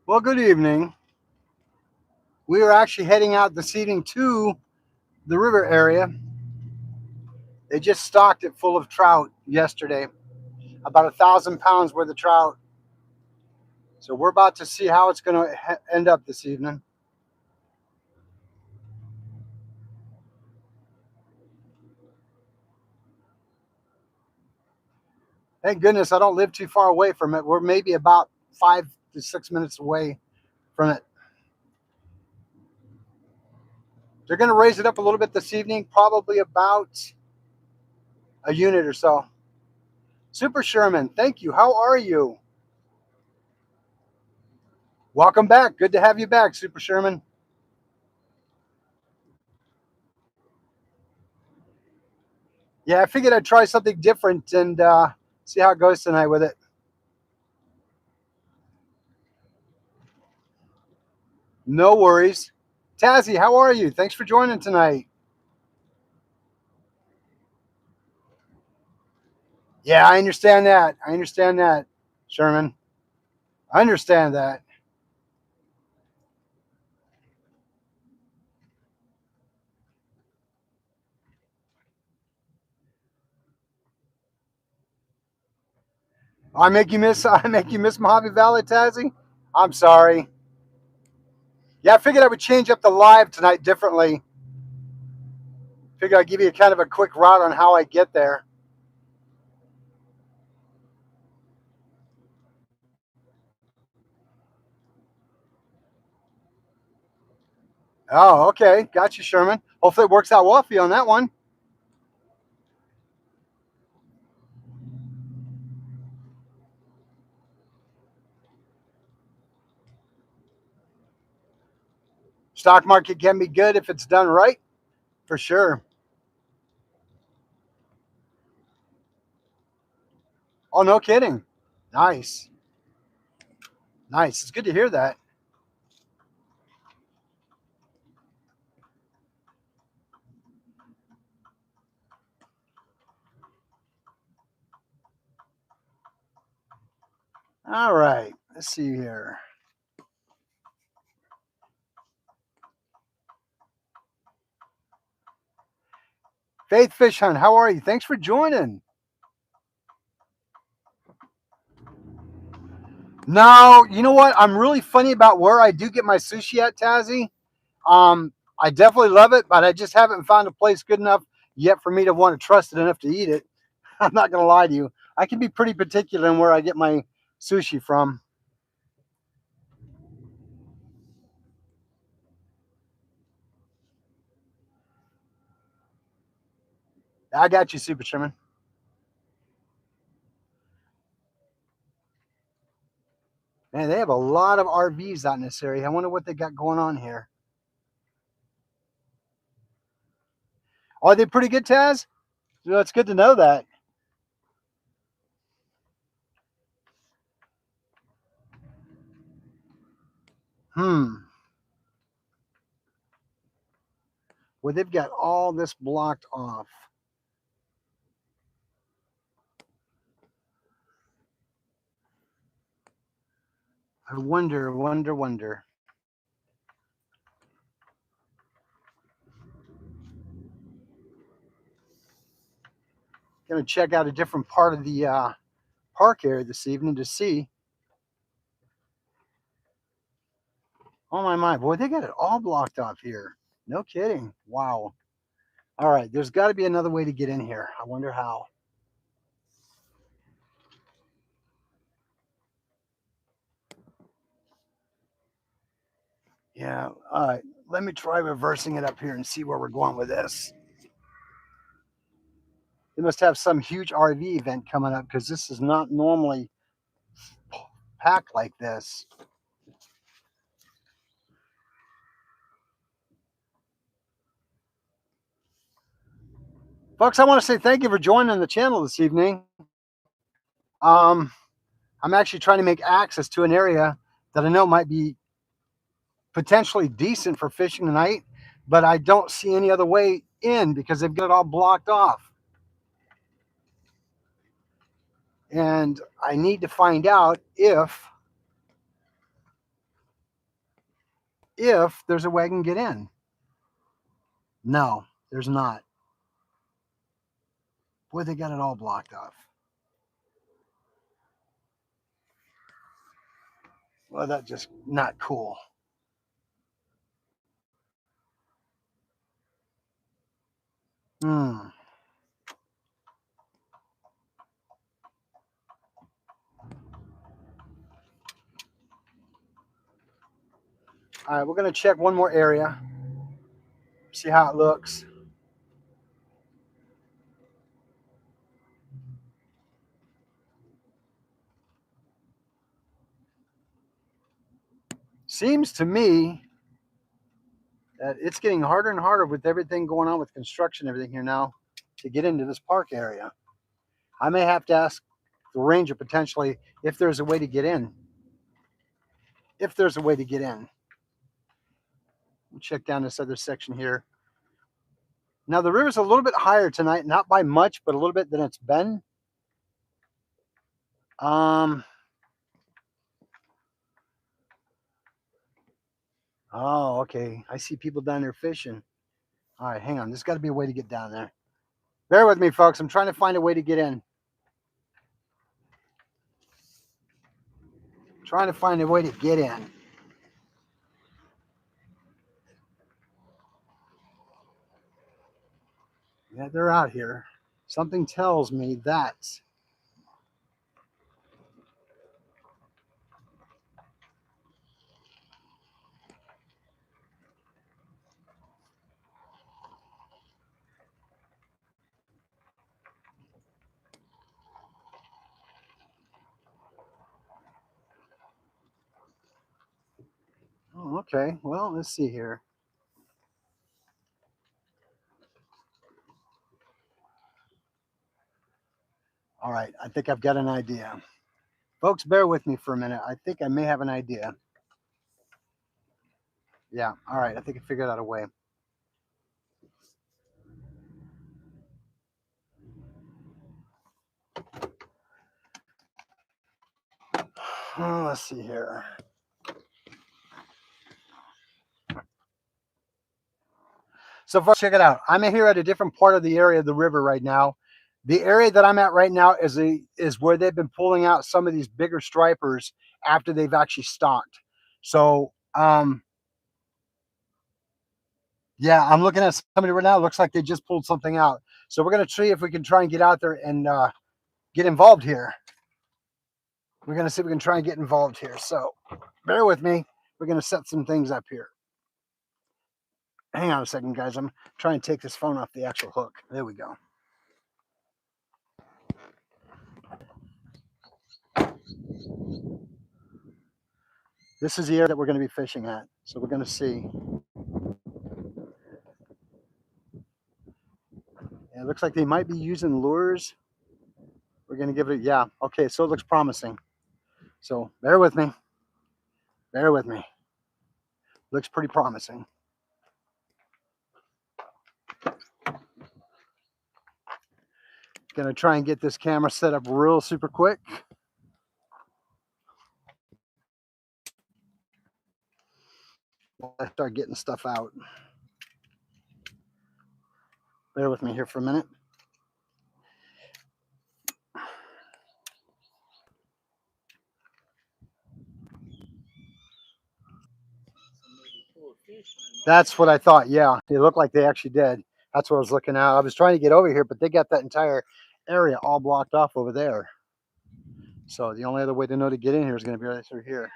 Well, good evening. We are actually heading out this evening to the river area. They just stocked it full of trout yesterday, about 1,000 pounds worth of trout. So we're about to see how it's going to end up this evening. Thank goodness I don't live too far away from it. We're maybe about 5 to 6 minutes away from it. They're going to raise it up a little bit this evening, probably about a unit or so. Super Sherman, thank you. How are you? Welcome back. Good to have you back, Super Sherman. Yeah, I figured I'd try something different and see how it goes tonight with it. No worries. Tazzy, how are you? Thanks for joining tonight. Yeah, I understand that. I understand that, Sherman. I understand that. I make you miss Mojave Valley, Tazzy? I'm sorry. Yeah, I figured I would change up the live tonight differently. Figured I'd give you kind of a quick route on how I get there. Oh, okay. Got you, Sherman. Hopefully it works out well for you on that one. Stock market can be good if it's done right, for sure. Oh, no kidding. Nice. Nice. It's good to hear that. All right. Let's see here. Faith Fish Hunt, how are you? Thanks for joining. No, you know what? I'm really funny about where I do get my sushi at, Tazzy. I definitely love it, but I just haven't found a place good enough yet for me to want to trust it enough to eat it. I'm not going to lie to you. I can be pretty particular in where I get my sushi from. I got you, Super Sherman. Man, they have a lot of RVs out in this area. I wonder what they got going on here. Are they pretty good, Taz? Well, it's good to know that. Hmm. Well, they've got all this blocked off. I wonder. Going to check out a different part of the park area this evening to see. Oh my, boy, they got it all blocked off here. No kidding. Wow. All right, there's got to be another way to get in here. I wonder how. Yeah. All right. Let me try reversing it up here and see where we're going with this. They must have some huge RV event coming up because this is not normally packed like this. Folks, I want to say thank you for joining the channel this evening. Um, I'm actually trying to make access to an area that I know might be potentially decent for fishing tonight, but I don't see any other way in because they've got it all blocked off. And I need to find out if if there's a way I can get in. No, there's not. Boy, they got it all blocked off. Well, that's just not cool. Hmm. All right, we're going to check one more area, see how it looks. Seems to me that it's getting harder and harder with everything going on with construction, everything here now, to get into this park area. I may have to ask the ranger potentially if there's a way to get in. If there's a way to get in. We'll check down this other section here. Now the river's a little bit higher tonight, not by much, but a little bit than it's been. Um. Oh, okay. I see people down there fishing. All right, hang on. There's got to be a way to get down there. Bear with me, folks. I'm trying to find a way to get in. Trying to find a way to get in. Yeah, they're out here. Something tells me that. Oh, okay. Well, let's see here. All right, I think I've got an idea. Folks, bear with me for a minute. I think I may have an idea. Yeah, all right. I think I figured out a way. Oh, let's see here. So, folks, check it out. I'm here at a different part of the area of the river right now. The area that I'm at right now is where they've been pulling out some of these bigger stripers after they've actually stocked. So, yeah, I'm looking at somebody right now. It looks like they just pulled something out. So we're gonna see if we can try and get out there and get involved here. We're gonna see if we can try and get involved here. So bear with me. We're gonna set some things up here. Hang on a second, guys. I'm trying to take this phone off the actual hook. There we go. This is the area that we're gonna be fishing at. So we're gonna see. Yeah, it looks like they might be using lures. We're gonna give it. Yeah. Okay. So it looks promising. So bear with me. Bear with me. Looks pretty promising. Gonna try and get this camera set up real super quick. While I start getting stuff out. Bear with me here for a minute. That's what I thought. Yeah, it looked like they actually did. That's what I was looking at. I was trying to get over here, but they got that entire area all blocked off over there. So the only other way to know to get in here is going to be right through here.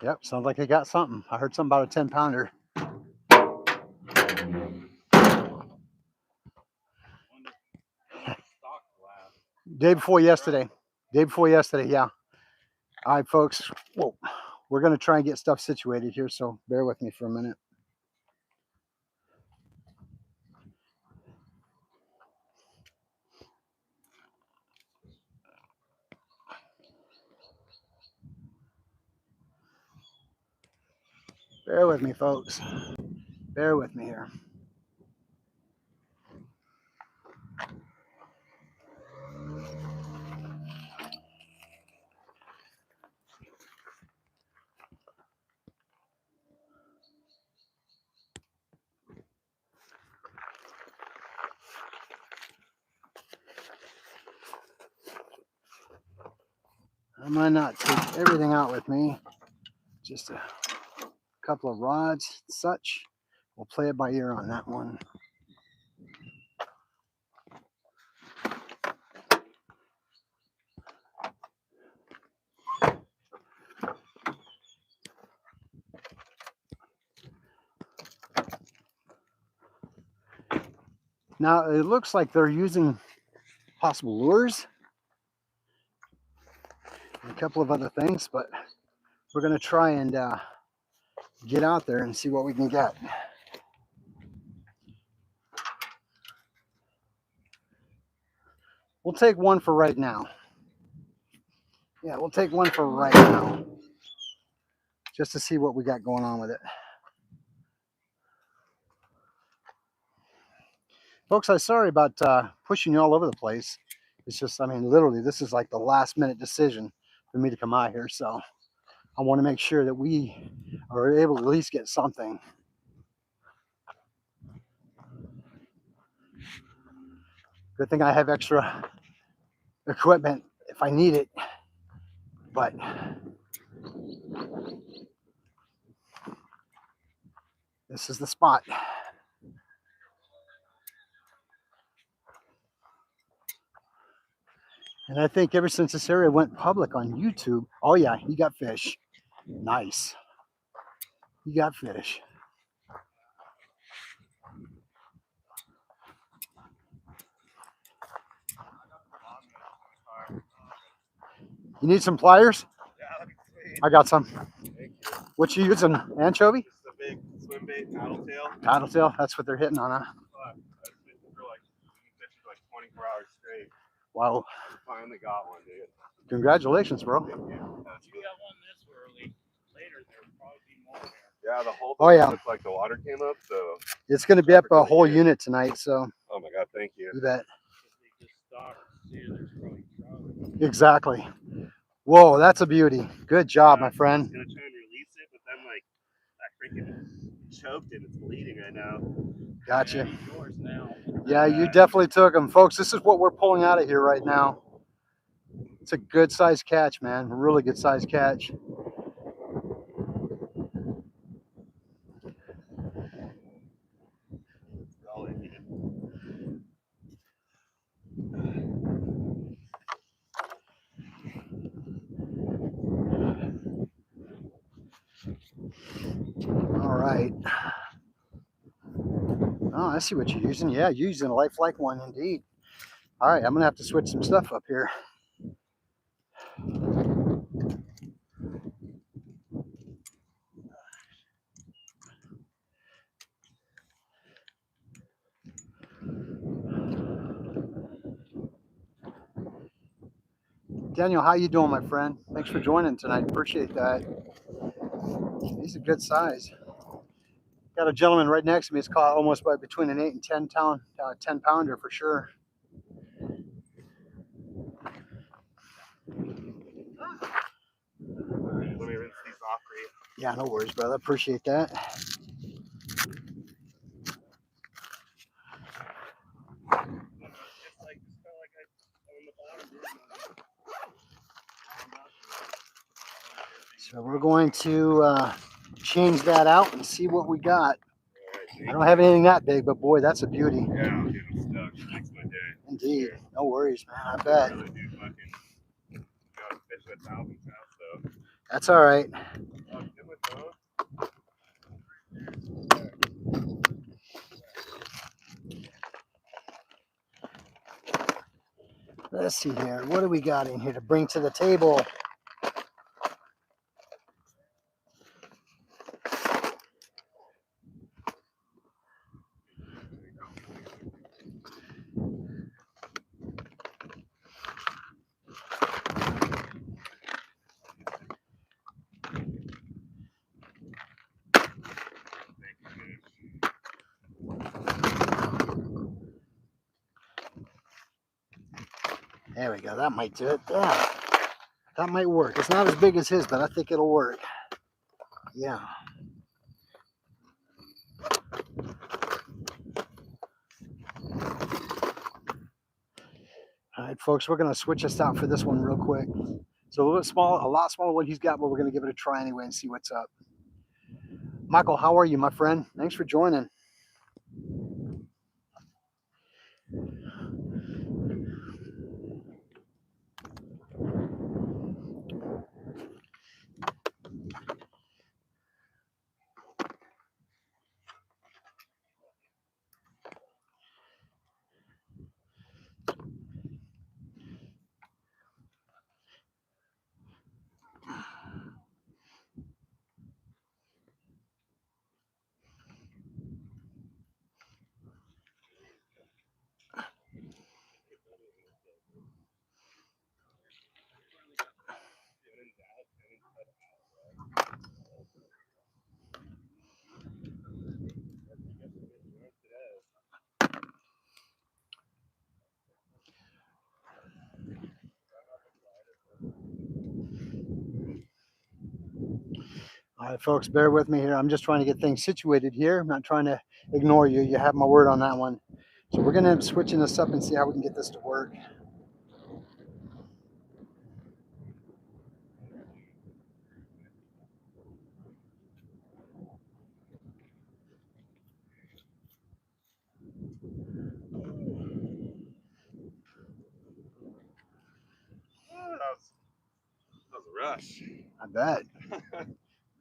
Yep, sounds like they got something. I heard something about a 10-pounder. Day before yesterday. Day before yesterday, yeah. All right, folks. Whoa. We're going to try and get stuff situated here, so bear with me for a minute. Bear with me, folks. Bear with me here. might not take everything out with me. Just a couple of rods, such. We'll play it by ear on that one. Now it looks like they're using possible lures and a couple of other things, but we're going to try and get out there and see what we can get. We'll take one for right now. Yeah, we'll take one for right now, just to see what we got going on with it. Folks, I'm sorry about pushing you all over the place. It's just, I mean, literally, this is like the last minute decision for me to come out here. So I want to make sure that we are able to at least get something. Good thing I have extra equipment if I need it. But this is the spot. And I think ever since this area went public on YouTube, oh yeah, you got fish. Nice. You got fish. You need some pliers? I got some. What you using? Anchovy? This is a big swim bait, paddletail. Paddletail? That's what they're hitting on, huh? I fishing for like 24 hours straight. Wow. Finally got one, dude. Congratulations, bro. Thank you. If you got one this early, later there will probably be more there. Yeah, the whole Oh, thing yeah. looked like the water came up, so. It's going to be up a whole unit tonight, so Oh my God, thank you. you bet. If they just stop and see there's probably trout. Exactly. Whoa, that's a beauty. Good job, my I was friend. gonna try and release it, but then like that freaking choked and it's bleeding right now. Gotcha. Yeah, yours now. Yeah, you definitely took them. Folks, this is what we're pulling out of here right now. It's a good size catch, man. A really good size catch. Golly, dude. All right. Oh, I see what you're using. Yeah, you're using a lifelike one indeed. All right, I'm going to have to switch some stuff up here. Daniel, how you doing, my friend? Thanks for joining tonight. Appreciate that. He's a good size. Got a gentleman right next to me. It's caught almost by between an 8 and 10 pounder for sure. Let me rinse these off for you. Yeah, no worries, brother. Appreciate that. So we're going to change that out and see what we got. I don't have anything that big, but boy, that's a beauty. Yeah, I'm getting stuck. It makes my day. Indeed. No worries, man. I bet. I really do fucking got fish at Alvin's house, though. That's all right. Oh, get my phone. Let's see here. What do we got in here to bring to the table? There we go. That might do it. Yeah, that might work. It's not as big as his, but I think it'll work. Yeah. All right, folks, we're going to switch this out for this one real quick. So a little bit small, a lot smaller than what he's got, but we're going to give it a try anyway and see what's up. Michael, how are you, my friend? Thanks for joining. All right, folks, bear with me here. I'm just trying to get things situated here. I'm not trying to ignore you. You have my word on that one. So we're going to end up switching this up and see how we can get this to work. That was a rush. I bet.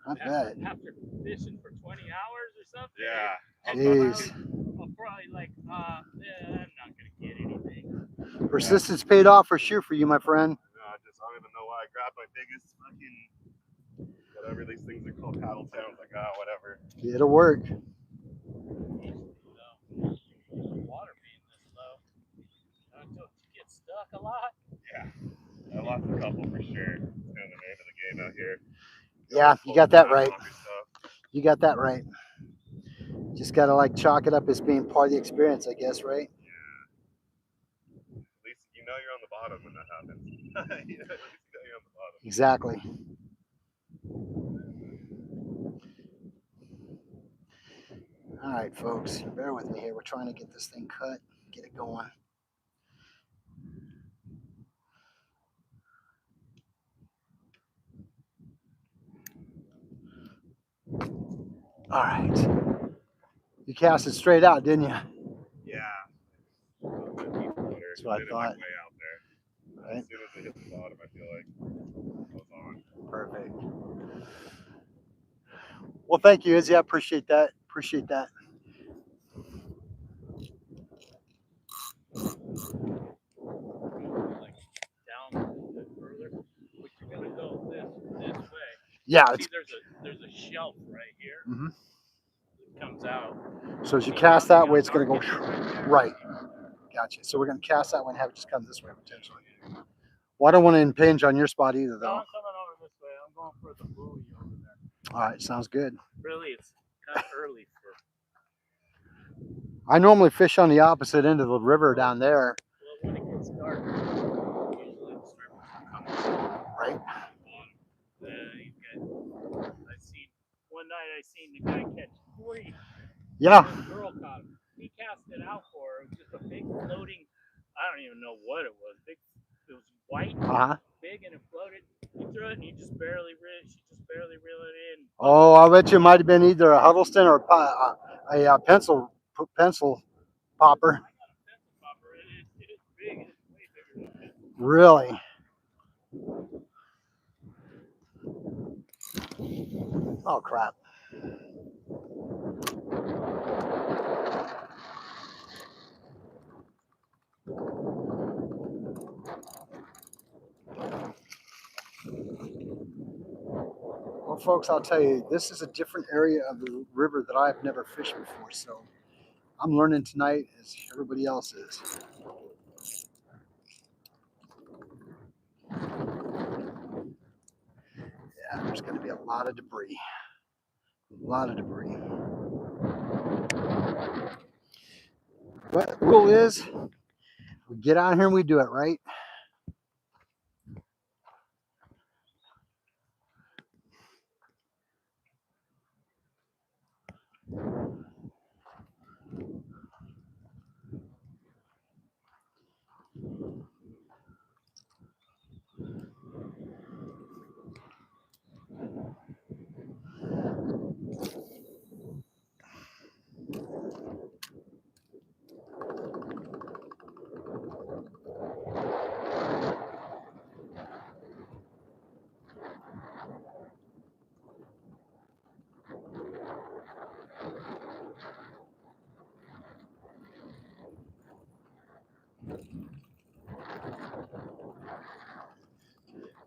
I bet. After fishing for 20 hours or something. Yeah. Jeez. I'm probably like, I'm not gonna get anything. Persistence paid off for sure for you, my friend. I don't even know why I grabbed my biggest fucking whatever these things are called, paddle tails. Like, whatever. It'll work. Water being this low. Until you get stuck a lot. Yeah. I lost a couple for sure. It's kind of the name of the game out here. Yeah, you got that right. You got that right. Just got to like chalk it up as being part of the experience, I guess, right? Yeah. At least you know you're on the bottom when that happens. At least you know you're on the bottom. Exactly. All right, folks, bear with me here. We're trying to get this thing cut, get it going. All right. You cast it straight out, didn't you? Yeah. That's what I thought. Way out there. Right. As soon as it hit the bottom, I feel like it was on. Perfect. Well, thank you, Izzy. I appreciate that. Appreciate that. Like down a bit further, but you're gonna go this way. Yeah. See, there's a shelf right here. Mm-hmm. It comes out. So as you cast that way, it's going to go right. Gotcha. So we're going to cast that way and have it just come this way potentially. Well, I don't want to impinge on your spot either, No, though. I'm coming over this way. I'm going for the buoy over there. All right, sounds good. Really, it's kind of early for. I normally fish on the opposite end of the river down there. Well, when it gets dark, usually the strippers are coming. Right. One night I seen the guy catch 3. Yeah. The girl caught him. He cast it out for her. It was just a big floating. I don't even know what it was. It was white, big, and it floated. He threw it, and she just barely reeled it in. Oh, I bet you it might have been either a Huddleston or a pencil popper. I got a pencil popper, and it is big. It's way bigger than that. Really? Oh, crap. Well, folks, I'll tell you, this is a different area of the river that I've never fished before, so I'm learning tonight as everybody else is. Yeah, there's going to be a lot of debris. A lot of debris. But the rule is, we get out here and we do it, right?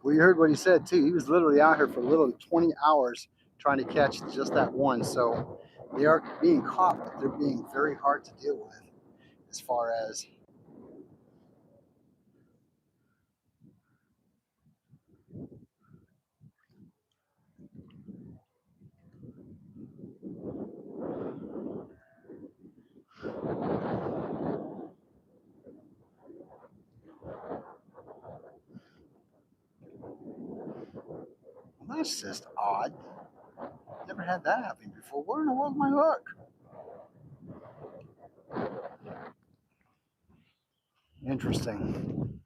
We heard what he said too. He was literally out here for literally 20 hours trying to catch just that one. So they are being caught, but they're being very hard to deal with as far as. Well, that's just odd. Never had that happen before. Where in the world's my hook? Interesting.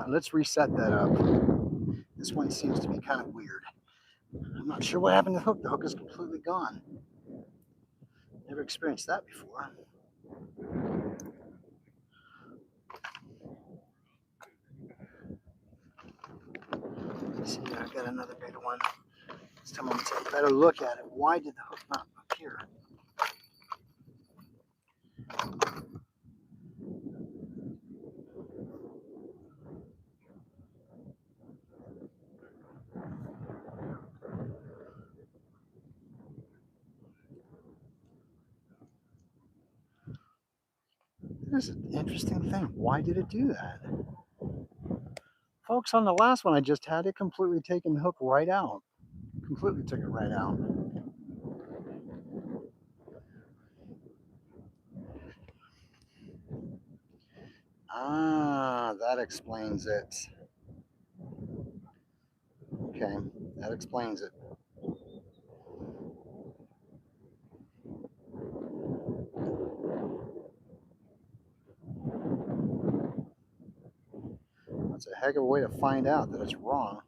Let's reset that up. This one seems to be kind of weird. I'm not sure what happened to the hook. The hook is completely gone. Never experienced that before. Let's see, I got another bigger one. This time I'm going to take a better look at it. Why did the hook not appear? This is an interesting thing. Why did it do that? Folks, on the last one I just had, it completely taken the hook right out. Completely took it right out. Ah, that explains it. Okay, that explains it. That's a heck of a way to find out that it's wrong.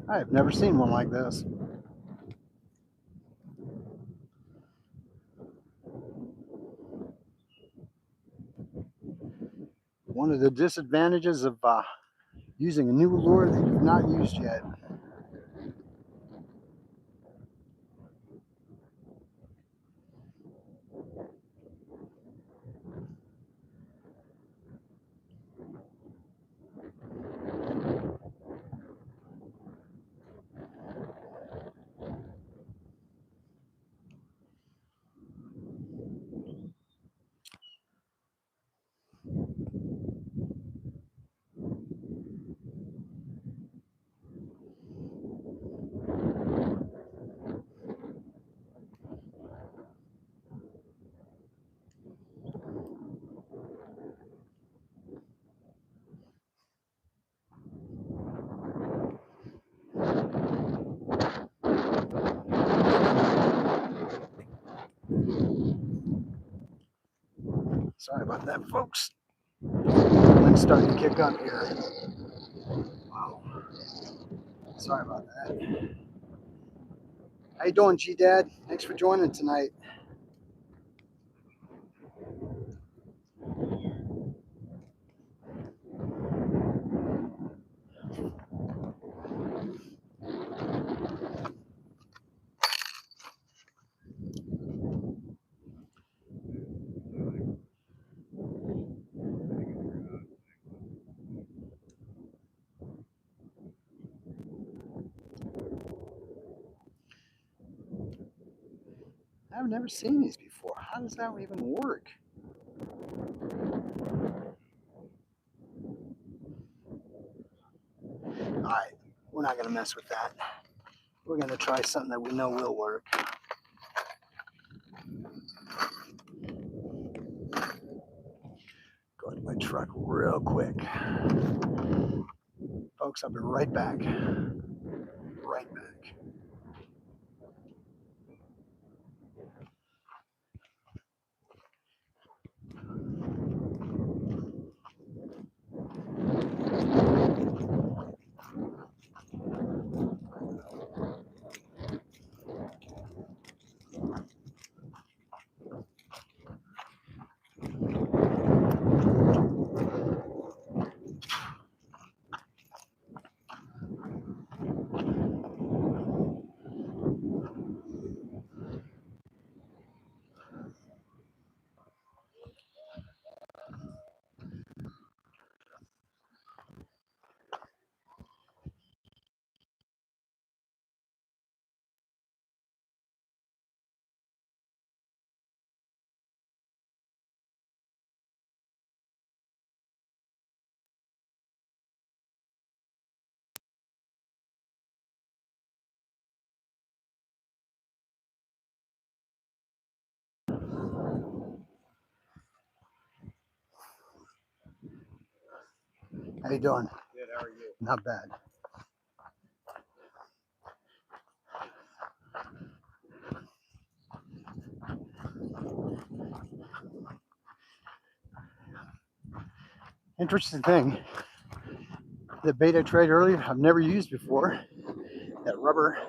I've never seen one like this. One of the disadvantages of using a new lure that you've not used yet. Sorry about that, folks. The wind's starting to kick up here. Sorry about that. How you doing, G-Dad? Thanks for joining tonight. I've never seen these before. How does that even work? All right, we're not gonna mess with that. We're gonna try something that we know will work. Go into my truck real quick. Folks, I'll be right back. Right back. How you doing? Good, how are you? Not bad. Interesting thing. The bait I tried earlier, I've never used before. That rubber.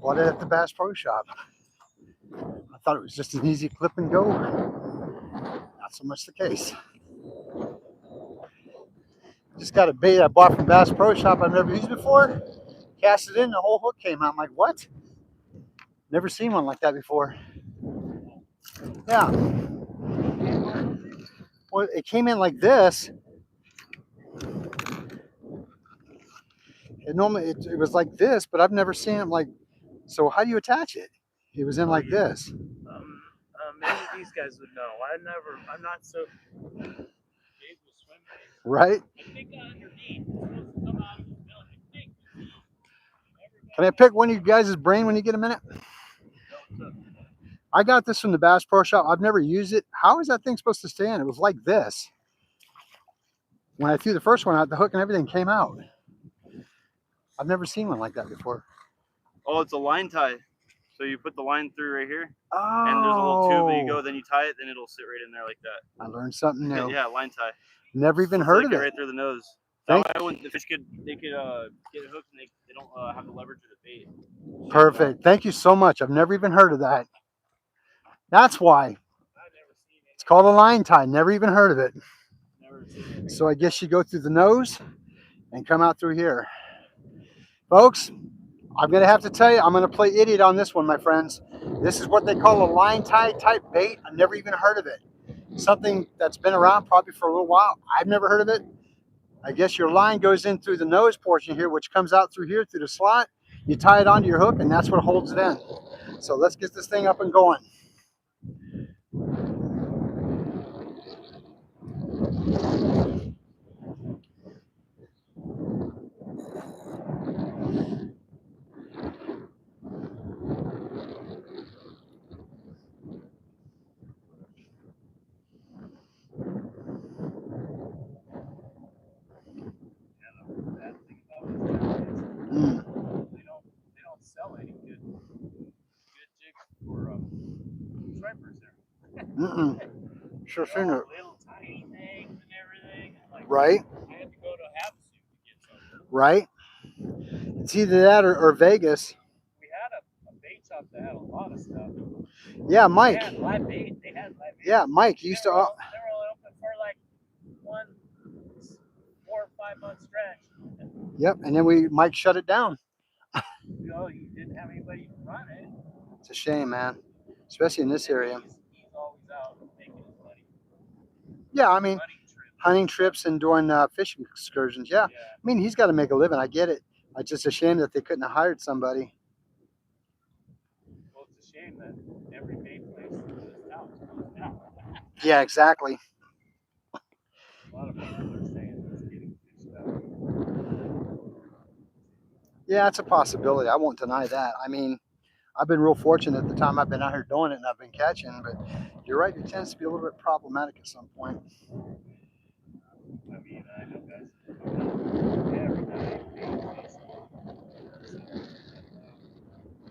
Bought it at the Bass Pro Shop. I thought it was just an easy clip and go. Not so much the case. Just got a bait I bought from Bass Pro Shop I've never used before. Cast it in, the whole hook came out. I'm like, what? Never seen one like that before. Yeah. Well, it came in like this. It was like this, but I've never seen it like. So how do you attach it? It was in like this. Maybe these guys would know. I'm not so big with swim baits. Right? I think underneath, it's supposed to come out of his belly. I think. Can I pick one of you guys' brain when you get a minute? I got this from the Bass Pro Shop. I've never used it. How is that thing supposed to stay in? It was like this. When I threw the first one out, the hook and everything came out. I've never seen one like that before. Oh, it's a line tie. So you put the line through right here, Oh. and there's a little tube that you go, then you tie it, then it'll sit right in there like that. I learned something new. Yeah, line tie. Never even So heard of get it. right through the nose. Thank That way, when the fish get hooked and they don't have to leverage the bait. Perfect. Thank you so much. I've never even heard of that. That's why. It's called a line tie. Never even heard of it. So I guess you go through the nose and come out through here. Folks, I'm going to have to tell you, I'm going to play idiot on this one, my friends. This is what they call a line tie type bait. I've never even heard of it. Something that's been around probably for a little while. I've never heard of it. I guess your line goes in through the nose portion here, which comes out through here, through the slot. You tie it onto your hook, and that's what holds it in. So let's get this thing up and going. They don't sell any good jigs for stripers there. Sure seen it. Little tiny things and everything. Like, right? I had to go to Havasu to get some. Right? It's either that or Vegas. We had a bait shop that had a lot of stuff. Yeah, They Mike. had live bait. They had live bait. Yeah, Mike They used were, to. they were only open for like 4 or 5 month stretch. Yep, and then Mike shut it down. You know, you didn't have anybody to run it. It's a shame, man, especially in this And area. he's always out making his money. Yeah, I mean, Hunting trips. hunting trips and doing fishing excursions. Yeah, Yeah. I mean, he's got to make a living. I get it. It's just a shame that they couldn't have hired somebody. Well, it's a shame that every bait place in this town is closed down. Yeah, exactly. A lot of people are saying it's getting fished out. Yeah, it's a possibility. I won't deny that. I mean, I've been real fortunate at the time I've been out here doing it and I've been catching, but you're right, it tends to be a little bit problematic at some point. I mean, I know guys that come out every night, bait fishing.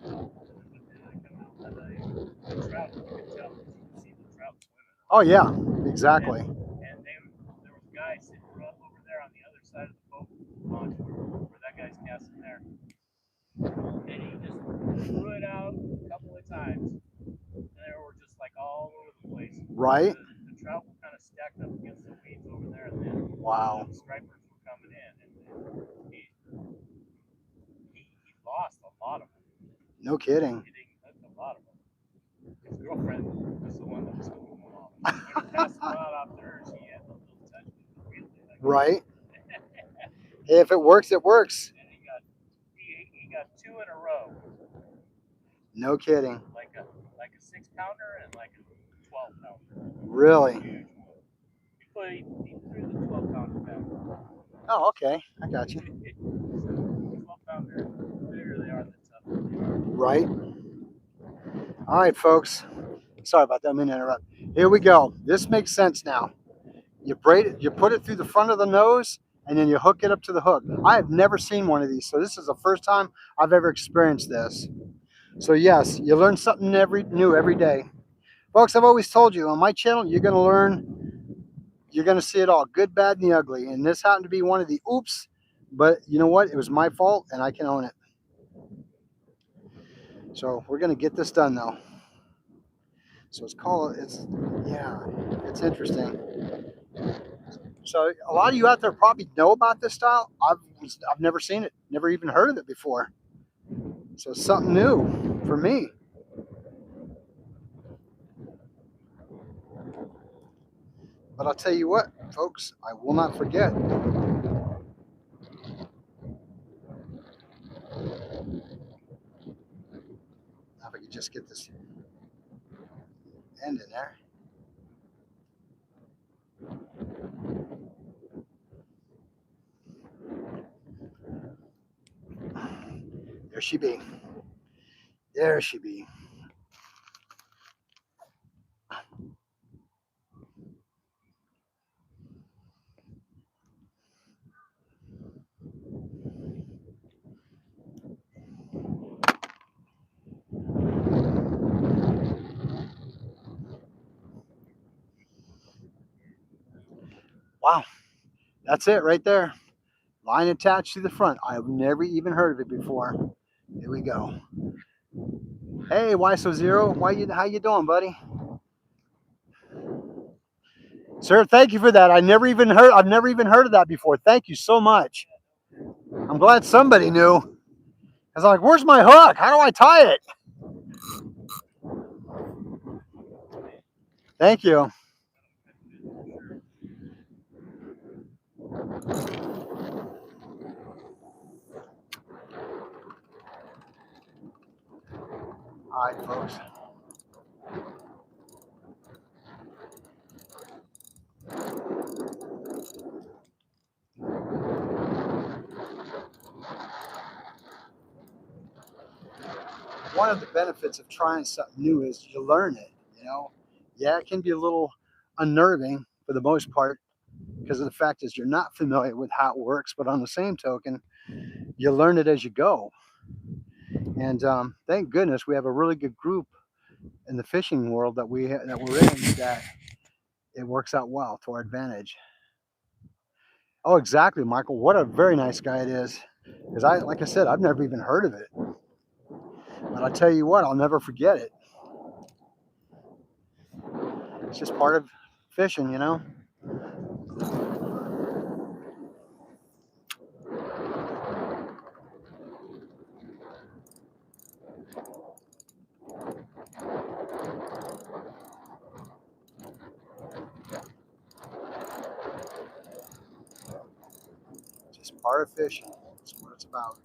They come out the trout, you can tell because you can see the trout swimming. Oh yeah, exactly. And there was a guy sitting right over there on the other side of the boat launch where that guy's casting there. And he just threw it out a couple of times. And they were just like all over the place. Right. The trout were kind of stacked up against the weeds over there, and then Wow. the stripers were coming in, and he lost a lot of them. No kidding. He didn't hook a lot of them. His girlfriend was the one that was hooking them all. When he passed them out to her, she had a little touch with the wheel. Right. Hey, if it works, it works. And he got 2 in a row. No kidding. Like a 6-pounder and like a 12-pounder. Really? Huge one. He threw the 12-pounder back. Oh, okay. I got you. 12-pounder, the bigger they are, the tougher they are. Right. All right, folks. Sorry about that. I'm going to interrupt. Here we go. This makes sense now. You braid it, you put it through the front of the nose, and then you hook it up to the hook. I have never seen one of these, so this is the first time I've ever experienced this. So yes, you learn something new every day. Folks, I've always told you on my channel, you're going to learn, you're going to see it all, good, bad, and the ugly. And this happened to be one of the oops, but you know what? It was my fault, and I can own it. So we're going to get this done, though. So it's interesting. So a lot of you out there probably know about this style. I've never seen it, never even heard of it before. So it's something new for me. But I'll tell you what, folks, I will not forget. Now if I could just get this end in there. There she be. There she be. Wow, that's it right there. Line attached to the front. I've never even heard of it before. Here we go. Hey, Why So Zero? How you doing, buddy? Sir, thank you for that. I've never even heard of that before. Thank you so much. I'm glad somebody knew. I was like, where's my hook? How do I tie it? Thank you. All right, folks. One of the benefits of trying something new is you learn it, you know. Yeah, it can be a little unnerving for the most part because of the fact is you're not familiar with how it works, but on the same token, you learn it as you go. And thank goodness we have a really good group in the fishing world that we're in that it works out well to our advantage. Oh, exactly, Michael. What a very nice guy it is. Because like I said, I've never even heard of it. But I tell you what, I'll never forget it. It's just part of fishing, you know. Just part of fishing. That's what it's about.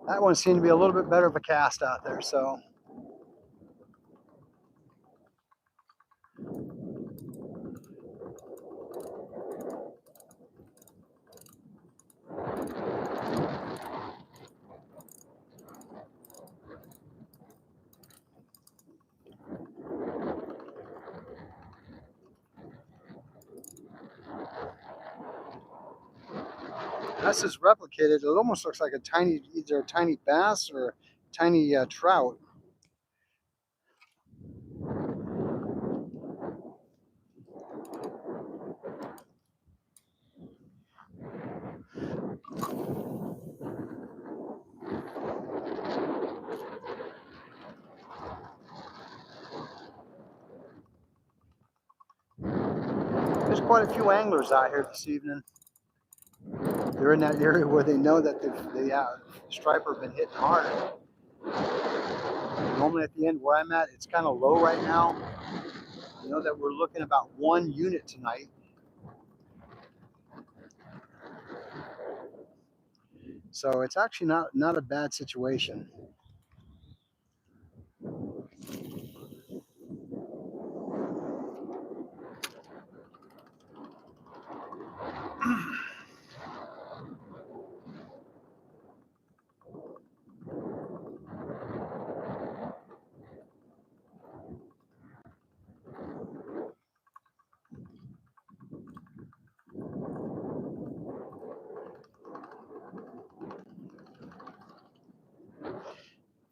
That one seemed to be a little bit better of a cast out there, so. This is replicated. It almost looks like a tiny, either a tiny bass or a tiny trout. There's quite a few anglers out here this evening. They're in that area where they know that the striper have been hitting hard. Normally at the end where I'm at, it's kind of low right now. I know that we're looking about 1 unit tonight. So it's actually not a bad situation.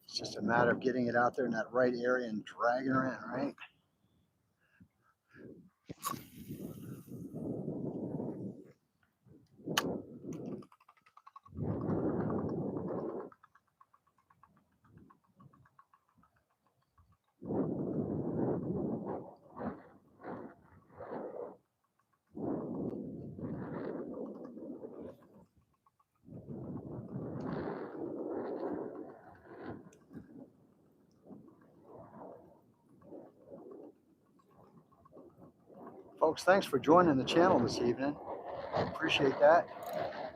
It's just a matter of getting it out there in that right area and dragging her in, right? Folks, thanks for joining the channel this evening. I appreciate that.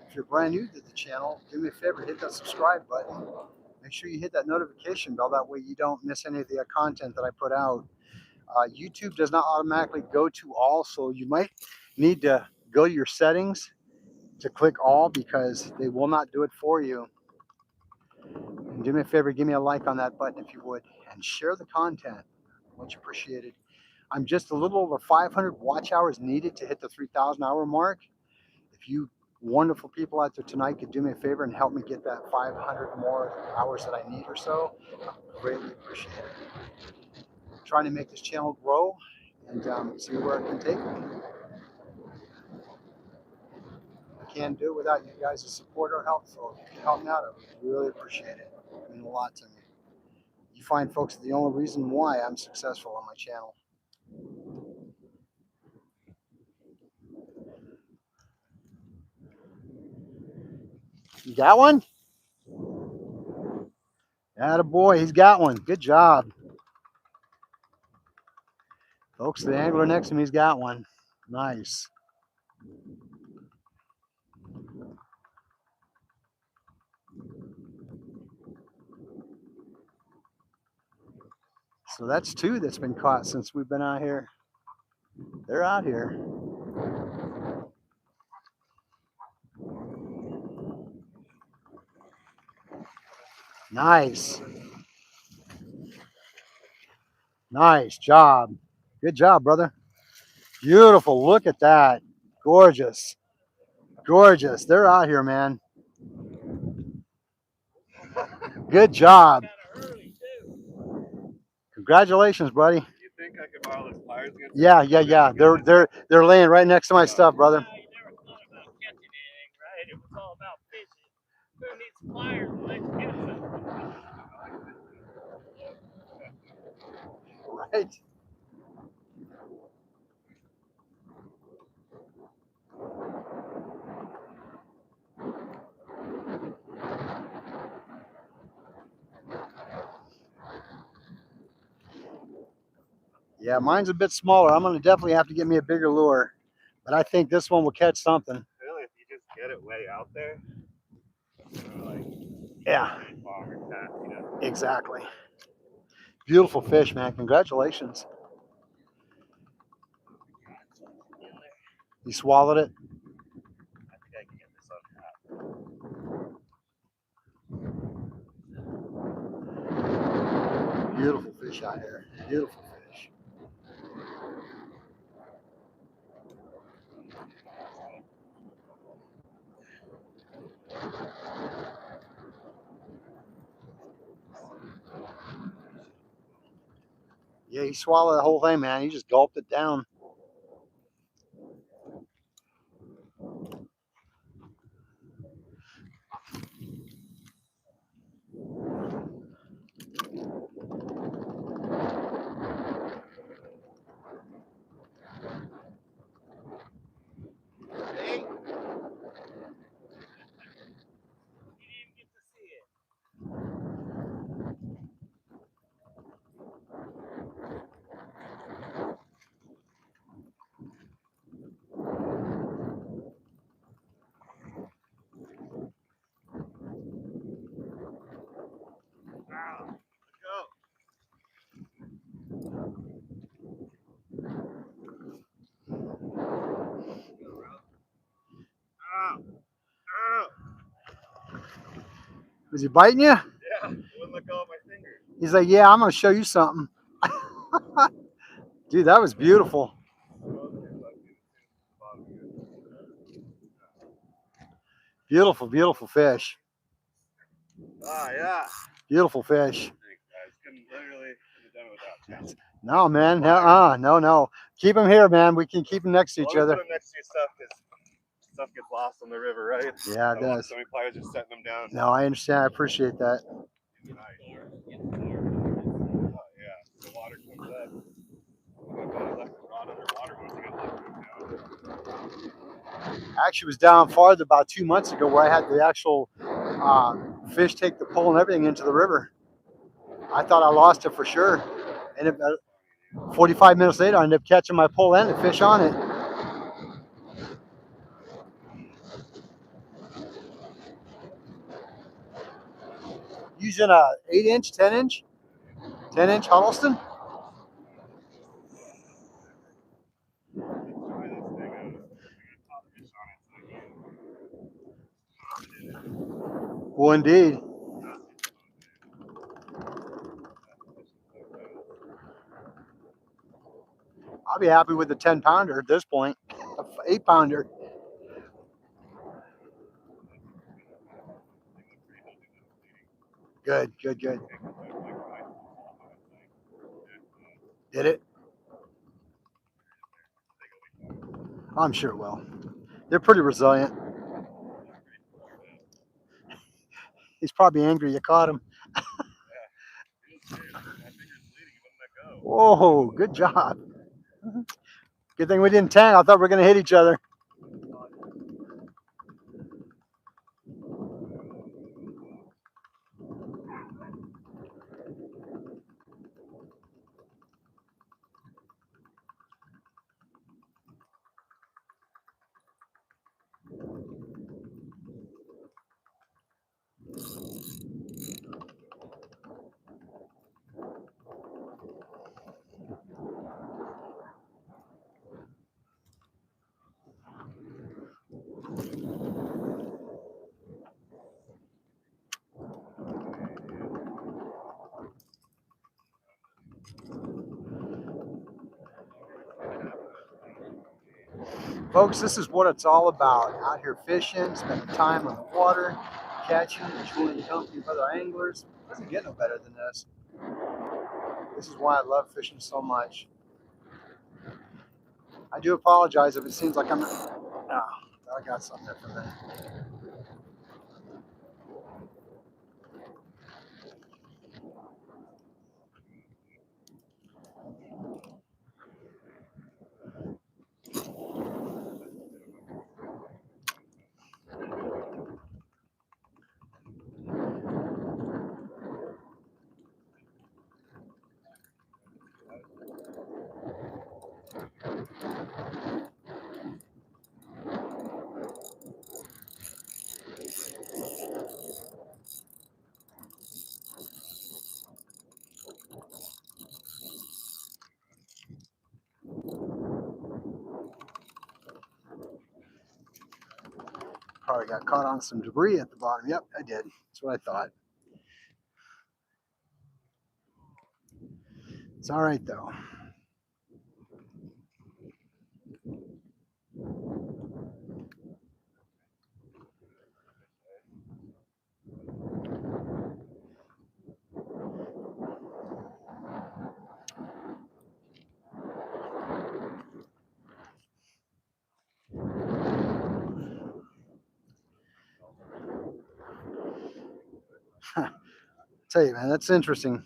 If you're brand new to the channel, do me a favor, hit that subscribe button. Make sure you hit that notification bell. That way you don't miss any of the content that I put out. YouTube does not automatically go to all, so you might need to go to your settings to click all because they will not do it for you. And do me a favor, give me a like on that button if you would, and share the content. Much appreciated. I'm just a little over 500 watch hours needed to hit the 3,000 hour mark. If you wonderful people out there tonight could do me a favor and help me get that 500 more hours that I need or so, I greatly appreciate it. I'm trying to make this channel grow and see where it can take me. I can't do it without you guys' support or help, so if you can help me out, I would really appreciate it. It means a lot to me. You find folks the only reason why I'm successful on my channel. You got one? Attaboy, he's got one. Good job. Folks, the angler next to me's got one. Nice. So that's 2 that's been caught since we've been out here. They're out here. Nice. Nice job. Good job, brother. Beautiful. Look at that. Gorgeous. Gorgeous. They're out here, man. Good job. Kind of early too. Congratulations, buddy. Do you think I could borrow those pliers again? Yeah. They're laying right next to my stuff, brother. Nah, you never thought about catching anything, right? It was all about fishing. Who needs pliers to let you catch something? Right. Yeah, mine's a bit smaller. I'm gonna definitely have to get me a bigger lure, but I think this one will catch something. Really, if you just get it way out there, like Yeah, long or fast, you know. exactly. Beautiful fish, man. Congratulations. You swallowed it. I think I can get this on tap. Beautiful fish out here. Beautiful fish. Yeah, he swallowed the whole thing, man. He just gulped it down. You didn't get to see it. Go. Was he biting you? Yeah, it wouldn't let go of my fingers. He's like, yeah, I'm gonna show you something. Dude, that was beautiful. Beautiful, beautiful fish. Yeah. Beautiful fish. Thanks, guys. Couldn't literally have done it without you. No, man. No. Keep them here, man. We can keep them next to each Well, other. put them next to your stuff because stuff gets lost on the river, right? Yeah, it I want does. so many pliers just setting them down. No, I understand. I appreciate that. Yeah, the water comes up. My buddy left the rod underwater once he got left down. I actually was down farther about 2 months ago where I had the actual fish take the pole and everything into the river. I thought I lost it for sure. And about 45 minutes later, I ended up catching my pole and the fish on it. Using a 8-inch, 10-inch, 10-inch Huddleston. Well, indeed. I'll be happy with the 10-pounder at this point. 8-pounder. Good. Did it? I'm sure it will. They're pretty resilient. He's probably angry you caught him. Whoa, good job. Good thing we didn't tang. I thought we were going to hit each other. Folks, this is what it's all about. Out here fishing, spending time on the water, catching, enjoying the company of other anglers. It doesn't get no better than this. This is why I love fishing so much. I do apologize if it seems like I'm not. Oh, I got something there for a minute. Probably got caught on some debris at the bottom. Yep, I did. That's what I thought. It's all right though. Tell you, man, that's interesting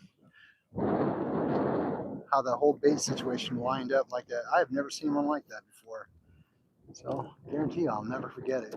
how the whole bait situation lined up like that. I have never seen one like that before. So, guarantee I'll never forget it.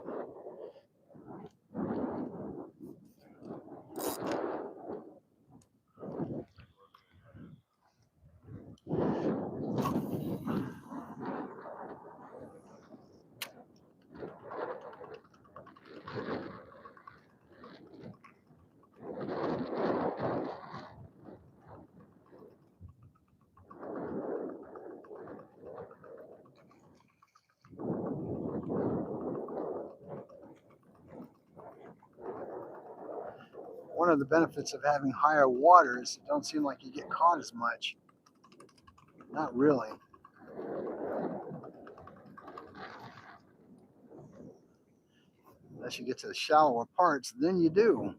One of the benefits of having higher water is it don't seem like you get caught as much. Not really. Unless you get to the shallower parts, then you do.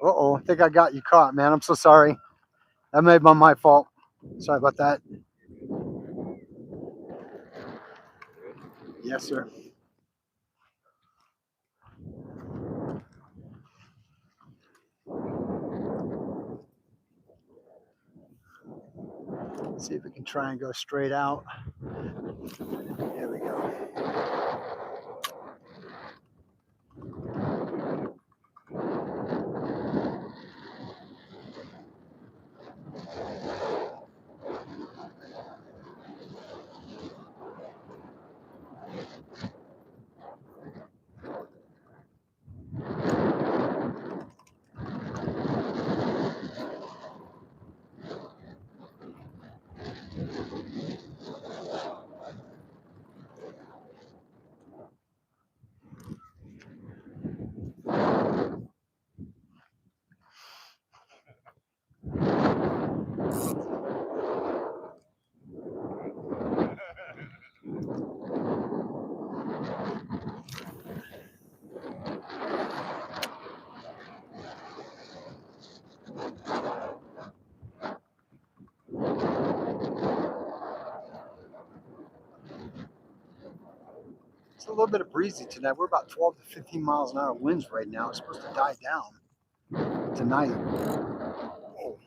Uh-oh, I think I got you caught, man. I'm so sorry. That may have been my fault. Sorry about that. Yes, sir. See if we can try and go straight out. There we go. It's a little bit of breezy tonight. We're about 12 to 15 miles an hour winds right now. It's supposed to die down tonight. Oh.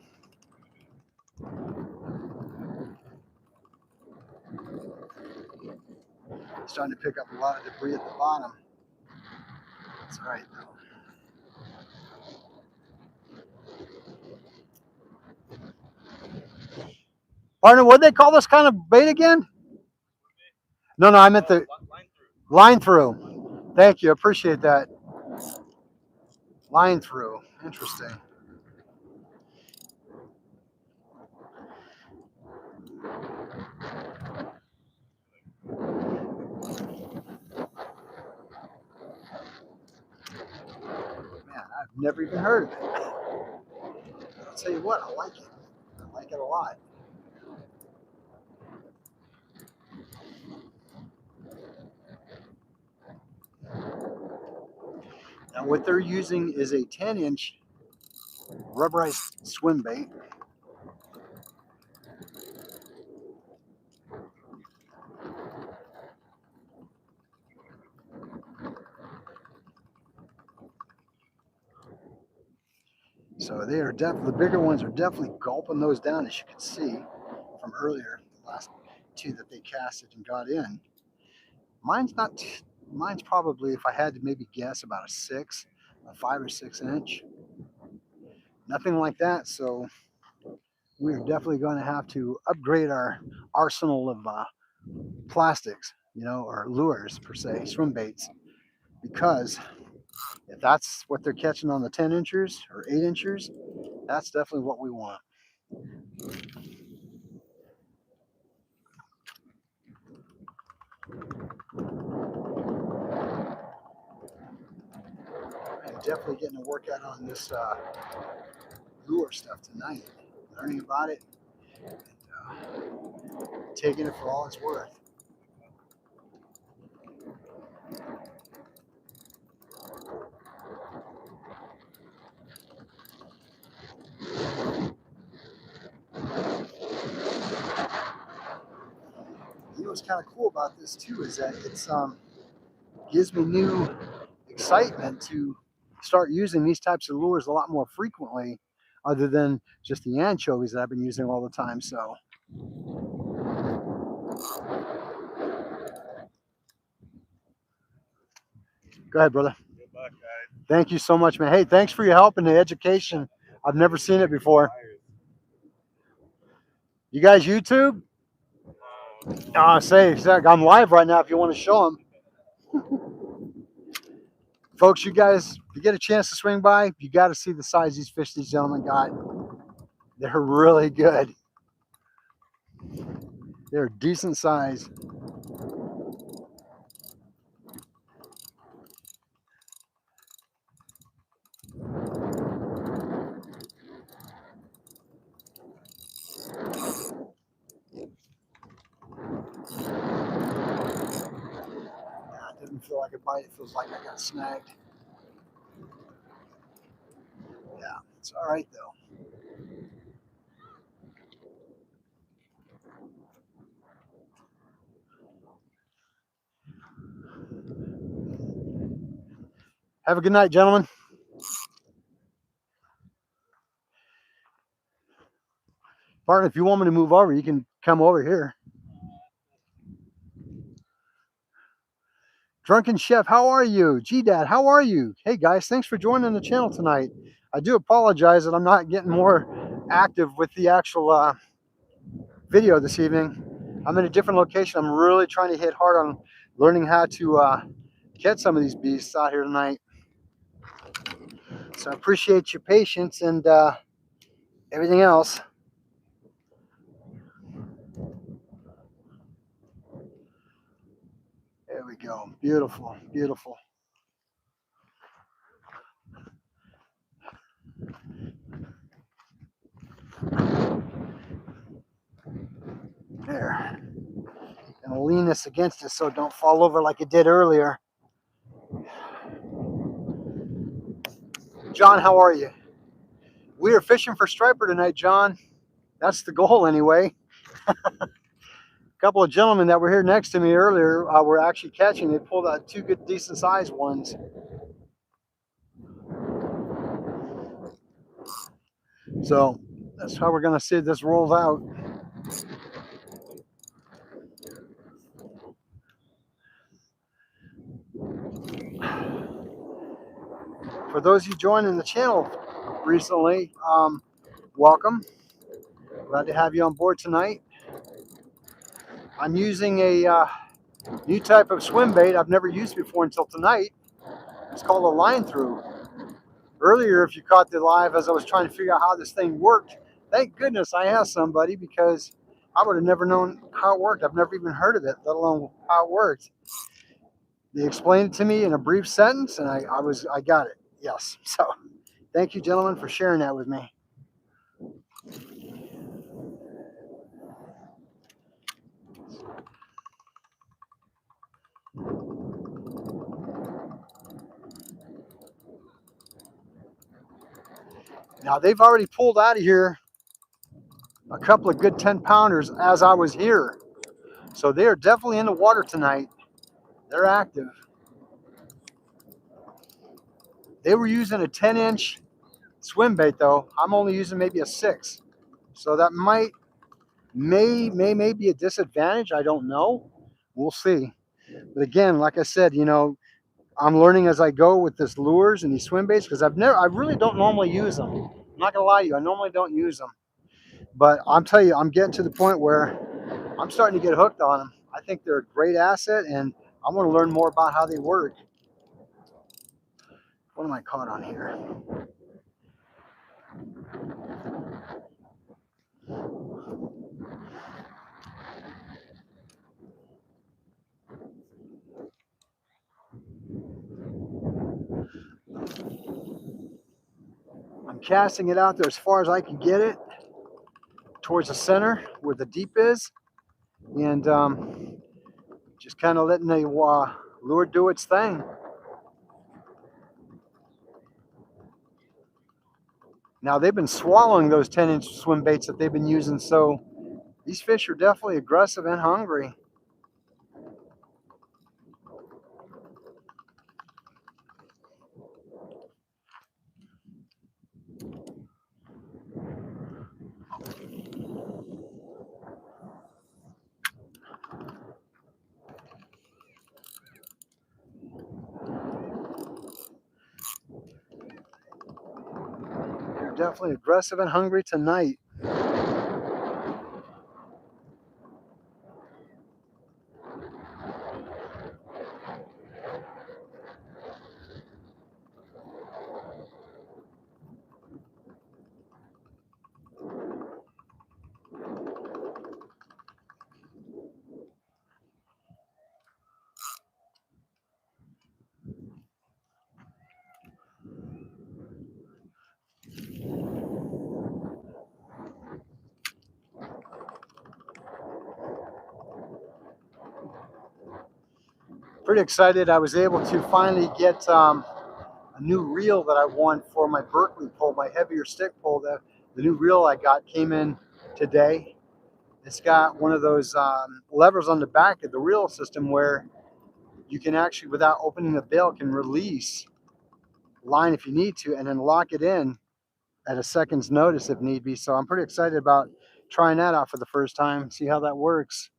Starting to pick up a lot of debris at the bottom. That's all right though. Partner, what do they call this kind of bait again? No, I meant the line through. Thank you, appreciate that. Line through, interesting. Man, I've never even heard of it. I'll tell you what, I like it. I like it a lot. Now what they're using is a 10-inch rubberized swim bait. So they are definitely, the bigger ones are definitely gulping those down, as you can see from earlier, the last two that they casted and got in. Mine's not, mine's probably, if I had to maybe guess, about a 5 or 6 inch. Nothing like that, so we're definitely going to have to upgrade our arsenal of plastics, or lures per se, swim baits, because if that's what they're catching on the 10 inchers or 8 inchers, that's definitely what we want. I'm definitely getting a workout on this lure stuff tonight, learning about it, and taking it for all it's worth. What's kind of cool about this too is that it's gives me new excitement to start using these types of lures a lot more frequently, other than just the anchovies that I've been using all the time. So go ahead, brother. Good luck, guys. Thank you so much, man. Hey, thanks for your help and the education. I've never seen it before. You guys YouTube? Say, Zach, I'm live right now if you want to show them. Folks, you guys, if you get a chance to swing by, you got to see the size these fish these gentlemen got. They're really good. They're decent size. It didn't feel like a bite. It feels like I got snagged. Yeah, it's all right though. Have a good night, gentlemen. Partner, if you want me to move over, you can come over here. Drunken Chef, how are you? G-Dad, how are you? Hey guys, thanks for joining the channel tonight. I do apologize that I'm not getting more active with the actual video this evening. I'm in a different location. I'm really trying to hit hard on learning how to catch some of these beasts out here tonight. So I appreciate your patience and everything else. There we go. Beautiful, beautiful. There. Gonna lean this against it so it don't fall over like it did earlier. John, how are you? We are fishing for striper tonight, John. That's the goal anyway. A couple of gentlemen that were here next to me earlier were actually catching. They pulled out two good, decent sized ones. So that's how we're gonna see this rolls out. for those of you joining the channel recently, welcome. Glad to have you on board tonight. I'm using a new type of swim bait I've never used before until tonight. It's called a line through. Earlier, if you caught the live as I was trying to figure out how this thing worked, thank goodness I asked somebody, because I would have never known how it worked. I've never even heard of it, let alone how it worked. They explained it to me in a brief sentence, and I got it. Yes. So thank you, gentlemen, for sharing that with me. Now, they've already pulled out of here a couple of good 10-pounders as I was here. So they are definitely in the water tonight. They're active. They were using a 10-inch swim bait, though. I'm only using maybe a 6. So that may be a disadvantage. I don't know. We'll see. But again, like I said, you know, I'm learning as I go with this lures and these swim baits, because I really don't normally use them. I'm not gonna lie to you, I normally don't use them. But I'm telling you, I'm getting to the point where I'm starting to get hooked on them. I think they're a great asset, and I want to learn more about how they work. What am I caught on here? I'm casting it out there as far as I can get it, towards the center where the deep is, and just kind of letting the lure do its thing. Now, they've been swallowing those 10-inch swim baits that they've been using, so these fish are definitely aggressive and hungry. They're definitely aggressive and hungry tonight. Pretty excited. I was able to finally get a new reel that I want for my Berkeley pole, my heavier stick pole. The new reel I got came in today. It's got one of those levers on the back of the reel system where you can actually, without opening the bail, can release line if you need to, and then lock it in at a second's notice if need be. So I'm pretty excited about trying that out for the first time, see how that works.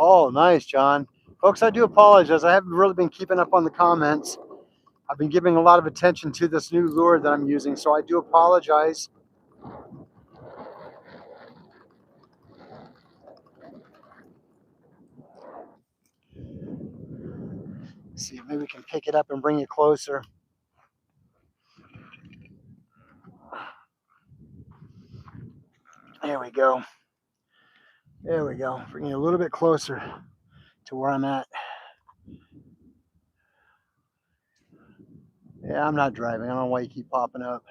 Oh, nice, John. Folks, I do apologize. I haven't really been keeping up on the comments. I've been giving a lot of attention to this new lure that I'm using, so I do apologize. Let's see if maybe we can pick it up and bring it closer. There we go. There we go. Bring it a little bit closer to where I'm at. Yeah, I'm not driving. I don't know why you keep popping up.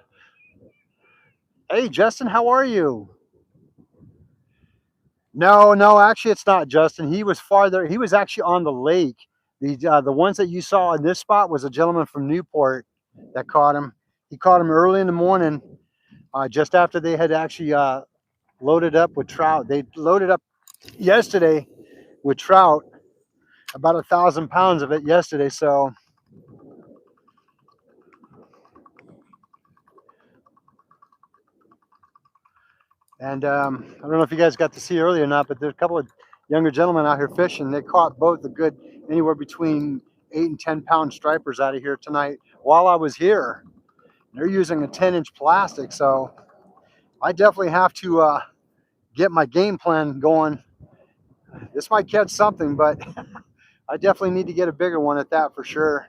Hey, Justin, how are you? No, no, actually, it's not Justin. He was farther. He was actually on the lake. The ones that you saw in this spot was a gentleman from Newport that caught him. He caught him early in the morning, just after they had actually loaded up with trout. They loaded up yesterday with trout, about 1,000 pounds of it yesterday. So, and I don't know if you guys got to see earlier or not, but there's a couple of younger gentlemen out here fishing. They caught both a good anywhere between 8 and 10 pound stripers out of here tonight while I was here. They're using a 10-inch plastic, so I definitely have to get my game plan going. This might catch something, but I definitely need to get a bigger one at that for sure.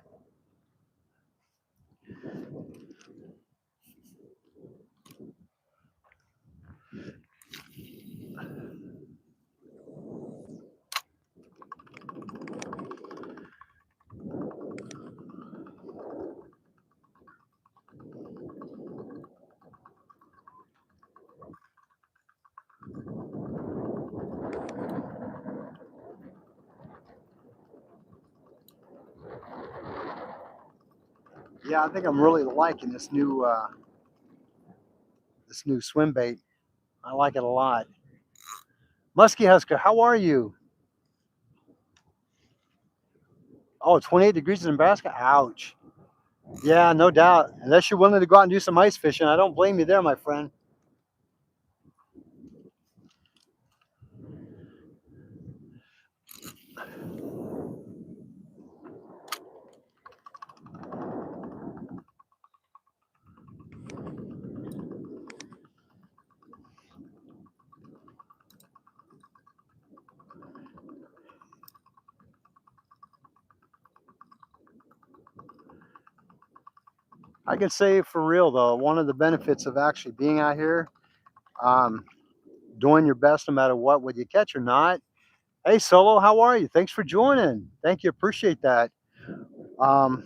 Yeah, I think I'm really liking this new swim bait. I like it a lot. Muskie Husker, how are you? Oh, 28 degrees in Nebraska? Ouch. Yeah, no doubt. Unless you're willing to go out and do some ice fishing, I don't blame you there, my friend. I can say for real though, one of the benefits of actually being out here, um, doing your best no matter what, whether you catch or not. Hey, Solo, how are you? Thanks for joining. Thank you. Appreciate that. Um,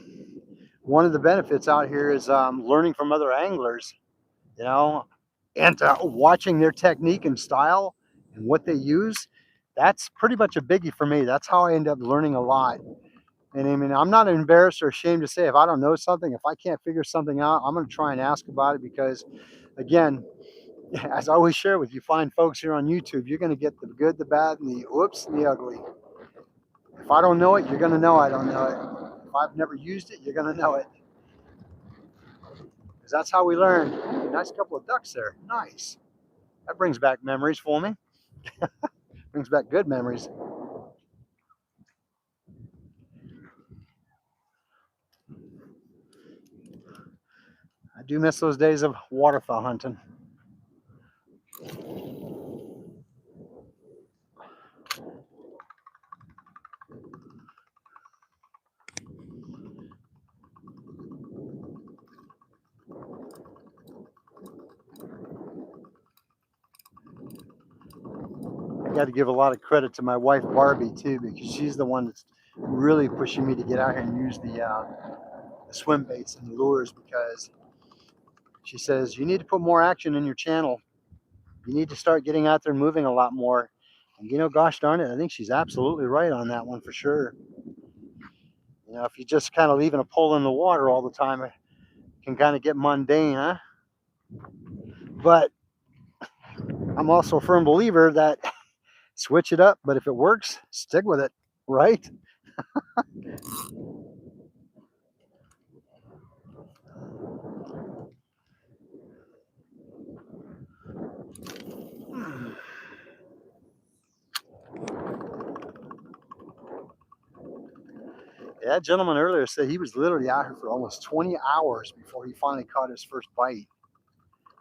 one of the benefits out here is learning from other anglers, you know, and watching their technique and style and what they use. That's pretty much a biggie for me. That's how I end up learning a lot. And I mean, I'm not embarrassed or ashamed to say if I don't know something, if I can't figure something out, I'm going to try and ask about it because, again, as I always share with you, fine folks here on YouTube, you're going to get the good, the bad, and the whoops and the ugly. If I don't know it, you're going to know I don't know it. If I've never used it, you're going to know it. Because that's how we learn. Ooh, nice couple of ducks there. Nice. That brings back memories for me. Brings back good memories. I do miss those days of waterfowl hunting. I got to give a lot of credit to my wife Barbie too, because she's the one that's really pushing me to get out here and use the swim baits and lures. Because she says you need to put more action in your channel. You need to start getting out there and moving a lot more. And you know, gosh darn it, I think she's absolutely right on that one for sure. You know, if you just kind of leaving a pole in the water all the time, it can kind of get mundane, huh? But I'm also a firm believer that switch it up, but if it works, stick with it, right? Yeah, that gentleman earlier said he was literally out here for almost 20 hours before he finally caught his first bite.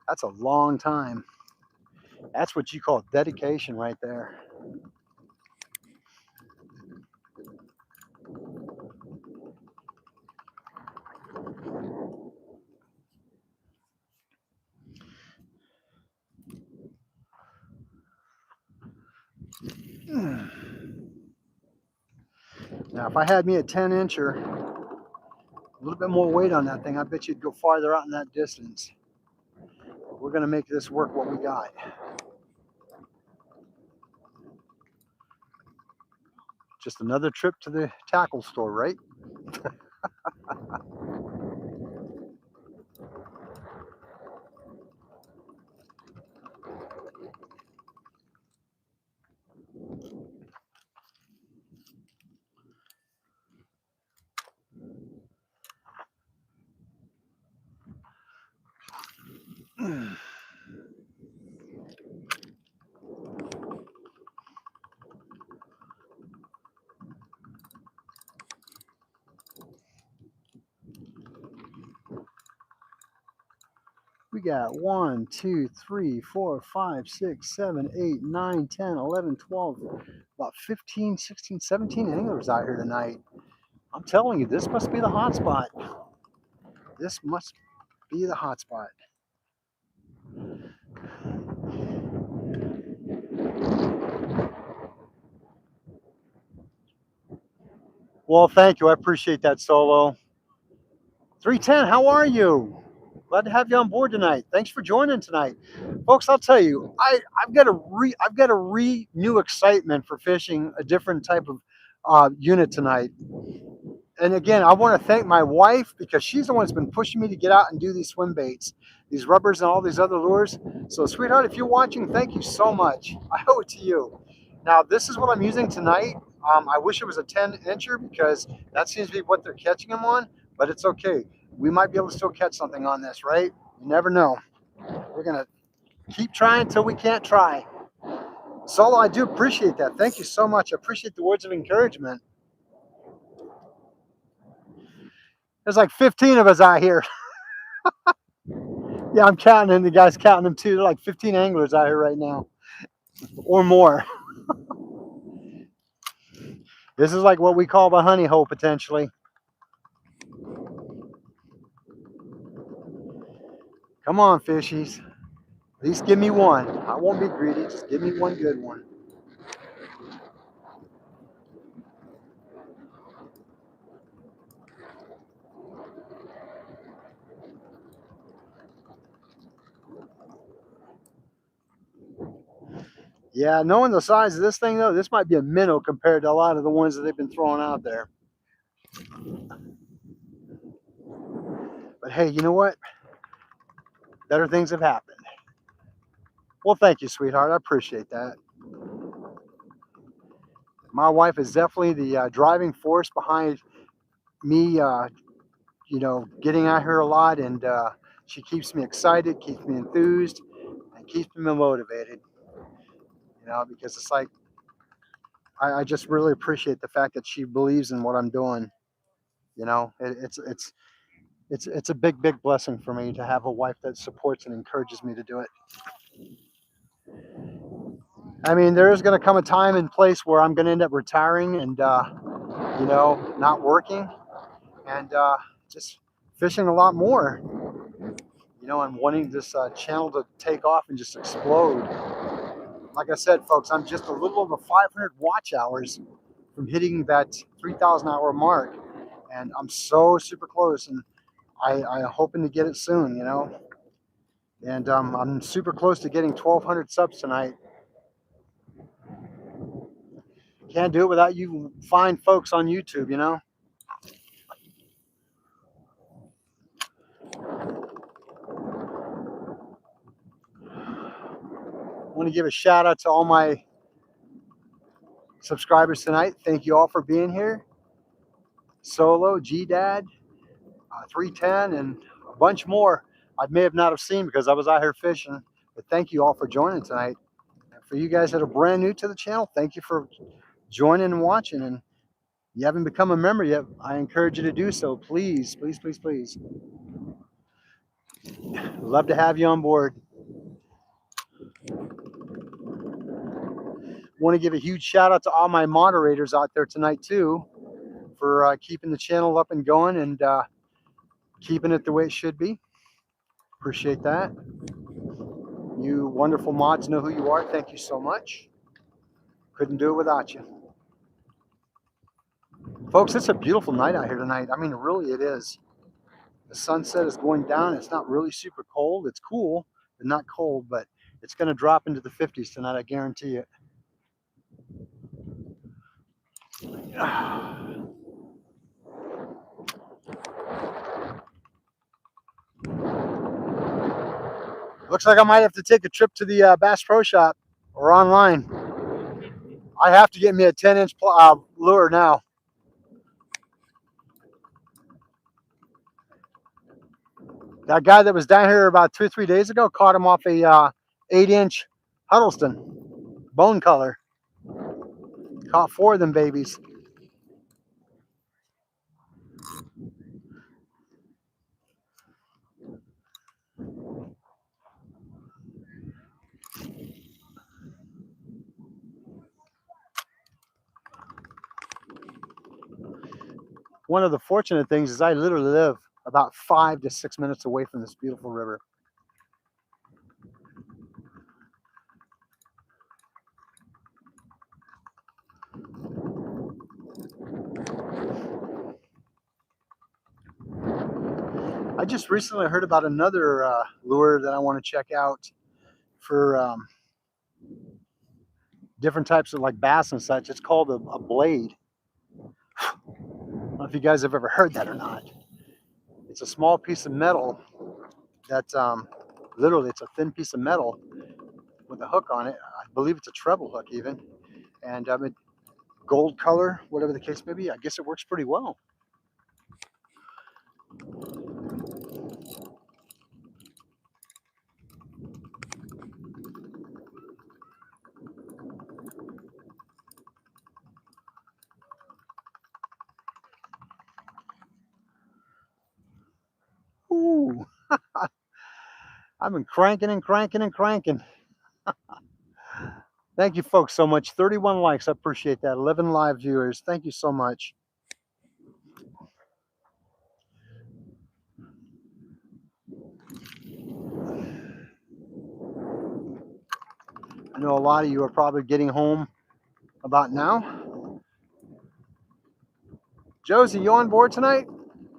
That's a long time. That's what you call dedication right there. Now, if I had me a 10-incher, little bit more weight on that thing. I bet you'd go farther out in that distance. We're going to make this work what we got. Just another trip to the tackle store, right? We got 1, 2, 3, 4, 5, 6, 7, 8, 9, 10, 11, 12, about 15, 16, 17 anglers out here tonight. I'm telling you, this must be the hot spot. This must be the hot spot. Well, thank you. I appreciate that, Solo. 310, how are you? Glad to have you on board tonight. Thanks for joining tonight, folks. I'll tell you, I've got a new excitement for fishing a different type of unit tonight. And again, I want to thank my wife because she's the one that's been pushing me to get out and do these swim baits, these rubbers, and all these other lures. So, sweetheart, if you're watching, thank you so much. I owe it to you. Now, this is what I'm using tonight. I wish it was a 10-incher because that seems to be what they're catching them on, but it's okay. We might be able to still catch something on this, right? You never know. We're going to keep trying till we can't try. Solo, I do appreciate that. Thank you so much. I appreciate the words of encouragement. There's like 15 of us out here. Yeah, I'm counting them. The guy's counting them too. They're like 15 anglers out here right now or more. This is like what we call the honey hole potentially. Come on, fishies. At least give me one. I won't be greedy. Just give me one good one. Yeah, knowing the size of this thing, though, this might be a minnow compared to a lot of the ones that they've been throwing out there. But hey, you know what? Better things have happened. Well, thank you, sweetheart. I appreciate that. My wife is definitely the driving force behind me, getting out here a lot, and she keeps me excited, keeps me enthused, and keeps me motivated. Because it's like I just really appreciate the fact that she believes in what I'm doing. It's a big blessing for me to have a wife that supports and encourages me to do it. I mean, there is going to come a time and place where I'm going to end up retiring and not working and just fishing a lot more. I'm wanting this channel to take off and just explode. Like I said, folks, I'm just a little over 500 watch hours from hitting that 3,000 hour mark, and I'm so super close, and I'm hoping to get it soon, and I'm super close to getting 1,200 subs tonight. Can't do it without you fine folks on YouTube, I want to give a shout out to all my subscribers tonight. Thank you all for being here. Solo, G-Dad, 310, and a bunch more I may have not have seen because I was out here fishing. But thank you all for joining tonight. And for you guys that are brand new to the channel, thank you for joining and watching. And you haven't become a member yet, I encourage you to do so. Please, please, please, please. Love to have you on board. Want to give a huge shout out to all my moderators out there tonight too for keeping the channel up and going and keeping it the way it should be. Appreciate that. You wonderful mods know who you are. Thank you so much. Couldn't do it without you. Folks, it's a beautiful night out here tonight. I mean, really it is. The sunset is going down. It's not really super cold. It's cool, but not cold, but it's going to drop into the 50s tonight, I guarantee it. Looks like I might have to take a trip to the Bass Pro Shop or online. I have to get me a 10-inch lure now. That guy that was down here about 2 or 3 days ago caught him off a 8-inch Huddleston bone color. Caught 4 of them babies. One of the fortunate things is I literally live about 5 to 6 minutes away from this beautiful river. I just recently heard about another lure that I want to check out for different types of like bass and such. It's called a blade. I don't know if you guys have ever heard that or not. It's a small piece of metal that's literally it's a thin piece of metal with a hook on it. I believe it's a treble hook even, and it, gold color, whatever the case may be. I guess it works pretty well. Ooh, I've been cranking and cranking and cranking. Thank you folks so much. 31 likes, I appreciate that. 11 live viewers, thank you so much. I know a lot of you are probably getting home about now. Josie, you on board tonight?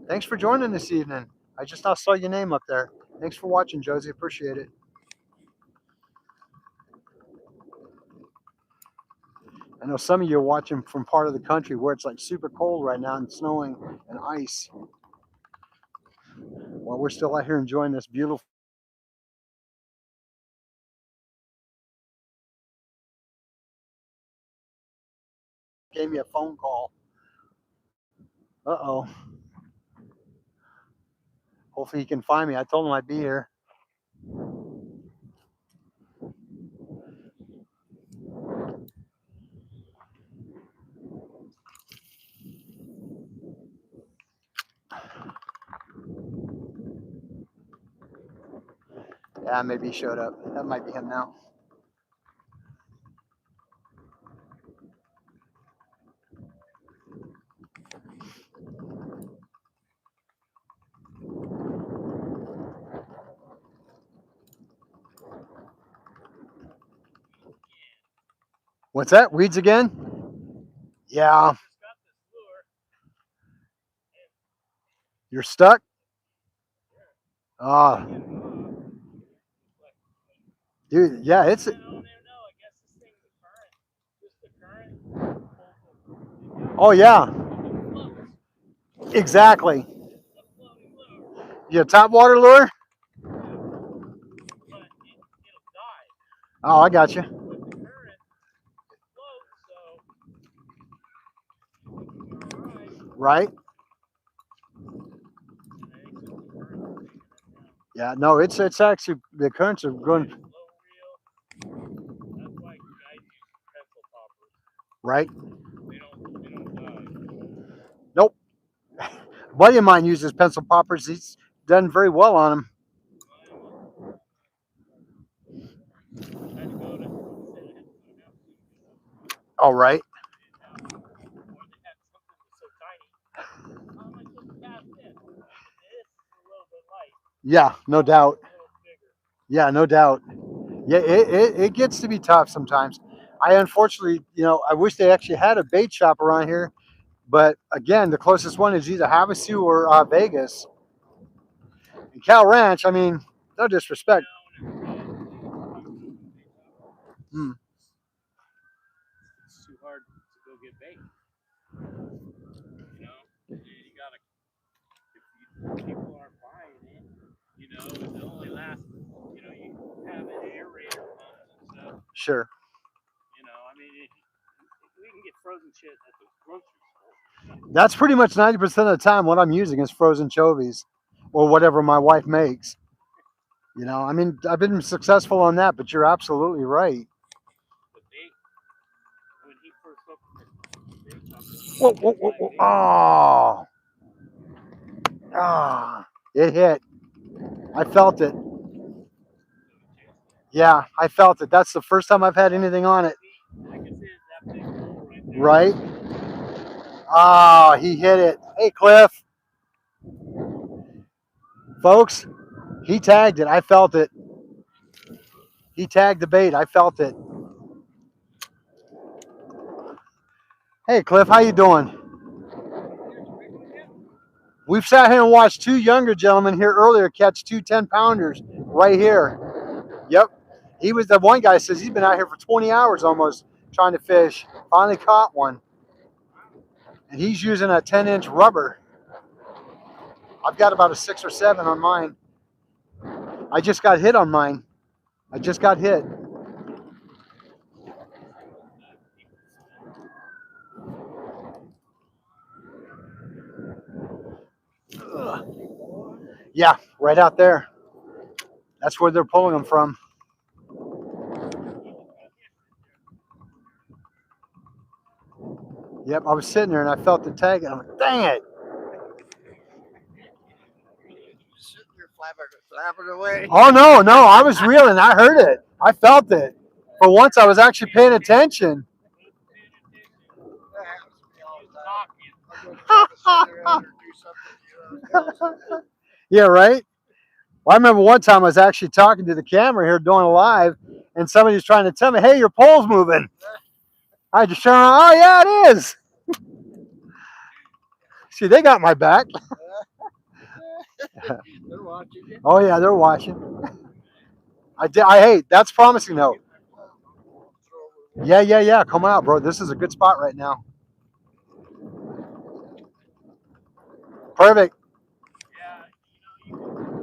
Thanks for joining this evening. I just now saw your name up there. Thanks for watching, Josie. Appreciate it. I know some of you are watching from part of the country where it's like super cold right now and snowing and ice. While we're still out here enjoying this beautiful. Gave me a phone call. Uh-oh. Hopefully he can find me. I told him I'd be here. Yeah, maybe he showed up. That might be him now. What's that? Weeds again? Yeah. You're stuck? Ah. Dude, yeah, it's. Oh, yeah. Exactly. You a top water lure? Oh, I got you. Right? Yeah, no, it's actually the currents are going. Right? Nope. A buddy of mine uses pencil poppers. He's done very well on them. All right. Yeah, no doubt. Yeah, no doubt. Yeah, it gets to be tough sometimes. I unfortunately, I wish they actually had a bait shop around here, but again, the closest one is either Havasu or Vegas. Cal Ranch, I mean, no disrespect. Hmm. It's too hard to go get bait. You know, and you gotta. If people aren't buying it, you know, it only lasts. You know, you have an aerator pumps and stuff. Sure. You know, I mean, we can get frozen shit at the grocery store. That's pretty much 90% of the time what I'm using is frozen chovies or whatever my wife makes. You know, I mean, I've been successful on that, but you're absolutely right. But they, when he first opened the bait shop, Whoa, whoa, whoa, whoa. Oh. Ah. It hit. I felt it. Yeah, I felt it. That's the first time I've had anything on it. like I said, that big hole right there. Right? Ah, he hit it. Hey, Cliff. Folks, he tagged it. I felt it. He tagged the bait. I felt it. Hey, Cliff, how you doing? We've sat here and watched two younger gentlemen here earlier catch two 10-pounders right here. Yep. He was the one guy says he's been out here for 20 hours almost trying to fish. Finally caught one. And he's using a 10-inch rubber. I've got about a 6 or 7 on mine. I just got hit on mine. I just got hit. Ugh. Yeah, right out there. That's where they're pulling them from. Yep, I was sitting there and I felt the tag and I'm like, dang it. Sitting there flapping away. Oh, no, I was reeling. I heard it. I felt it. For once, I was actually paying attention. That happens to me all the time. I'll go try to sit there and do something. Yeah, right? Well, I remember one time I was actually talking to the camera here doing a live, and somebody's trying to tell me, hey, your pole's moving. I just turned around, oh, yeah, it is. See, they got my back. They're watching you. Oh, yeah, they're watching. Hey, that's promising, though. Yeah. Come out, bro. This is a good spot right now. Perfect. Yeah, you know,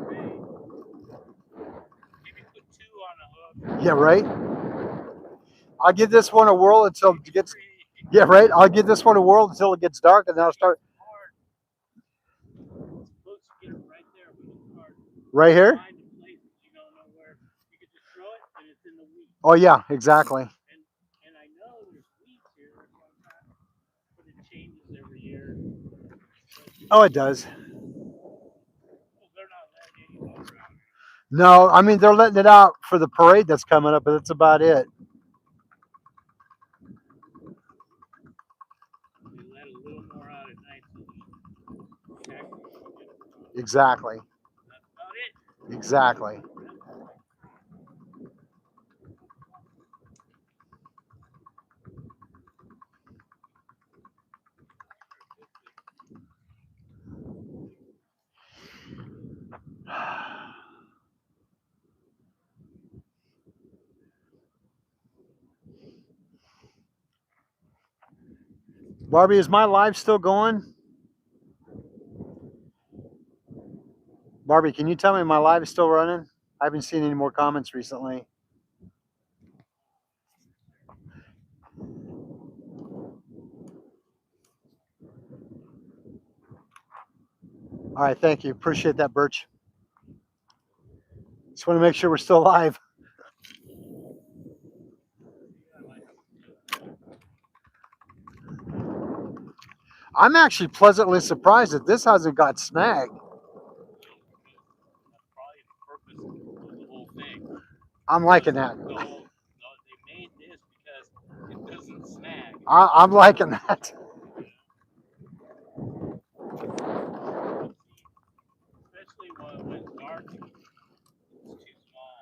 maybe put 2 on a hook. Yeah, right? I'll give this one a whirl until it gets... Yeah, right? I'll give this one a whirl until it gets dark, and then I'll start... Right here? Oh, yeah, exactly. And I know there's weeds here sometimes, but it changes every year. Oh, it does. Well, they're not letting you go around. No, I mean, they're letting it out for the parade that's coming up, but that's about it. They let a little more out at night so the cactus will get it. Exactly. That's about it. Exactly. Barbie, is my live still going? Barbie, can you tell me my live is still running? I haven't seen any more comments recently. All right, thank you. Appreciate that, Birch. Just want to make sure we're still live. I'm actually pleasantly surprised that this hasn't got snagged. That's probably the purpose of the whole thing. I'm liking that. They made this because it doesn't snag. I'm liking that. Especially when it's dark, it's too small.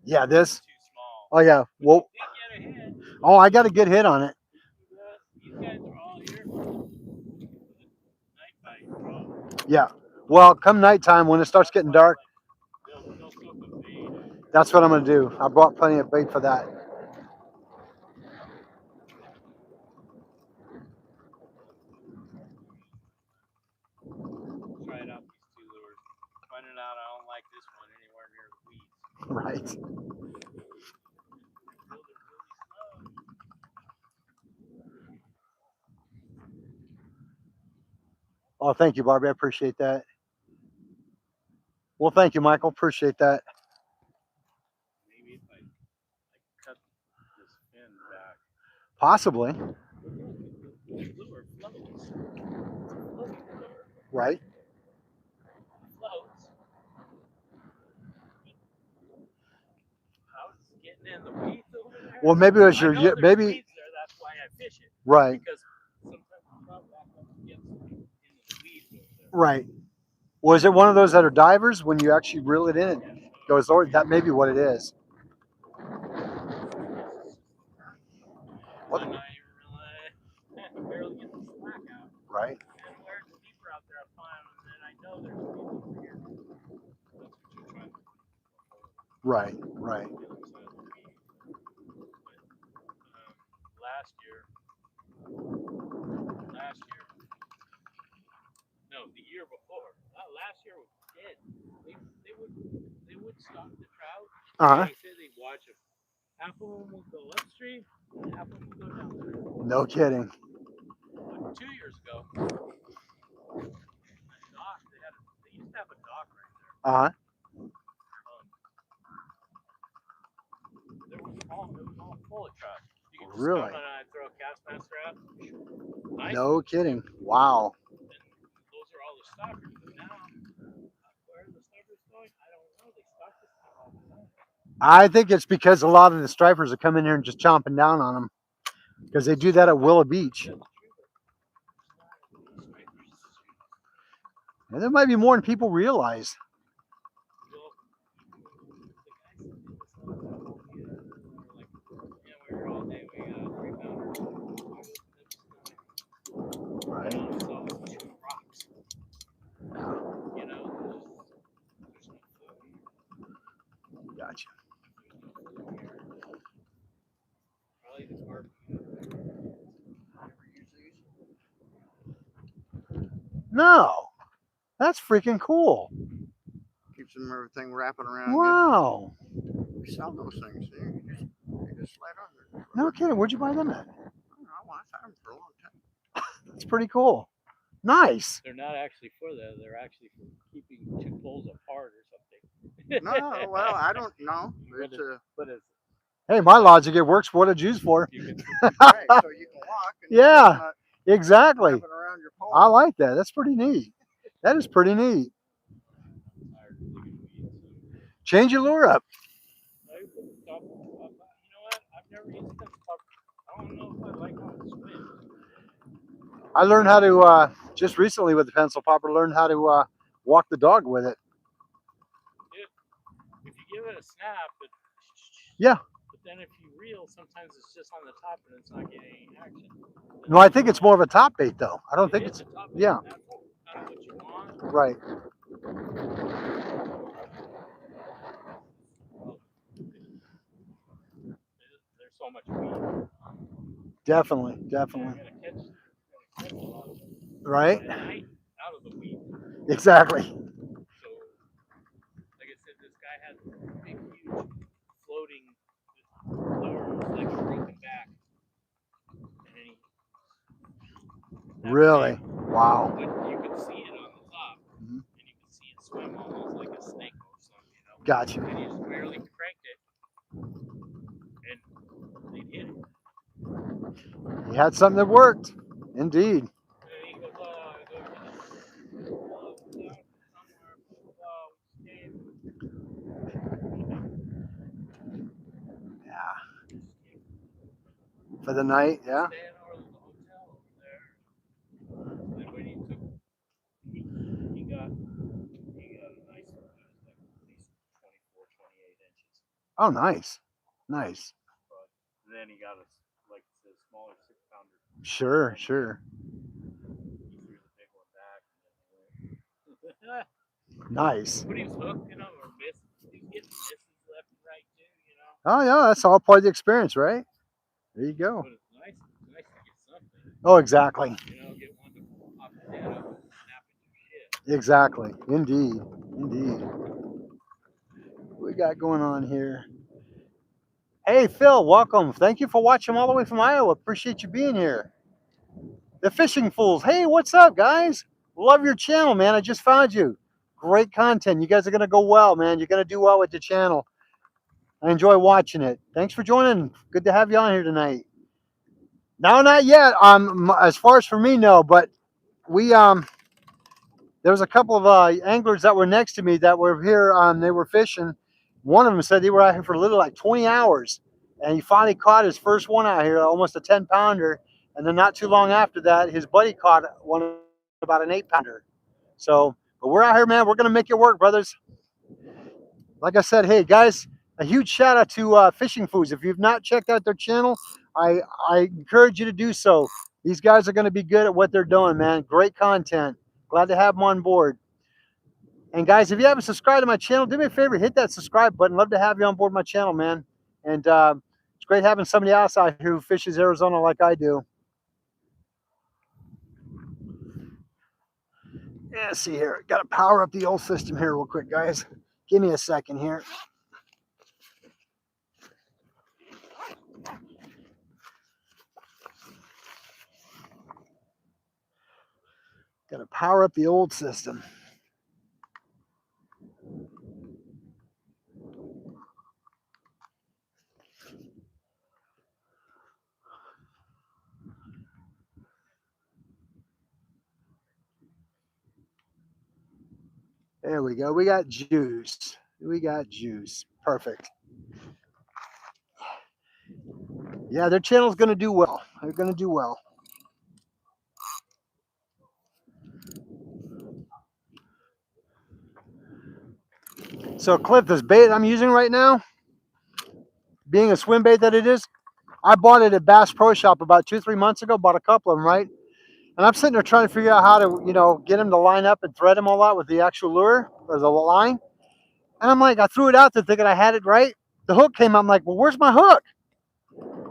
Yeah, this? It's too small. Oh, yeah. Well, You did get a hit. oh, I got a good hit on it. These guys are all here for the night bite, bro. Yeah. Well, come nighttime when it starts getting dark, They'll cook with bait out there. that's what I'm gonna do. I brought plenty of bait for that. Tried out these two lures. Finding out I don't like this one anywhere near the weeds. Right. They're really slow. Oh, thank you, Barbie. I appreciate that. Well, thank you, Michael. Appreciate that. Maybe if I cut this fin back. Possibly. The lure floats. It's a floating lure. Right. It floats. How's it getting in the weeds over there? Well, maybe it was I know your there's maybe. weeds there. That's why I fish it. Right. Because sometimes the trout back up against into the weeds over there. Right. Was it one of those that are divers when you actually reel it in? It goes, or that may be what it is. What? I'm not even really barely get the slack out. Right. And where it's deeper out there, I find, and I know there's weeds over here. That's what you're trying to do. Right. Right. The other side of the weed. But last year, no, the year before. Last year was dead. They would stalk the trout. Uh-huh. They said they'd watch them. Half of them would go upstream, and half of them would go downstream. No kidding. But 2 years ago, dock, they used to have a dock right there. Uh-huh. It was all full of trout. You could just Really? come on and throw a cast master out. Nice. No kidding. Wow. And those are all the stalkers. But now, where are the stalkers going? I don't know. They stalk this time all the time. I think it's because a lot of the stripers are coming here and just chomping down on them because they do that at Willow Beach. And there might be more than people realize. Right. Gotcha. No. That's freaking cool. Keeps them everything wrapping around. Wow. We sell those things. You just slide on there. No kidding. Where'd you buy them at? I don't know. I've had them for a long time. That's pretty cool. Nice. They're not actually for that. They're actually for keeping two poles apart or something. No, well, I don't know. It's But it's Hey, my logic, it works for what it's used for. you can right, so you can walk. And Yeah. not Exactly. wrapping around your pole. I like that. That's pretty neat. That is pretty neat. Change your lure up. You know what? I've never used that stuff. I don't know if I like how it swims. I learned how to, just recently with the pencil popper, learned how to walk the dog with it. If you give it a snap, Yeah. But then if you reel, sometimes it's just on the top and it's not getting any action. No, I think it's more of a top bait, though. I don't think it's. A top Yeah. That's kind of what you want. Right. There's so much weed. Definitely. You're Definitely. gonna catch a lot of it. Right. At night, out of the weed. Exactly. So, like I said, this guy had this big, huge floating lure, like a broken back. And then Really? Wow. But you could see it on the top, Mhm. and you could see it swim almost like a snake or something, you know. Gotcha. And you just barely cranked it, and they'd hit it. You had something that worked. Indeed. And he goes, down somewhere, Yeah. For the night, yeah. staying over the hotel over there. And when he took, he got a nice one. It was like at least 24, 28 inches. Oh, nice. Nice. And then he got a smaller 6-pounder. Sure, sure. He threw the big one back. And then Nice. But he was hooking them or missing. He was getting misses left and right too, you know. Oh yeah, that's all part of the experience, right? There you go. But it's nice to get something. Oh, exactly. You know, get one to pop his head up and snap at your shit. Exactly. Indeed. Indeed. What we got going on here? Hey, Phil, welcome. Thank you for watching all the way from Iowa. Appreciate you being here. The Fishing Fools. Hey, what's up, guys? Love your channel, man. I just found you. Great content. You guys are going to go well, man. You're going to do well with the channel. I enjoy watching it. Thanks for joining. Good to have you on here tonight. No, not yet. As far as for me, no. But we there was a couple of anglers that were next to me that were here. They were fishing. One of them said they were out here for a little like 20 hours, and he finally caught his first one out here, almost a 10-pounder. And then not too long after that, his buddy caught one about an 8-pounder. So, but we're out here, man. We're gonna make it work, brothers. Like I said, hey guys, a huge shout out to Fishing Foods. If you've not checked out their channel, I encourage you to do so. These guys are going to be good at what they're doing, man. Great content. Glad to have them on board. And guys, if you haven't subscribed to my channel, do me a favor, hit that subscribe button. Love to have you on board my channel, man. And it's great having somebody else out here who fishes Arizona like I do. Yeah, let's see here. Got to power up the old system here real quick, guys. Give me a second here. Got to power up the old system. There we go. We got juice. We got juice. Perfect. Yeah, their channel's going to do well. They're going to do well. So, Cliff, this bait I'm using right now, being a swim bait that it is, I bought it at Bass Pro Shop about 2-3 months ago. Bought a couple of them, right? And I'm sitting there trying to figure out how to, get them to line up and thread them all out with the actual lure or the line. And I'm like, I threw it out there thinking I had it right. The hook came out. I'm like, well, where's my hook?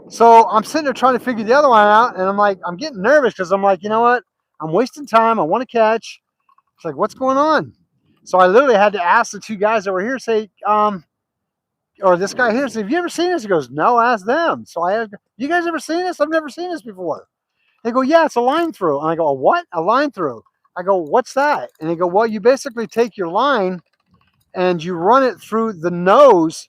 So I'm sitting there trying to figure the other one out. And I'm like, I'm getting nervous because I'm like, you know what? I'm wasting time. I want to catch. It's like, what's going on? So I literally had to ask the two guys that were here, say, or this guy here, said, have you ever seen this? He goes, no, ask them. So I asked, you guys ever seen this? I've never seen this before. They go, yeah, it's a line through. And I go, a what? A line through. I go, what's that? And they go, well, you basically take your line and you run it through the nose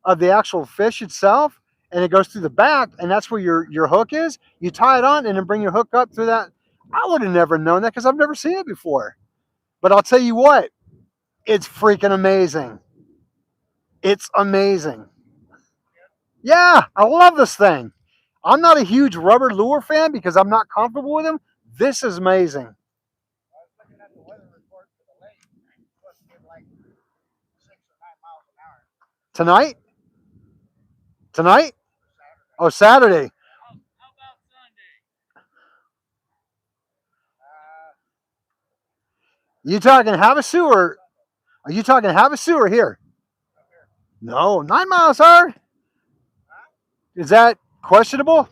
of the actual fish itself, and it goes through the back, and that's where your hook is. You tie it on and then bring your hook up through that. I would have never known that because I've never seen it before. But I'll tell you what, it's freaking amazing. It's amazing. Yeah, I love this thing. I'm not a huge rubber lure fan because I'm not comfortable with them. This is amazing. I was looking at the weather report for the lake. It's supposed to get like 6 or 9 miles an hour. Tonight? Tonight? Saturday. Oh, Saturday. How about Sunday? You talking Havasu or are you talking Havasu or here? Up here. No, 9 miles an hour. Is that questionable? On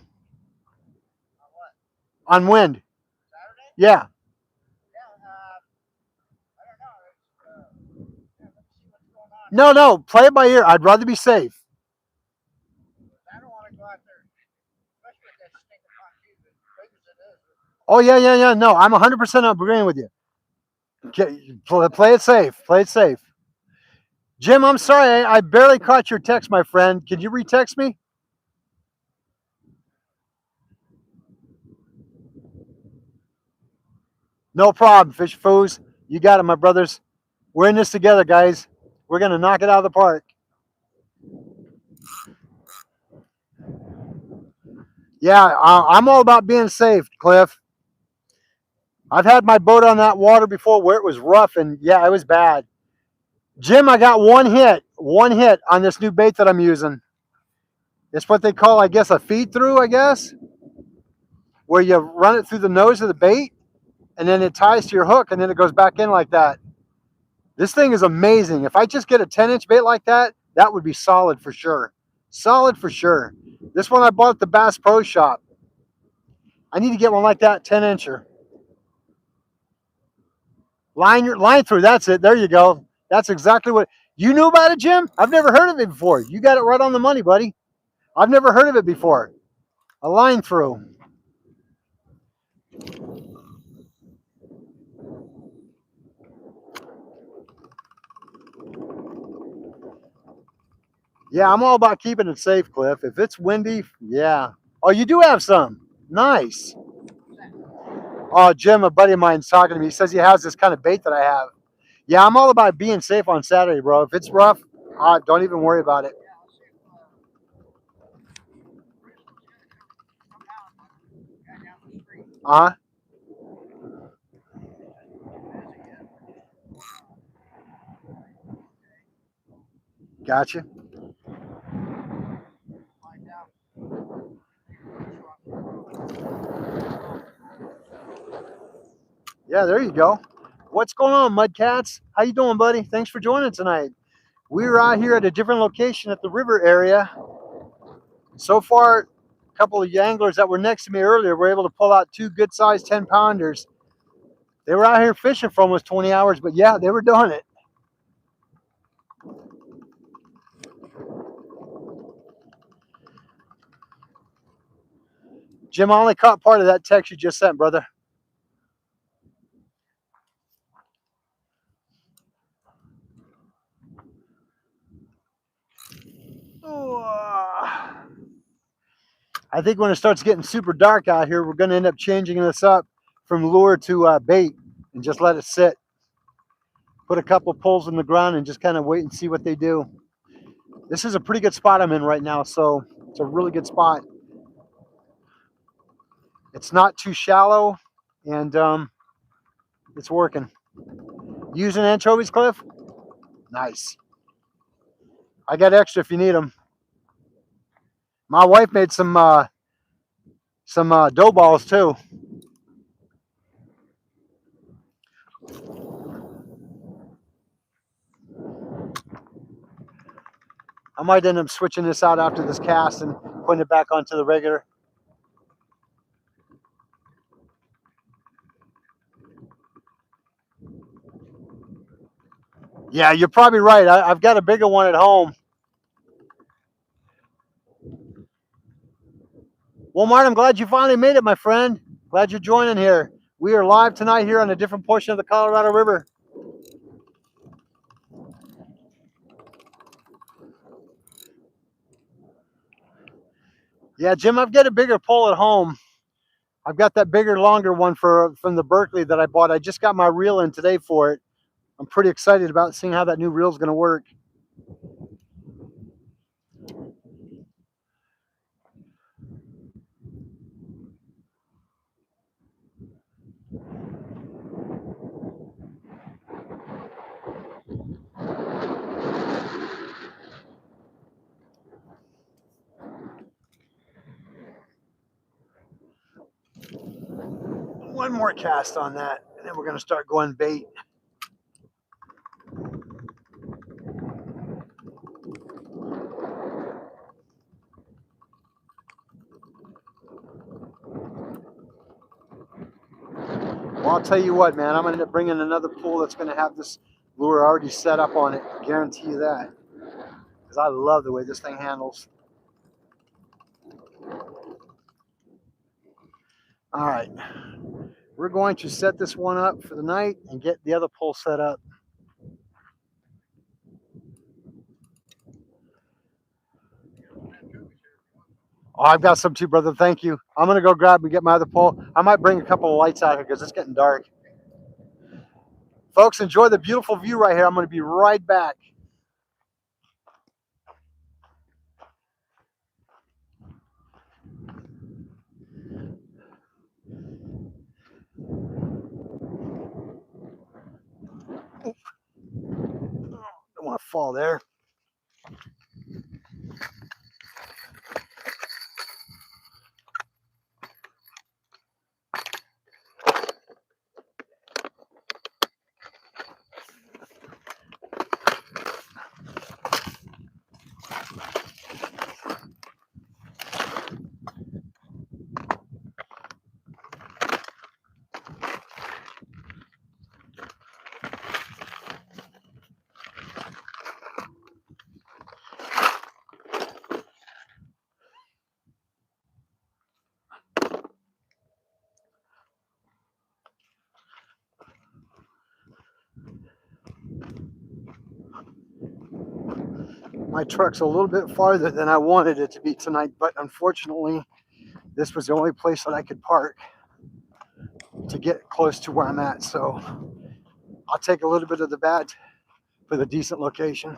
what? On wind? Saturday? Yeah. Yeah. I don't know. Yeah, let me see what's going on. No, play it by ear. I'd rather be safe. I don't want to go out there, especially with that stinking hot heat, as big as it is. Oh, yeah. No, I'm 100% agreeing with you. Okay, play it safe. Play it safe. Jim, I'm sorry. I barely caught your text, my friend. Could you retext me? No problem, Fish Foos. You got it, my brothers. We're in this together, guys. We're going to knock it out of the park. Yeah, I'm all about being safe, Cliff. I've had my boat on that water before where it was rough, and yeah, it was bad. Jim, I got one hit on this new bait that I'm using. It's what they call, I guess, a feed through, I guess, where you run it through the nose of the bait, and then it ties to your hook, and then it goes back in like that. This thing is amazing. If I just get a 10-inch bait like that, that would be solid for sure. Solid for sure. This one I bought at the Bass Pro Shop. I need to get one like that, 10-incher. Line through. That's it. There you go. That's exactly what you knew about it, Jim. I've never heard of it before. You got it right on the money, buddy. I've never heard of it before. A line through. Yeah, I'm all about keeping it safe, Cliff. If it's windy, yeah. Oh, you do have some. Nice. Oh, Jim, a buddy of mine's talking to me. He says he has this kind of bait that I have. Yeah, I'm all about being safe on Saturday, bro. If it's rough, don't even worry about it. Uh-huh. Gotcha. Yeah, there you go. What's going on, Mudcats? How you doing, buddy? Thanks for joining tonight. We're out here at a different location at the river area. So far, a couple of anglers that were next to me earlier were able to pull out 2 good-sized 10-pounders. They were out here fishing for almost 20 hours, but yeah, they were doing it. Jim, I only caught part of that text you just sent, brother. I think when it starts getting super dark out here, we're going to end up changing this up from lure to bait and just let it sit. Put a couple of poles in the ground and just kind of wait and see what they do. This is a pretty good spot I'm in right now, so it's a really good spot. It's not too shallow, and it's working. Using anchovies, Cliff? Nice. I got extra if you need them. My wife made some dough balls too. I might end up switching this out after this cast and putting it back onto the regular. Yeah, you're probably right. I've got a bigger one at home. Well, Martin, I'm glad you finally made it, my friend. Glad you're joining here. We are live tonight here on a different portion of the Colorado River. Yeah, Jim, I've got a bigger pole at home. I've got that bigger, longer one from the Berkeley that I bought. I just got my reel in today for it. I'm pretty excited about seeing how that new reel is going to work. One more cast on that, and then we're going to start going bait. Well, I'll tell you what, man, I'm going to end up bringing another pool that's going to have this lure already set up on it. I guarantee you that. Because I love the way this thing handles. All right. We're going to set this one up for the night and get the other pole set up. Oh, I've got some too, brother. Thank you. I'm going to go grab and get my other pole. I might bring a couple of lights out here because it's getting dark. Folks, enjoy the beautiful view right here. I'm going to be right back. Don't want to fall there. My truck's a little bit farther than I wanted it to be tonight, but unfortunately, this was the only place that I could park to get close to where I'm at. So I'll take a little bit of the bad for the decent location.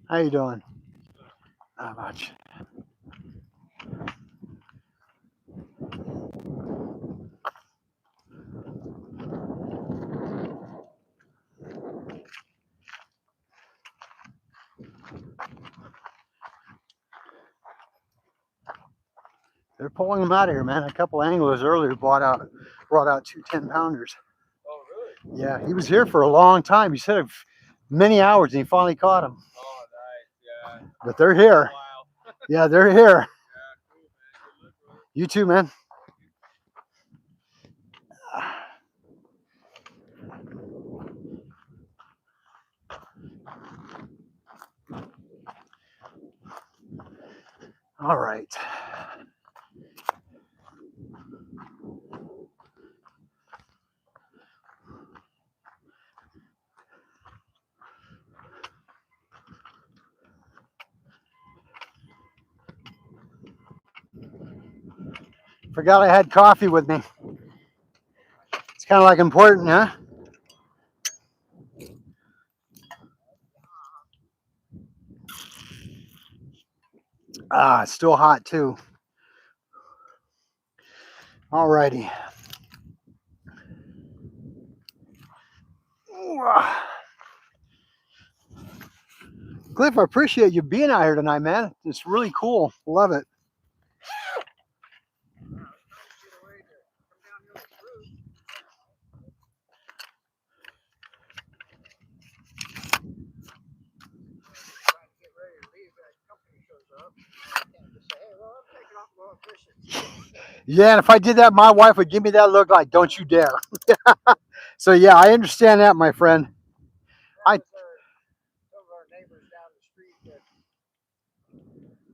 How you doing? Not much. They're pulling them out of here, man. A couple anglers earlier brought out 2 10-pounders. Oh, really? Yeah, he was here for a long time. He said many hours, and he finally caught them. Oh, nice. Yeah. But they're here. Wow. Yeah, they're here. Yeah, cool, man. Good luck, brother. You too, man. All right. Forgot I had coffee with me. It's kind of like important, huh? Ah, it's still hot too. All righty. Cliff, I appreciate you being out here tonight, man. It's really cool. Love it. Yeah, and if I did that, my wife would give me that look like, don't you dare. So, yeah, I understand that, my friend. Some of our neighbors down the street that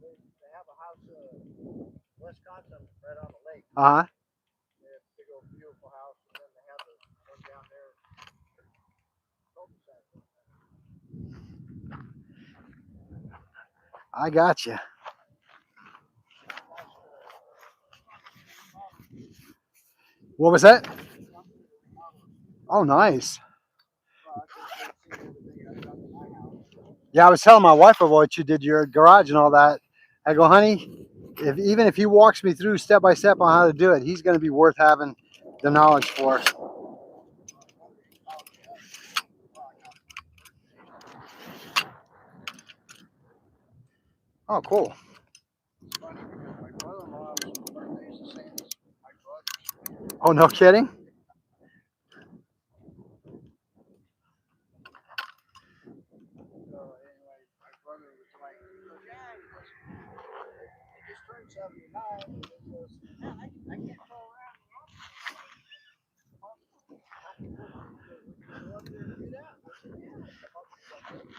they have a house in Wisconsin right on the lake. Uh-huh. They have a big old beautiful house, and then they have the one down there. I got you. What was that? Oh, nice. Yeah, I was telling my wife about what you did, your garage and all that. I go, honey, even if he walks me through step by step on how to do it, he's going to be worth having the knowledge for. Oh, cool. It's funny because my brother-in-law's birthday is the same as my brother's. Oh, no kidding? So anyway, my brother was like, he goes, yeah, he goes, I just turned 79. And he goes, man, I can't go around. Would you go up there and do that? I said, yeah, I'll come up and play.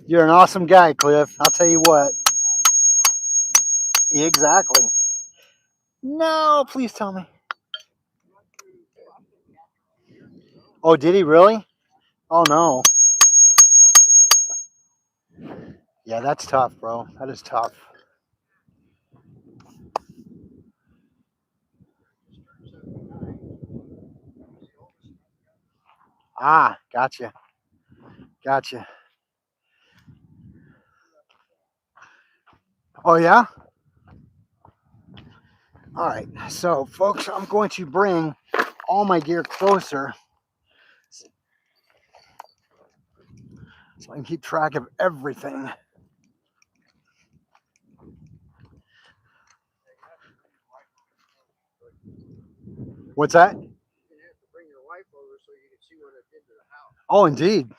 You're an awesome guy, Cliff. I'll tell you what. Exactly. No, please tell me. Oh, did he really? Oh, no. Yeah, that's tough, bro. That is tough. Ah, gotcha. Gotcha. Oh, yeah? All right. So, folks, I'm going to bring all my gear closer so I can keep track of everything. What's that? You're gonna have to bring your wife over so you can see what it did to the house. Oh, indeed.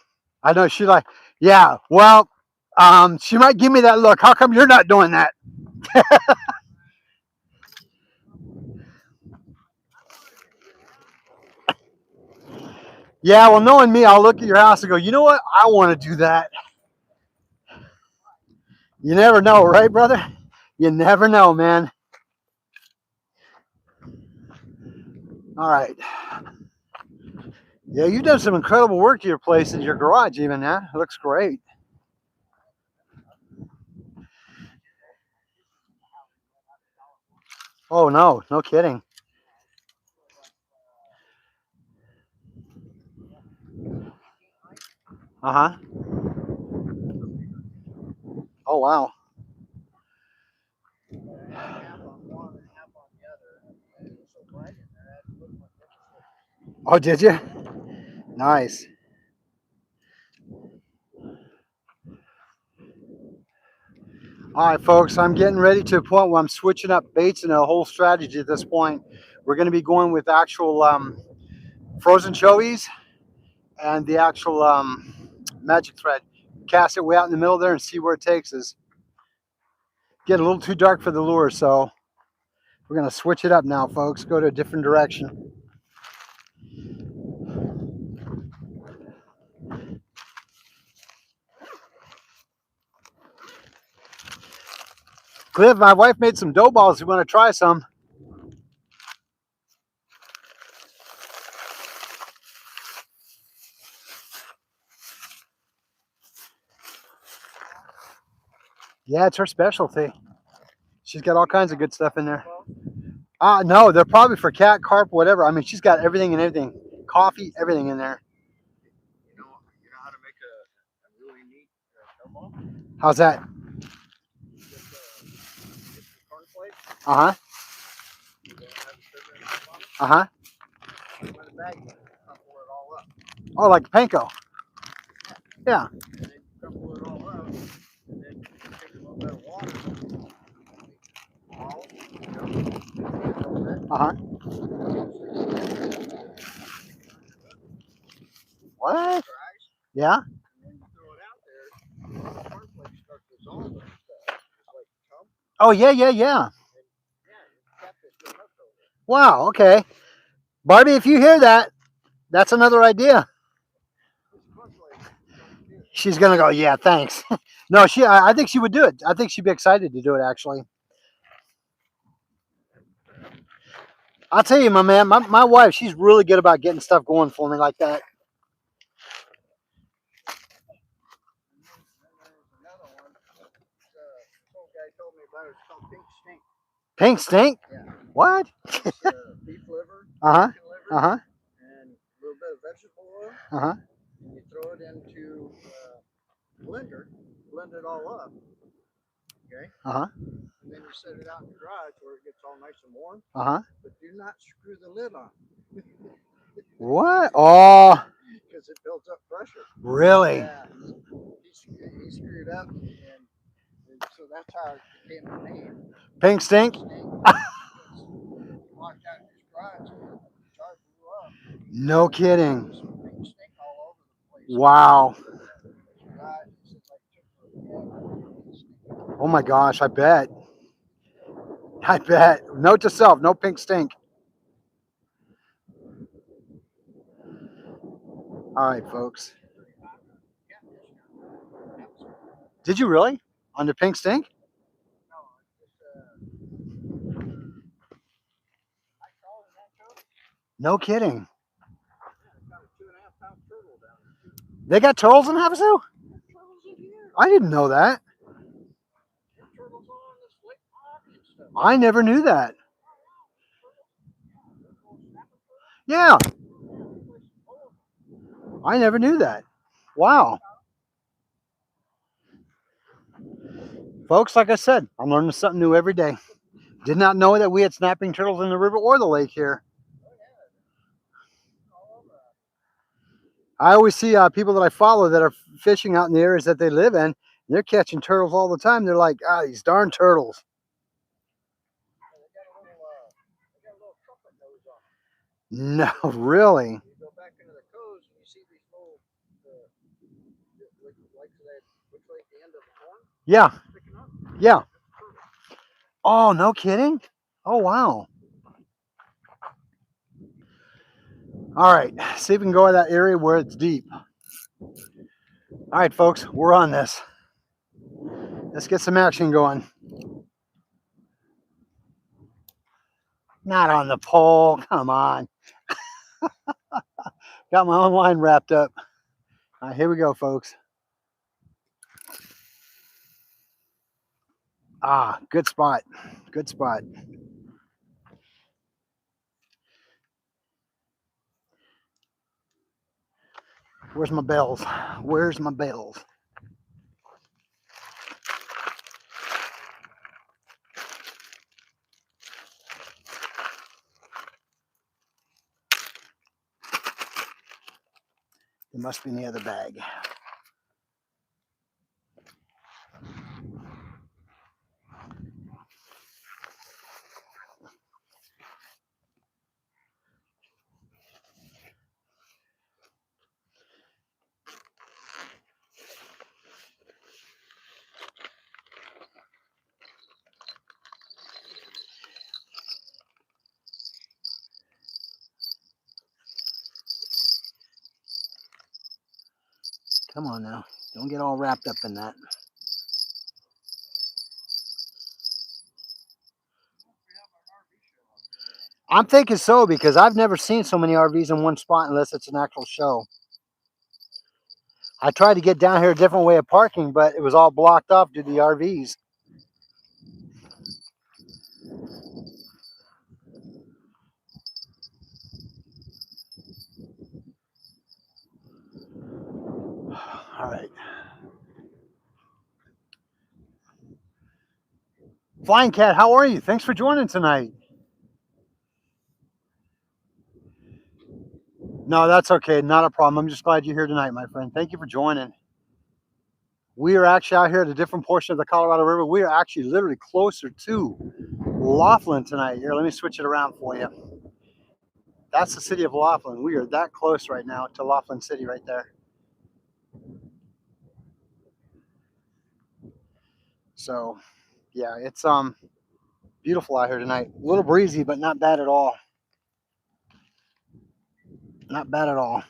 I know she like, yeah, well, she might give me that look. How come you're not doing that? Yeah, well, knowing me, I'll look at your house and go, you know what? I want to do that. You never know, right, brother? You never know, man. All right. Yeah, you've done some incredible work to your place and your garage, even, man. It looks great. Oh, no, no kidding. Uh huh. Oh, wow. Half on one and half on the other. And it was so bright in there, I had to put my pictures. Oh, did you? Nice. All right, folks, I'm getting ready to a point where I'm switching up baits and a whole strategy at this point. We're going to be going with actual frozen chowies and the actual magic thread. Cast it way out in the middle there and see where it takes us. Get a little too dark for the lure, so we're going to switch it up now, folks. Go to a different direction. Cliff, my wife made some dough balls. You want to try some? Yeah, it's her specialty. She's got all kinds of good stuff in there. No, they're probably for cat, carp, whatever. I mean, she's got everything and everything. Coffee, everything in there. You know how to make a really neat dough ball? How's that? Get some cornflakes, Uh-huh. you don't have sugar and stuff on it. Uh-huh. Put them in a bag and crumple it all up. Oh, like panko. Yeah. And then you crumple it all up, and then you take a little bit of water, balls, Uh-huh. What? dries, Yeah? and then you throw it out there, and the cornflakes start dissolving and stuff, just like chum. Oh, yeah. Yeah, it kept it good enough over. Wow, okay. Barbie, if you hear that, that's another idea. This cornflakes don't do it. She's gonna go, yeah, thanks. No, I think she would do it. I think she'd be excited to do it, actually. I'll tell you, my man, my wife, she's really good about getting stuff going for me like that. And then there's another one. This old guy told me about it. It's called pink stink. Pink stink? Yeah. What? It's beef liver, Uh-huh. chicken liver, Uh-huh. and a little bit of vegetable oil. Uh-huh. And you throw it into blender, blend it all up. Okay. Uh-huh. And then you set it out in the garage where it gets all nice and warm. Uh-huh. But do not screw the lid on. What? Oh, Because it builds up pressure. really? Yeah. He screwed up, and so that's how it became the name. Pink stink? Stink. He walked out in his garage and the jar blew up. No kidding. There's some pink stink all over the place. Wow. His garage, he said, like, took forever to get pink stink. Oh my gosh, I bet. I bet. Note to self, no pink stink. All right, folks. Did you really? On the pink stink? No, it's just I called it that turtle. No kidding. Yeah, it's got a 2.5 pound turtle down there. They got turtles in Havasu? Turtles in here. I didn't know that. There's turtles on this lake pond and stuff. I never knew that. Yeah, I never knew that. Wow. Folks, like I said, I'm learning something new every day. Did not know that we had snapping turtles in the river or the lake here. I always see people that I follow that are fishing out in the areas that they live in. And they're catching turtles all the time. They're like, these darn turtles. They got a little trumpet nose on them. No, really? You go back into the coves and you see these little, like that, looks like the end of the horn Yeah, sticking up. yeah. Oh, no kidding? Oh, wow. All right, see if we can go to that area where it's deep. All right, folks, we're on this. Let's get some action going. Not on the pole, come on. Got my own line wrapped up. All right, here we go, folks. Ah, good spot. Good spot. Where's my bells? Where's my bells? It must be in the other bag. Come on now. Don't get all wrapped up in that. I'm thinking so because I've never seen so many RVs in one spot unless it's an actual show. I tried to get down here a different way of parking, but it was all blocked off due to the RVs. All right. Flying Cat, how are you? Thanks for joining tonight. No, that's okay. Not a problem. I'm just glad you're here tonight, my friend. Thank you for joining. We are actually out here at a different portion of the Colorado River. We are actually literally closer to Laughlin tonight. Here, let me switch it around for you. That's the city of Laughlin. We are that close right now to Laughlin City right there. So, yeah, it's beautiful out here tonight. A little breezy, but not bad at all. Not bad at all.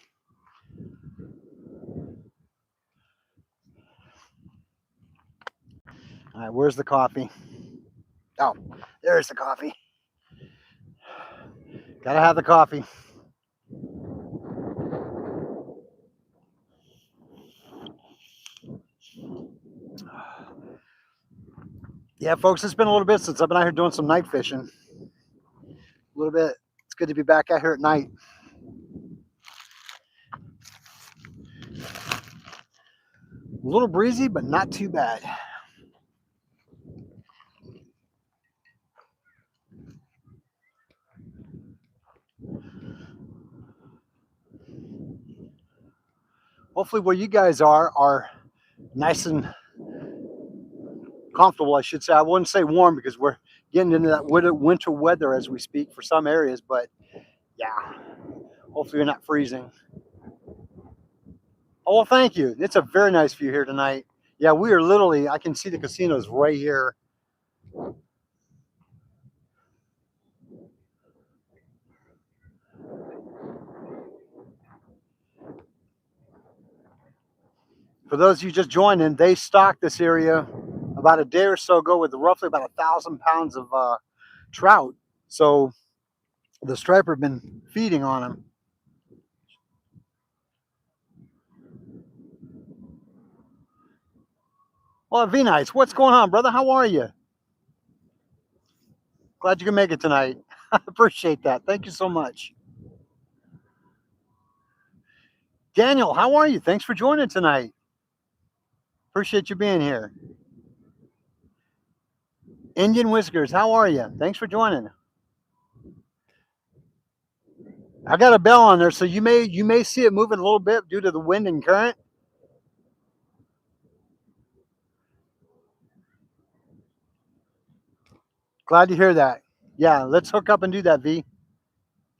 All right, where's the coffee? Oh, there's the coffee. Gotta have the coffee. Yeah, folks, it's been a little bit since I've been out here doing some night fishing. A little bit. It's good to be back out here at night. A little breezy, but not too bad. Hopefully where you guys are nice and comfortable, I should say. I wouldn't say warm because we're getting into that winter weather as we speak for some areas, but yeah, hopefully you're not freezing. Oh, well, thank you. It's a very nice view here tonight. Yeah, we are literally, I can see the casinos right here. For those of you just joining, they stocked this area about a day or so ago with roughly about 1,000 pounds of trout. So the striper have been feeding on them. Well, V-Nice, what's going on, brother? How are you? Glad you can make it tonight. I appreciate that. Thank you so much. Daniel, how are you? Thanks for joining tonight. Appreciate you being here. Indian Whiskers, how are you? Thanks for joining. I got a bell on there, so you may see it moving a little bit due to the wind and current. Glad to hear that. Yeah, let's hook up and do that, V.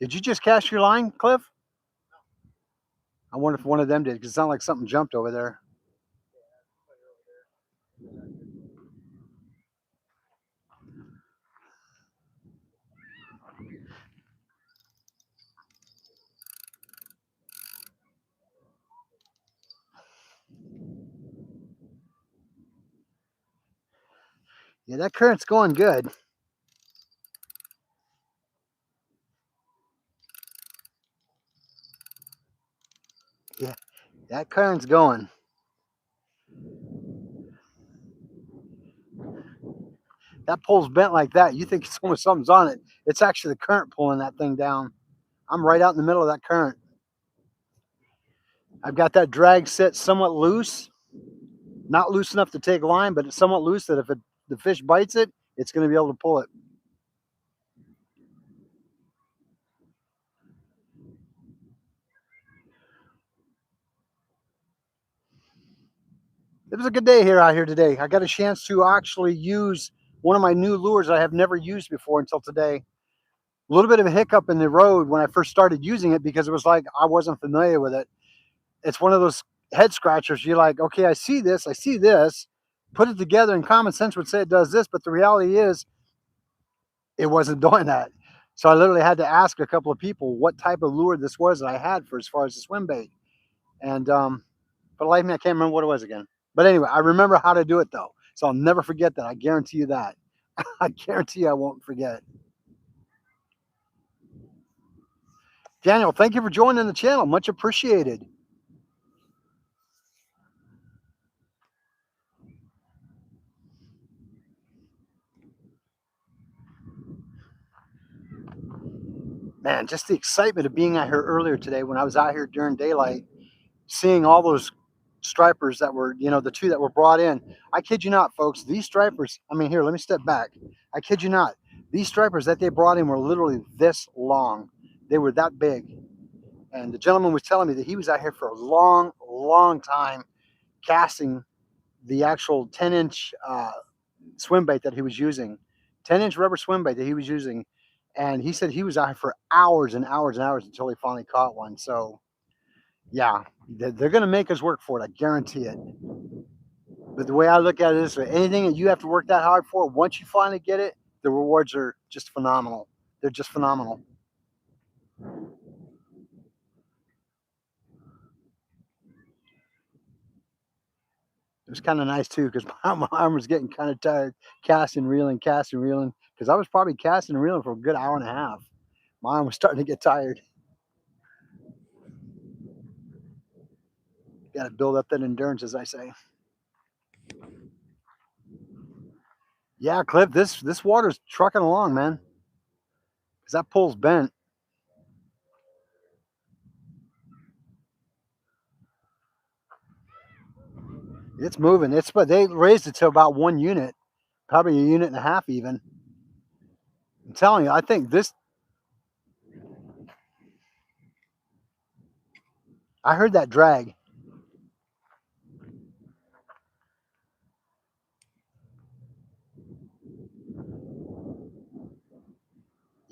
Did you just cast your line, Cliff? I wonder if one of them did, because it sounded like something jumped over there. Yeah, that current's going good. Yeah, that current's going. That pole's bent like that. You think it's almost something's on it. It's actually the current pulling that thing down. I'm right out in the middle of that current. I've got that drag set somewhat loose. Not loose enough to take line, but it's somewhat loose that if the fish bites it, it's going to be able to pull it. It was a good day here out here today. I got a chance to actually use one of my new lures I have never used before until today. A little bit of a hiccup in the road when I first started using it because it was like I wasn't familiar with it. It's one of those head scratchers. You're like, okay, I see this, put it together, and common sense would say it does this, but the reality is it wasn't doing that. So I literally had to ask a couple of people what type of lure this was that I had for as far as the swim bait. And for the life of me, I can't remember what it was again. But anyway, I remember how to do it though. So I'll never forget that. I guarantee you that. I guarantee you I won't forget. Daniel, thank you for joining the channel. Much appreciated. Man, just the excitement of being out here earlier today when I was out here during daylight, seeing all those stripers that were, the two that were brought in. I kid you not, folks, these stripers, I mean, here, let me step back. I kid you not. These stripers that they brought in were literally this long. They were that big. And the gentleman was telling me that he was out here for a long, long time casting the actual 10-inch swim bait that he was using, 10-inch rubber swim bait that he was using. And he said he was out here for hours and hours and hours until he finally caught one. So, yeah, they're going to make us work for it. I guarantee it. But the way I look at it is anything that you have to work that hard for, once you finally get it, the rewards are just phenomenal. They're just phenomenal. It was kind of nice too because my arm was getting kind of tired casting, reeling, because I was probably casting and reeling for a good hour and a half. My arm was starting to get tired. Got to build up that endurance, as I say. Yeah, Cliff, this water's trucking along, man. Because that pole's bent. It's moving. But they raised it to about 1 unit, probably a unit and a half even. I'm telling you, I think this. I heard that drag.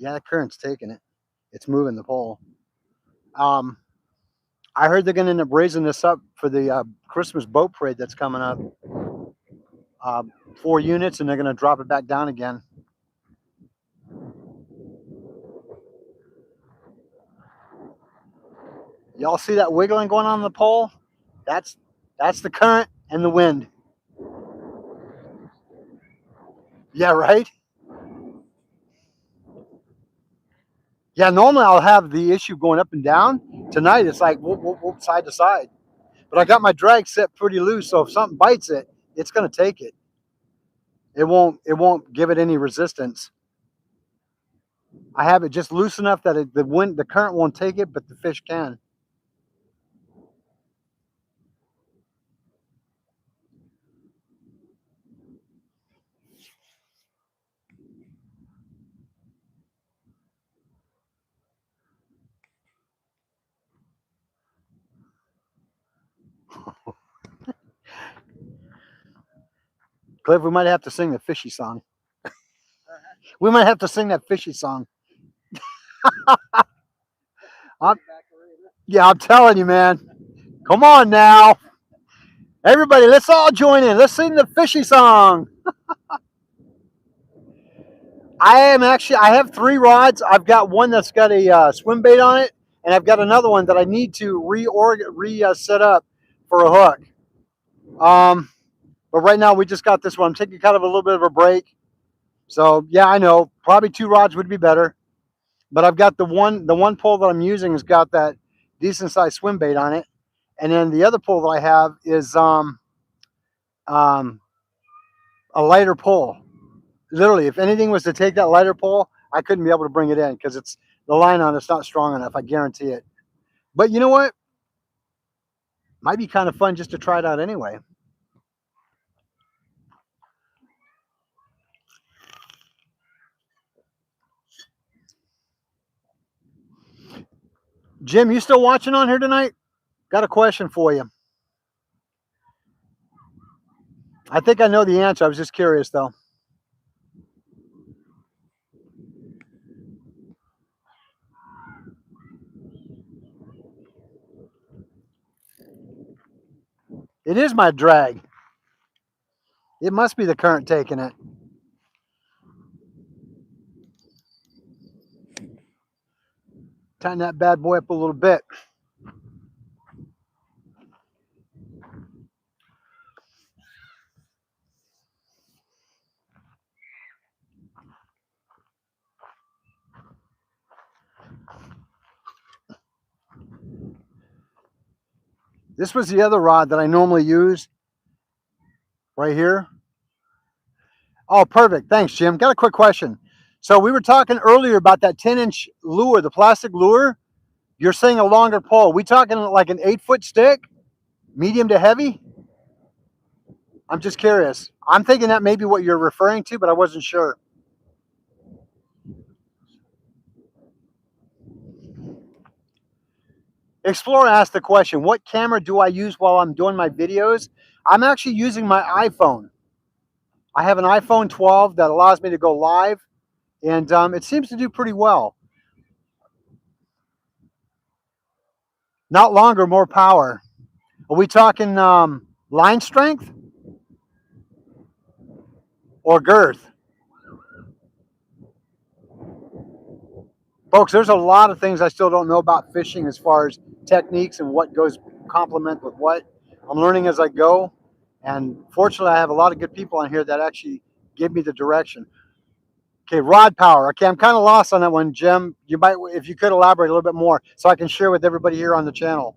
Yeah, the current's taking it. It's moving the pole. Um, I heard they're going to end up raising this up for the Christmas boat parade that's coming up. 4 units, and they're going to drop it back down again. Y'all see that wiggling going on the pole? That's the current and the wind. Yeah, right? Yeah, normally I'll have the issue going up and down. Tonight it's like whoop, whoop, whoop, side to side. But I got my drag set pretty loose, so if something bites it, it's going to take it. It won't give it any resistance. I have it just loose enough that the current won't take it, but the fish can. Cliff, we might have to sing the fishy song. We might have to sing that fishy song. Yeah, I'm telling you, man. Come on now. Everybody, let's all join in. Let's sing the fishy song. I have 3 rods. I've got one that's got a swim bait on it, and I've got another one that I need to set up for a hook. But right now we just got this one. I'm taking kind of a little bit of a break. So yeah, I know probably 2 rods would be better, but I've got the one pole that I'm using has got that decent sized swim bait on it, and then the other pole that I have is um, a lighter pole. Literally, if anything was to take that lighter pole, I couldn't be able to bring it in because it's the line on it's not strong enough. I guarantee it. But you know what? Might be kind of fun just to try it out anyway. Jim, you still watching on here tonight? Got a question for you. I think I know the answer. I was just curious though. It is my drag. It must be the current taking it. Tighten that bad boy up a little bit. This was the other rod that I normally use right here. Oh, perfect. Thanks, Jim. Got a quick question. So we were talking earlier about that 10-inch lure, the plastic lure. You're saying a longer pole. We talking like an 8-foot stick, medium to heavy? I'm just curious. I'm thinking that may be what you're referring to, but I wasn't sure. Explorer asked the question, what camera do I use while I'm doing my videos? I'm actually using my iPhone. I have an iPhone 12 that allows me to go live, and it seems to do pretty well. Not longer, more power. Are we talking line strength or girth? Folks, there's a lot of things I still don't know about fishing as far as techniques and what goes complement with what. I'm learning as I go, and fortunately I have a lot of good people on here that actually give me the direction. Okay, rod power. Okay, I'm kind of lost on that one, Jim. You might, if you could elaborate a little bit more so I can share with everybody here on the channel.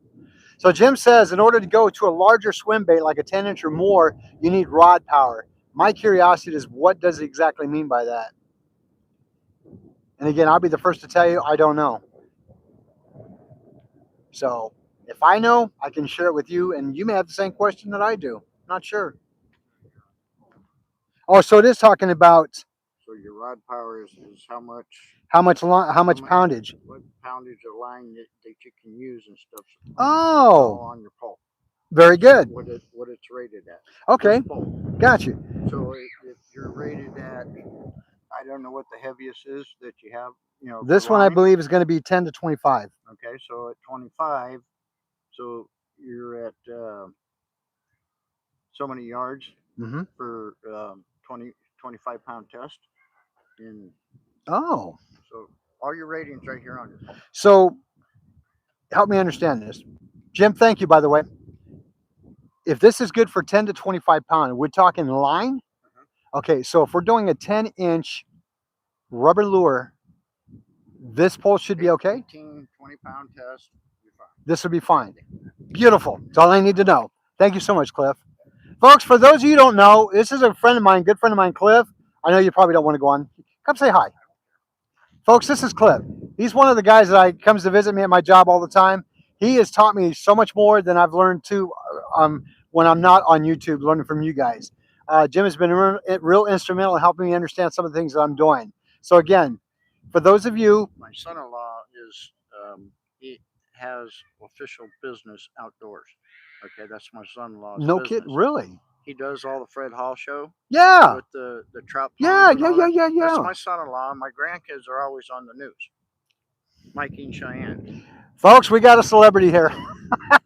So Jim says in order to go to a larger swim bait, like a 10-inch or more, you need rod power. My curiosity is what does he exactly mean by that? And again, I'll be the first to tell you, I don't know. So if I know, I can share it with you, and you may have the same question that I do. Not sure. Oh, so it is talking about So your rod power is how much how much poundage. what poundage of line that you can use and stuff Oh, on your pole. very good. What it's rated at. Okay, got you. So if you're rated at, I don't know what the heaviest is that you have. This for one I line. believe is going to be 10 to 25. Okay, so at 25, so you're at so many yards Mm-hmm. for 25 pound test, and Oh, so all your ratings right here on your phone. so help me understand this, Jim. Thank you, by the way. If this is good for 10 to 25 pound, we're talking line. Okay, so if we're doing a 10-inch rubber lure, this pole should be okay. 18, 20 pound test, you're fine. This would be fine. Beautiful. That's all I need to know. Thank you so much, Cliff. Folks, for those of you who don't know, this is a friend of mine, good friend of mine, Cliff. I know you probably don't want to go on. Come say hi. Folks, this is Cliff. He's one of the guys that comes to visit me at my job all the time. He has taught me so much more than I've learned too when I'm not on YouTube learning from you guys. Jim has been real instrumental in helping me understand some of the things that I'm doing. So again, for those of you, My son-in-law is he has official business outdoors. Okay, that's my son-in-law's no business. kid, really? He does all the Fred Hall show Yeah, with the trout yeah, ponds and yeah, all yeah, that. yeah, That's yeah. my son-in-law. My grandkids are always on the news. Mikey and Cheyenne. Folks, we got a celebrity here.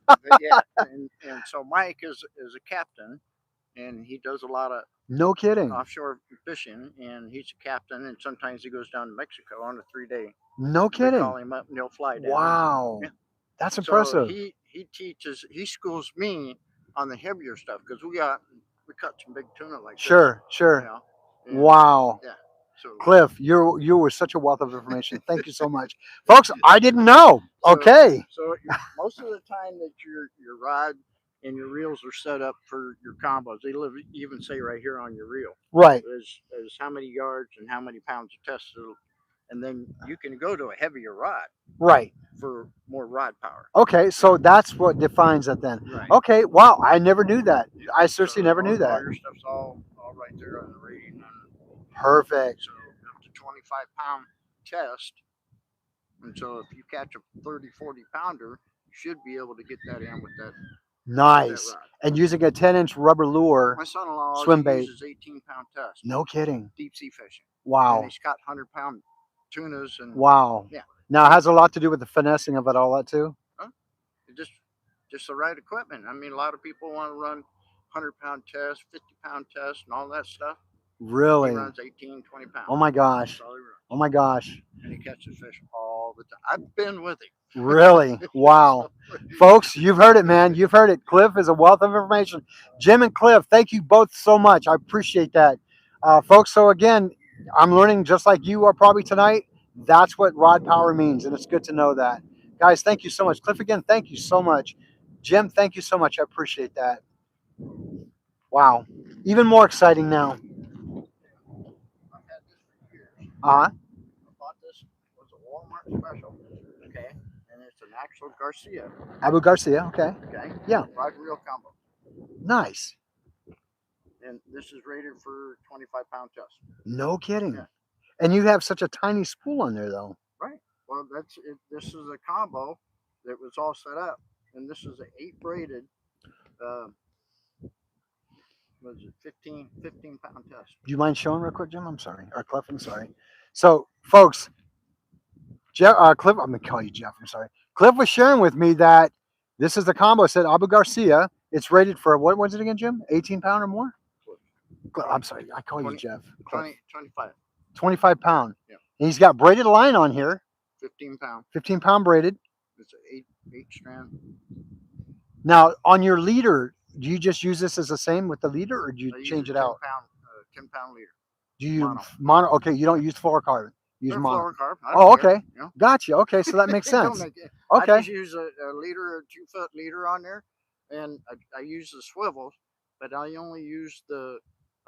But yeah, and so Mike is a captain, and he does a lot of No kidding. offshore fishing, and he's a captain, and sometimes he goes down to Mexico on a 3 day. No They kidding. call him up and he'll fly down. Wow, Yeah. that's So impressive. he schools me on the heavier stuff because we cut some big tuna like Sure, this, sure. and, Wow. yeah. So Cliff, you were such a wealth of information. Thank you so much, folks. I didn't know. So- Okay, So most of the time that your rod and your reels are set up for your combos, they even say right here on your reel right, is how many yards and how many pounds of test, and then you can go to a heavier rod right. for more rod power. Okay, so that's what defines it then. Right. Okay, wow, I never knew that. I seriously So never knew all that. your stuff's all right there on the rating. Perfect. So up to 25 pound test. And so if you catch a 30, 40 pounder, you should be able to get that in with that Nice. rod. And using a 10-inch rubber lure, My son-in-law swim bait. uses 18 pound test. No kidding. Deep sea fishing. Wow. And he's caught 100 pound tunas and Wow. Yeah. Now it has a lot to do with the finessing of it, all that too. just the right equipment. I mean, a lot of people want to run 100 pound test, 50 pound test, and all that stuff. Really? He runs 18, 20 pounds. Oh my gosh. That's all he runs. Oh my gosh. And he catches fish all the time. I've been with him. Really? Wow. Folks, you've heard it, man. You've heard it. Cliff is a wealth of information. Jim and Cliff, thank you both so much. I appreciate that. Folks, so again, I'm learning just like you are probably tonight. That's what rod power means, and it's good to know that. Guys, thank you so much. Cliff, again, thank you so much. Jim, thank you so much. I appreciate that. Wow. Even more exciting now. I've had this for years. Uh-huh. I bought this. It was a Walmart special. Okay. And it's an actual Garcia. Abu Garcia, okay. Okay. Yeah. Rod reel combo. Nice. And this is rated for 25 pound test. No kidding. Yeah. And you have such a tiny spool on there, though. Right. Well, that's it. This is a combo that was all set up, and this is an 8 braided. Was it 15 pound test? Do you mind showing real quick, Jim? I'm sorry. Or Cliff, I'm sorry. So, folks, Cliff, I'm going to call you Jeff. I'm sorry. Cliff was sharing with me that this is the combo. It said Abu Garcia. It's rated for, what was it again, Jim? 18 pound or more? I'm sorry. I call you 20, Jeff. 25. 25 pound. Yeah. And he's got braided line on here. 15 pound. 15 pound braided. It's an 8 strand. Now, on your leader, do you just use this as the same with the leader, or do you I use change a it out? 10 pound leader. Do you mono. mono? Okay, you don't use fluorocarbon. You use They're mono. fluorocarbon. I Oh, don't care, okay. you know? Gotcha. Okay, so that makes It don't sense. make it- I Okay. just use a leader, a 2 foot leader on there, and I use the swivels, but I only use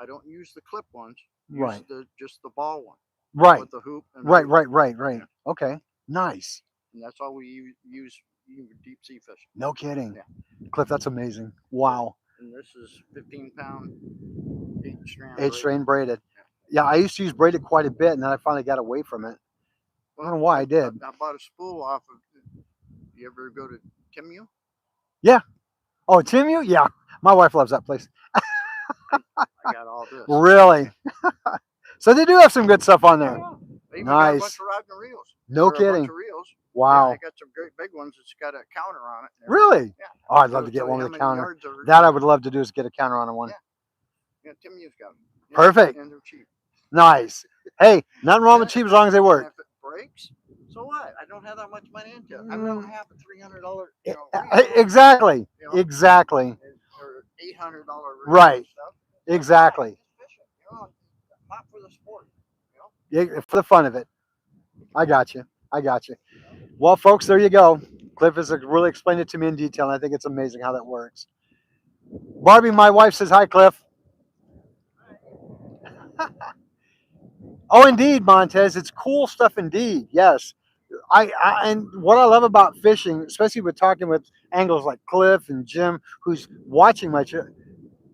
I don't use the clip ones. Use Right. just the ball one. Right. With the hoop. And Right. hoop. Right. Yeah. Okay. Nice. And that's all we use deep sea fishing. No kidding. Yeah. Cliff, that's amazing. Wow. And this is 15 pound, 8 strand. 8 strain braided. Yeah, I used to use braided quite a bit, and then I finally got away from it. I don't know why I did. I bought a spool off of. You ever go to Timu? Oh, Timu? Yeah. My wife loves that place. I got all this. Really? So they do have some good stuff on Oh, there. yeah. They even got a bunch Nice. of rods and reels. No Or a bunch kidding. of reels. Yeah, Wow. they got some great big ones that's got a counter on it. And everything. Really? Yeah. Oh, I'd love It'll to get tell one you with how a many counter. yards are, That I would love to do is get a counter on one. Yeah, Tim Hughes got them. Yeah, Perfect. and they're cheap. Nice. Hey, nothing wrong with cheap as long as they And work. if it breaks, so what? I don't have that much money into it. I don't have a $300, reel, Exactly. you know, Exactly. or $800 reel Right. and stuff. Exactly. Just fishing, not for the sport, Yeah, for the fun of it. I got you. I got you. Well, folks, there you go. Cliff has really explained it to me in detail, and I think it's amazing how that works. Barbie, my wife, says hi, Cliff. Oh, indeed, Montez. It's cool stuff indeed. Yes. And what I love about fishing, especially with talking with anglers like Cliff and Jim, who's watching my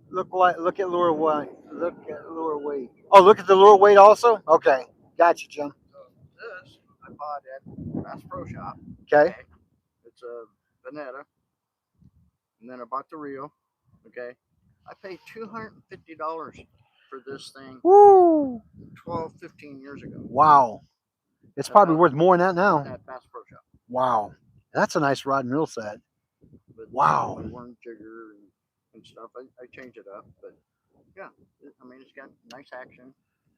look at lure weight. Look at lure weight. Oh, look at the lure weight also? Okay. Gotcha, Jim. So this I bought at Bass Pro Shop. Okay. It's a Veneta. And then I bought the reel. Okay. I paid $250 for this thing Woo. 12, 15 years ago. Wow. It's probably worth more than that now. At Bass Pro Shop. Wow. That's a nice rod and reel set. But Wow. the worm jigger and stuff. I change it up. But yeah, I mean, it's got nice action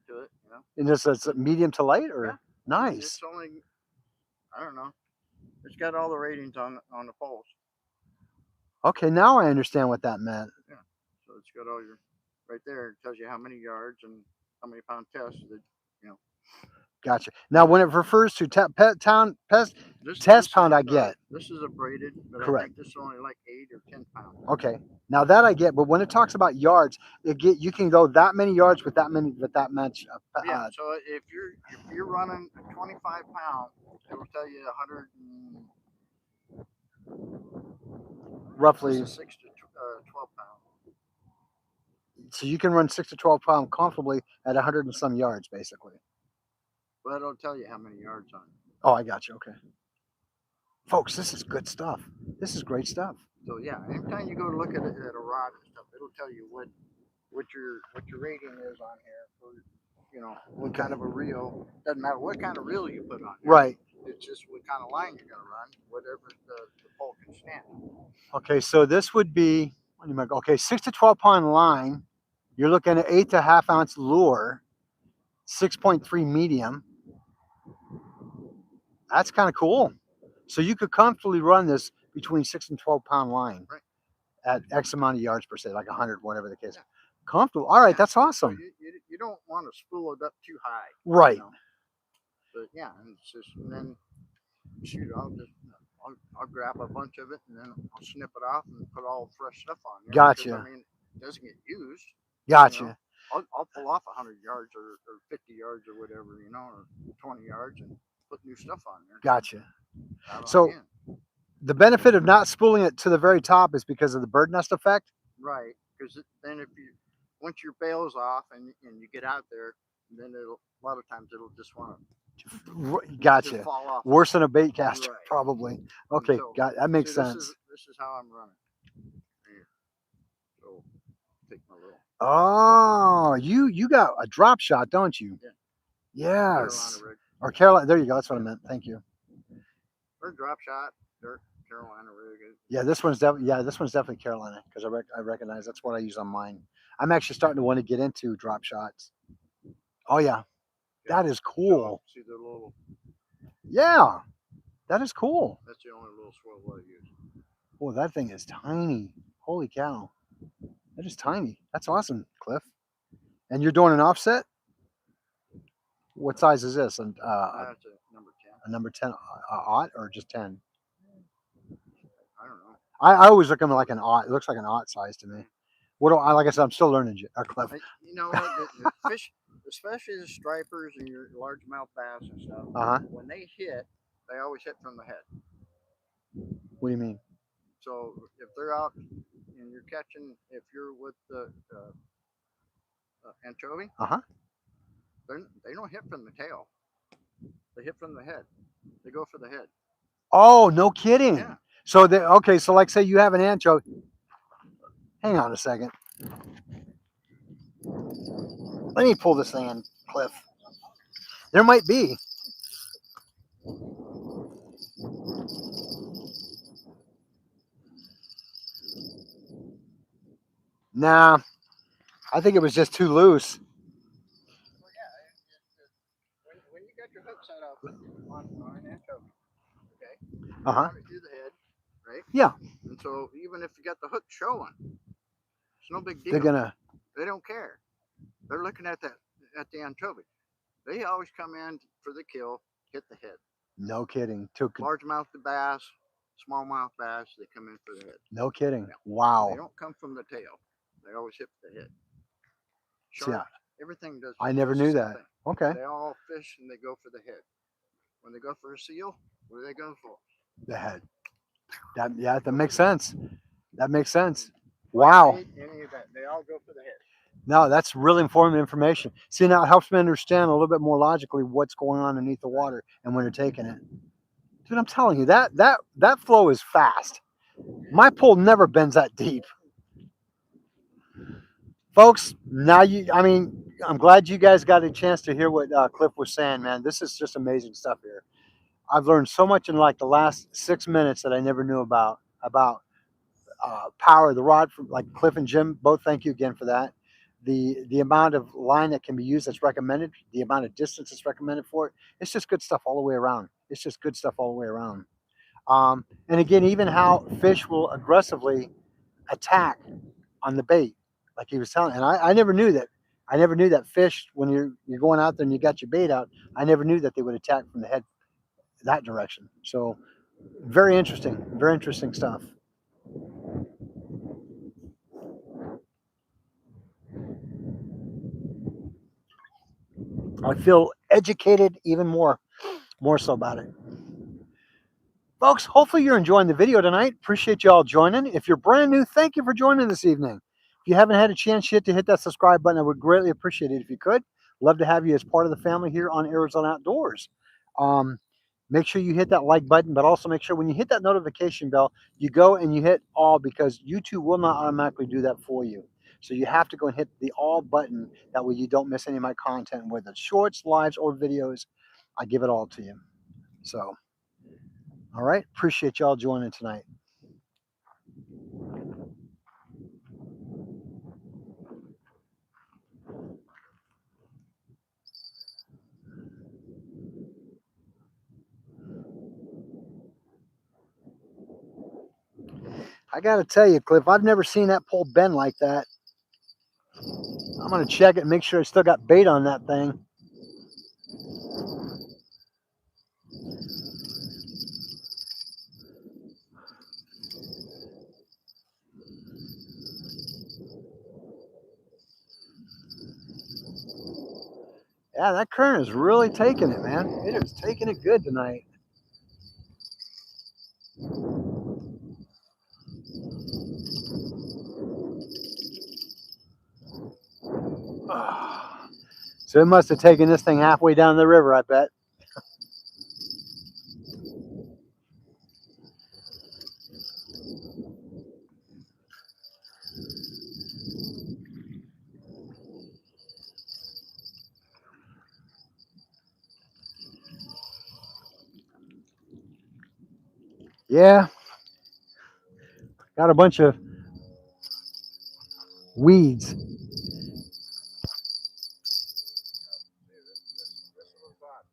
to it, And it's medium to light or Yeah. nice. It's only, I don't know. It's got all the ratings on the poles. Okay, now I understand what that meant. Yeah. So it's got all your, right there. It tells you how many yards and how many pound tests that, Gotcha. Now, when it refers to This test is pound, I get. This is a braided, but Correct. I think this is only like 8 or 10 pounds. Okay. Now that I get, but when it talks about yards, you can go that many yards with that much. Yeah. So if you're running a 25 pound, it will tell you 100 roughly. This is 6 to 12 pounds. So you can run 6 to 12 pound comfortably at 100 and some yards, basically. But it'll tell you how many yards on it. Oh, I got you. Okay. Folks, this is good stuff. This is great stuff. So yeah, anytime you go to look at a rod and stuff, it'll tell you what your rating is on here for what kind of a reel. Doesn't matter what kind of reel you put on here. Right. It's just what kind of line you're gonna run, whatever the pole can stand. Okay, so this would be 6 to 12 pound line. You're looking at 8 to half ounce lure, 6.3 medium. That's kind of cool. So you could comfortably run this between 6 and 12 pound line, right, at X amount of yards per se, like 100, whatever the case. Yeah. Comfortable. All right, that's awesome. So you don't want to spool it up too high. Right. But yeah, and it's just, and then shoot, I'll grab a bunch of it and then I'll snip it off and put all fresh stuff on there. Gotcha. Because, I mean, it doesn't get used. Gotcha. I'll pull off 100 yards or 50 yards or whatever, or 20 yards and put new stuff on there. Gotcha. So the benefit of not spooling it to the very top is because of the bird nest effect? Right. Because then once your bail's off and you get out there, then a lot of times it'll just want to Gotcha. fall off. Worse than a bait caster, right, probably. Okay, so, that makes sense. This is how I'm running. Here. So take my little. Oh, you got a drop shot, don't you? Yeah. Yes. Carolina rig. Or Carolina. There you go. That's what I meant. Thank you. Or drop shot. Carolina rig. Yeah, this one's definitely Carolina because I recognize that's what I use on mine. I'm actually starting to want to get into drop shots. Oh yeah, that is cool. See the little. Yeah, that is cool. That's the only little swivel I use. Oh, that thing is tiny. Holy cow, that is tiny. That's awesome, Cliff. And you're doing an offset? What size is this? And That's a number 10. a number 10 aught or just 10? I don't know. I always look at them like an aught. It looks like an aught size to me. What do I like? I said I'm still learning. Cliff. You know what? The fish, especially the stripers and your largemouth bass and stuff. When they hit, they always hit from the head. What do you mean? So if they're out and you're catching, if you're with the anchovy, they don't hit from the tail. They hit from the head. They go for the head. Oh, no kidding. Yeah. So so like say you have an anchovy. Hang on a second. Let me pull this thing in, Cliff. There might be. Nah, I think it was just too loose. Well, yeah, when you got your hook set up on an anchovy, okay, you Uh-huh. run it through the head, right? Yeah. And so even if you got the hook showing, it's no big They're deal. gonna. They don't care. They're looking at the anchovy. They always come in for the kill, hit the head. No kidding. Largemouth bass, smallmouth bass, they come in for the head. No kidding. Yeah. Wow. They don't come from the tail. They always hit the head. See, Sharks, everything does. I never does the knew same that. thing. Okay. They all fish and they go for the head. When they go for a seal, what do they go for? The head. That makes sense. That makes sense. White Wow. bait, any of that, they all go for the head. No, that's really informative information. See, now it helps me understand a little bit more logically what's going on underneath the water and when they're taking it. Dude, I'm telling you, that flow is fast. My pool never bends that deep. Folks, now I'm glad you guys got a chance to hear what Cliff was saying, man. This is just amazing stuff here. I've learned so much in like the last 6 minutes that I never knew about power of the rod. From like Cliff and Jim, both thank you again for that. The amount of line that can be used that's recommended, the amount of distance that's recommended for it. It's just good stuff all the way around. It's just good stuff all the way around. And again, even how fish will aggressively attack on the bait, like he was telling. And I never knew that. I never knew that fish, when you're going out there and you got your bait out, I never knew that they would attack from the head that direction. So very interesting stuff. I feel educated even more so about it. Folks, hopefully you're enjoying the video tonight. Appreciate you all joining. If you're brand new, thank you for joining this evening. If you haven't had a chance yet to hit that subscribe button, I would greatly appreciate it if you could. Love to have you as part of the family here on Arizona Outdoors. Um, Make sure you hit that like button, but also make sure when you hit that notification bell, you go and you hit all, because YouTube will not automatically do that for you. So you have to go and hit the all button. That way you don't miss any of my content, whether it's shorts, lives, or videos. I give it all to you. So, all right. Appreciate y'all joining tonight. I got to tell you, Cliff, I've never seen that pole bend like that. I'm going to check it and make sure I still got bait on that thing. Yeah, that current is really taking it, man. It is taking it good tonight. So it must have taken this thing halfway down the river, I bet. Yeah, got a bunch of weeds. This one's hot.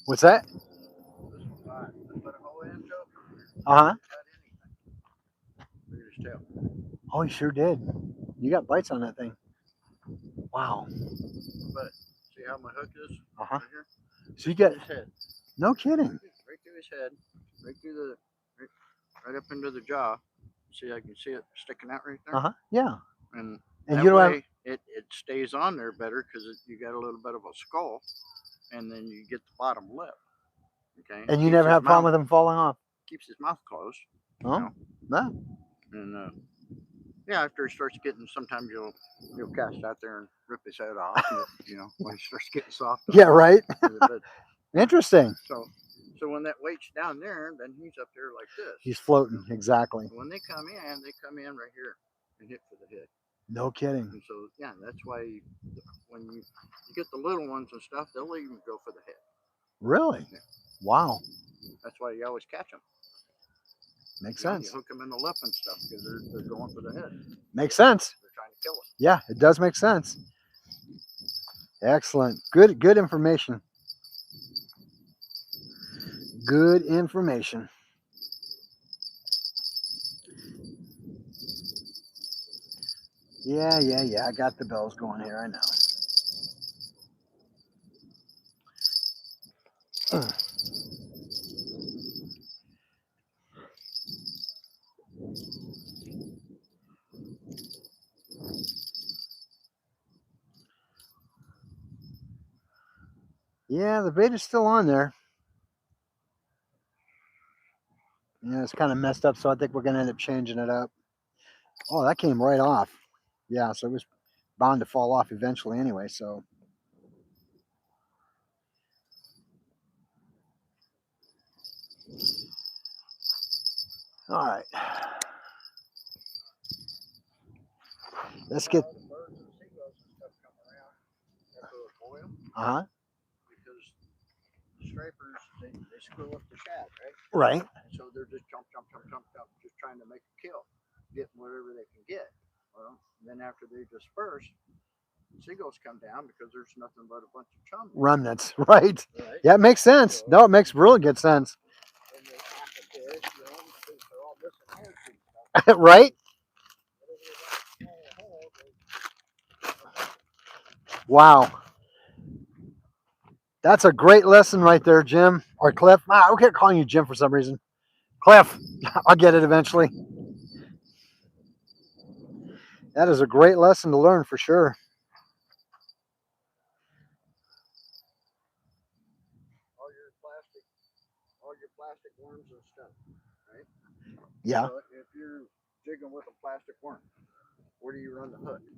What's that? This one's hot. I put a whole anchovy on there. Uh huh. Cut anything. Look at his tail. Oh, you sure did. You got bites on that thing. Wow. But see how my hook is Uh-huh. right here? So you got, His head. no kidding. Right through his head. Right through the right up into the jaw. See, I can see it sticking out right there. Uh huh. Yeah. And And that you don't way have, it stays on there better because you got a little bit of a skull, and then you get the bottom lip. Okay. and you Keeps never his have a problem mouth- with them falling off. Keeps his mouth closed. Oh, no. And yeah, after he starts getting, sometimes you'll cast out there and rip his head off. When he starts getting soft. Yeah, right. But Interesting. so when that weight's down there, then he's up there like this. He's floating. Exactly. When they come in right here and hit for the head. No kidding. And so yeah, that's why when you get the little ones and stuff, they'll even go for the head. Really? Yeah. Wow. That's why you always catch them. Makes You know, sense. you hook them in the lip and stuff because they're going for the head. Makes sense. They're trying to kill it. Yeah, it does make sense. Excellent. Good information. Good information. Yeah. I got the bells going here. I know. Yeah, the bait is still on there. Yeah, it's kind of messed up, so I think we're going to end up changing it up. Oh, that came right off. Yeah, so it was bound to fall off eventually anyway, so. All right. Let's get. The birds and seagulls and stuff come around after a boil Uh huh. because the stripers they screw up the shad, right? Right. And so they're just jump, just trying to make a kill, getting whatever they can get. Well, then after they disperse, seagulls come down because there's nothing but a bunch of chum. Remnants. Right. Right. Yeah, it makes sense. No, it makes really good sense. And they apple fish, you know, because they're all missing holes and stuff. Right. Wow. That's a great lesson right there, Jim. Or Cliff. I keep calling you Jim for some reason. Cliff. I'll get it eventually. That is a great lesson to learn for sure. All your plastic worms and stuff, right? Yeah. So if you're jigging with a plastic worm, where do you run the hook? You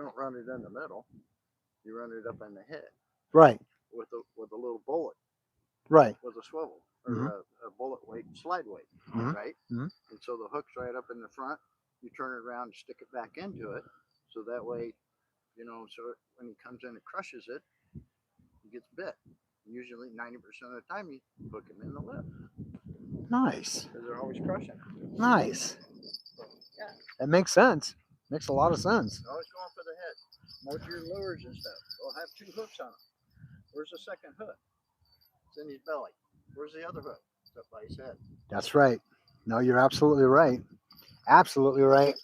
don't run it in the middle. You run it up in the head. Right. With a little bullet. Right. With a swivel or a bullet weight, slide weight, right? And so the hook's right up in the front. You turn it around and stick it back into it, so that way, you know, so when he comes in and crushes it, he gets bit. Usually 90% of the time, you hook him in the lip. Nice. Because they're always crushing. Nice. So, yeah. That makes sense. Makes a lot of sense. They're always going for the head. Most of your lures and stuff, they'll have 2 hooks on them. Where's the second hook? It's in his belly. Where's the other hook? It's up by his head. That's right. No, you're absolutely right. Absolutely right.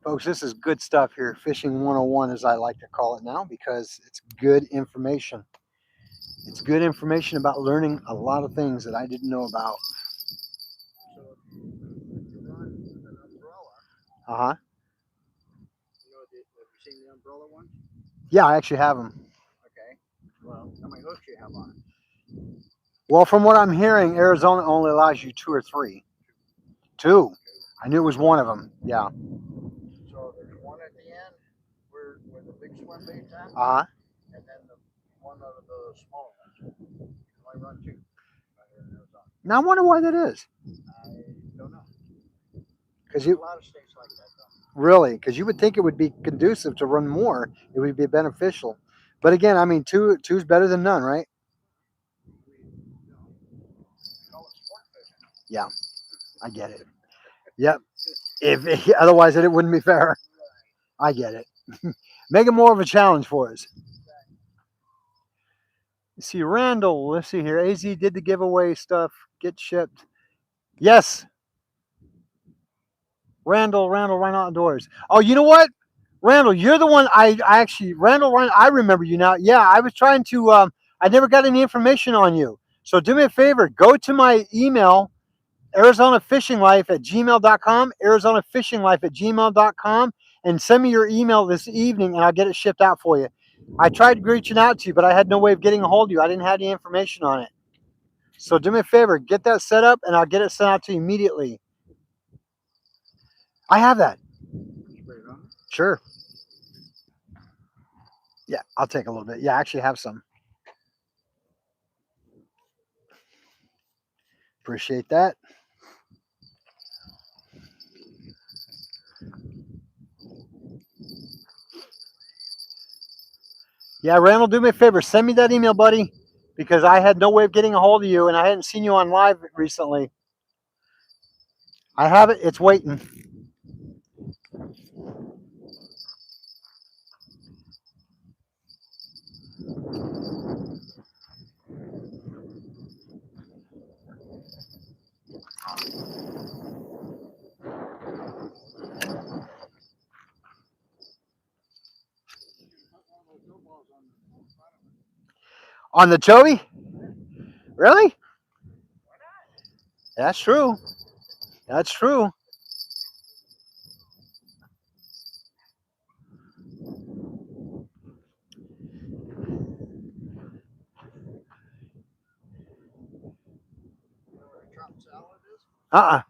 Folks, this is good stuff here. Fishing 101, as I like to call it now, because it's good information. It's good information about learning a lot of things that I didn't know about. So if you run an umbrella, Uh huh. you know, have you seen the umbrella ones? Yeah, I actually have them. Okay. Well, how many hooks you have on it? Well, from what I'm hearing, Arizona only allows you 2 or 3. 2. I knew it was one of them. Yeah. So there's one at the end where the big swim bait's at, Uh huh. and then the one of the small ones. You only run 2 right here in Arizona. Now I wonder why that is. I don't know. Because A lot of states like that, though. really, because you would think it would be conducive to run more. It would be beneficial. But again, I mean, two's better than none, right? Call it sport fishing. Yeah, I get it. Yep. If otherwise, it wouldn't be fair. I get it. Make it more of a challenge for us. Let's see, Randall. Let's see here. AZ did the giveaway stuff. Get shipped. Yes. Randall, right outdoors. Oh, you know what? Randall, you're the one I actually, Randall, I remember you now. Yeah, I was trying to, I never got any information on you. So do me a favor, go to my email, arizonafishinglife@gmail.com, arizonafishinglife@gmail.com, and send me your email this evening and I'll get it shipped out for you. I tried reaching out to you, but I had no way of getting a hold of you. I didn't have any information on it. So do me a favor, get that set up and I'll get it sent out to you immediately. I have that. Sure. Yeah, I'll take a little bit. Yeah, I actually have some. Appreciate that. Yeah, Randall, do me a favor. Send me that email, buddy, because I had no way of getting a hold of you, and I hadn't seen you on live recently. I have it. It's waiting. On the Chovy? Really? That's true. That's true. You know what a trout salad is? Uh-uh.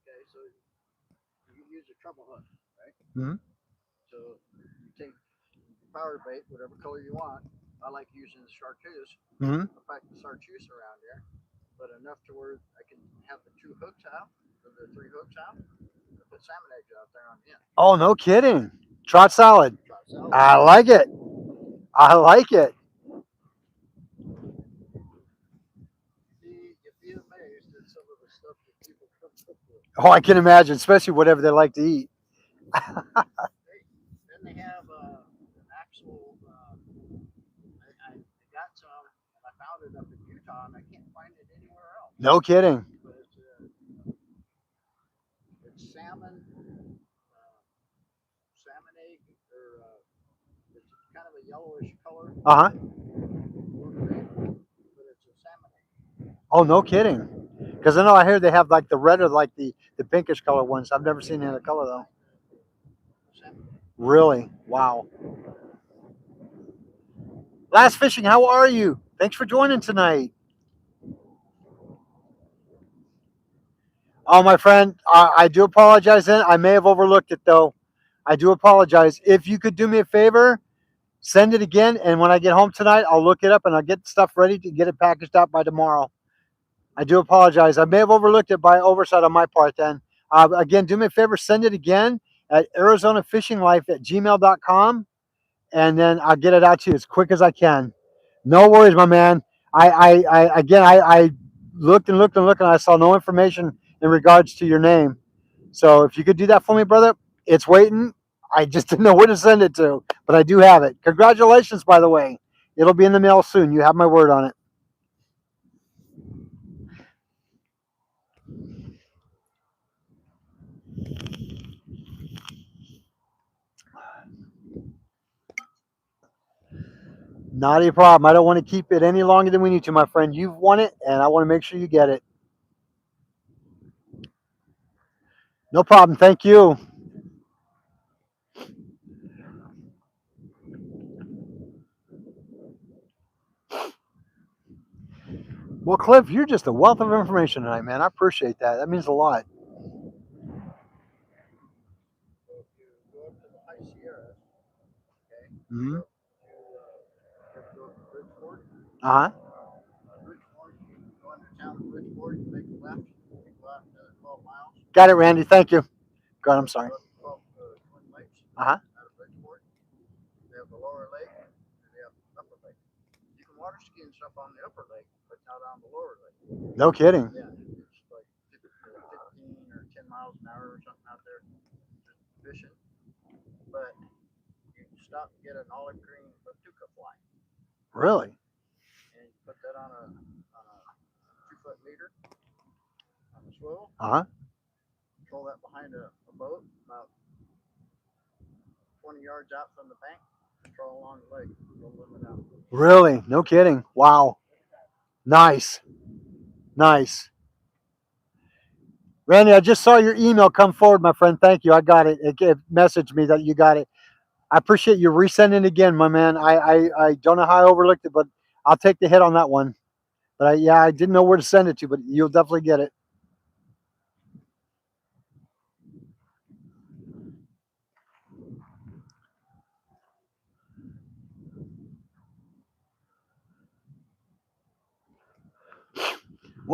Okay, so you use a treble hook, right? Mm-hmm. So you take power bait, whatever color you want. I like using the chartreuse. Mm-hmm. I pack the chartreuse around there, but enough to where I can have the 2 hooks out, or the 3 hooks out, and put salmon eggs out there on the end. Oh, no kidding. Trot salad. Trout salad. I like it. I like it. You'd be amazed at some of the stuff that people come up with. Oh, I can imagine, especially whatever they like to eat. Then they have an actual. I got some, and I found it up in Utah, and I can't find it anywhere else. No kidding. But it's salmon, salmon egg, or it's kind of a yellowish color. Uh-huh. But it's a salmon egg. Oh, no kidding. Because I know I hear they have like the red or like the pinkish color ones. I've never seen any other color though. Salmon egg. Really? Wow. Last Fishing, how are you? Thanks for joining tonight. Oh, my friend, I do apologize then. I may have overlooked it though. I do apologize. If you could do me a favor, send it again, and when I get home tonight, I'll look it up and I'll get stuff ready to get it packaged out by tomorrow. I do apologize. I may have overlooked it by oversight on my part then. Again, do me a favor, send it again at ArizonaFishingLife@gmail.com, and then I'll get it out to you as quick as I can. No worries, my man. I looked and looked and looked, and I saw no information in regards to your name. So if you could do that for me, brother, it's waiting. I just didn't know where to send it to, but I do have it. Congratulations, by the way. It'll be in the mail soon. You have my word on it. Not a problem. I don't want to keep it any longer than we need to, my friend. You've won it, and I want to make sure you get it. No problem. Thank you. Well, Cliff, you're just a wealth of information tonight, man. I appreciate that. That means a lot. So if you go up to the High Sierras, okay, Mm-hmm. go up to Bridgeport. Uh-huh. Bridgeport, you go into town of Bridgeport, you make a left, you go out another 12 miles. Got it, Randy. Thank you. God, I'm sorry. Go up 12 Twin Lakes. Uh-huh. Out of Bridgeport. They have the lower lake, and they have the upper lake. You can water ski and stuff on the upper lake, but not on the lower lake. No kidding. Yeah, it's like 15 or 10 miles an hour or something out there just fishing. But you can stop and get an olive green Batuka fly, Really? and you put that on a 2-foot leader on a swivel. Uh-huh. Control that behind a boat about 20 yards out from the bank. Control along the lake. Go limit out. Really? No kidding. Wow. Nice. Nice. Randy, I just saw your email come forward, my friend. Thank you. I got it. It messaged me that you got it. I appreciate you resending it again, my man. I don't know how I overlooked it, but I'll take the hit on that one. But I didn't know where to send it to, but you'll definitely get it.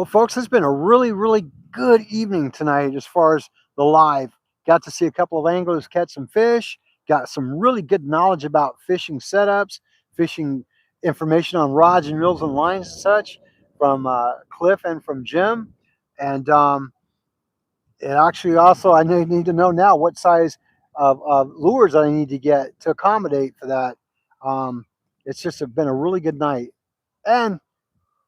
Well, folks, it's been a really, really good evening tonight as far as the live. Got to see a couple of anglers catch some fish, got some really good knowledge about fishing setups, fishing information on rods and reels and lines and such from Cliff and from Jim. And it actually also, I need to know now what size of lures I need to get to accommodate for that. It's just been a really good night. And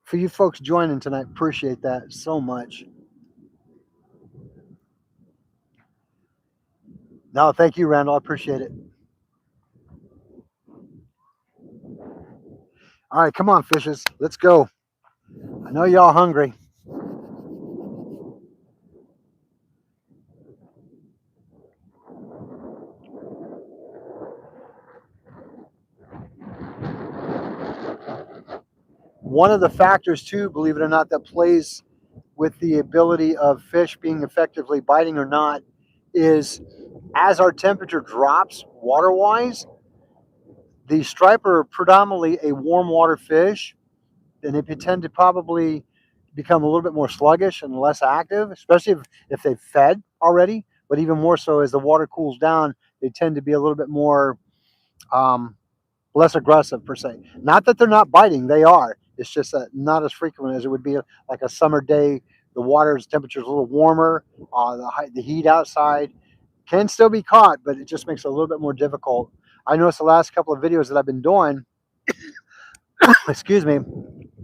for you folks joining tonight, appreciate that so much. No, thank you, Randall. I appreciate it. All right, come on, fishes. Let's go. I know y'all hungry. One of the factors, too, believe it or not, that plays with the ability of fish being effectively biting or not is as our temperature drops water wise, the striper are predominantly a warm water fish, and they tend to probably become a little bit more sluggish and less active, especially if they've fed already. But even more so as the water cools down, they tend to be a little bit more um, less aggressive per se. Not that they're not biting; they are. It's just that not as frequent as it would be like a summer day. The water's temperature is a little warmer. The heat outside can still be caught, but it just makes it a little bit more difficult. I noticed the last couple of videos that I've been doing. Excuse me.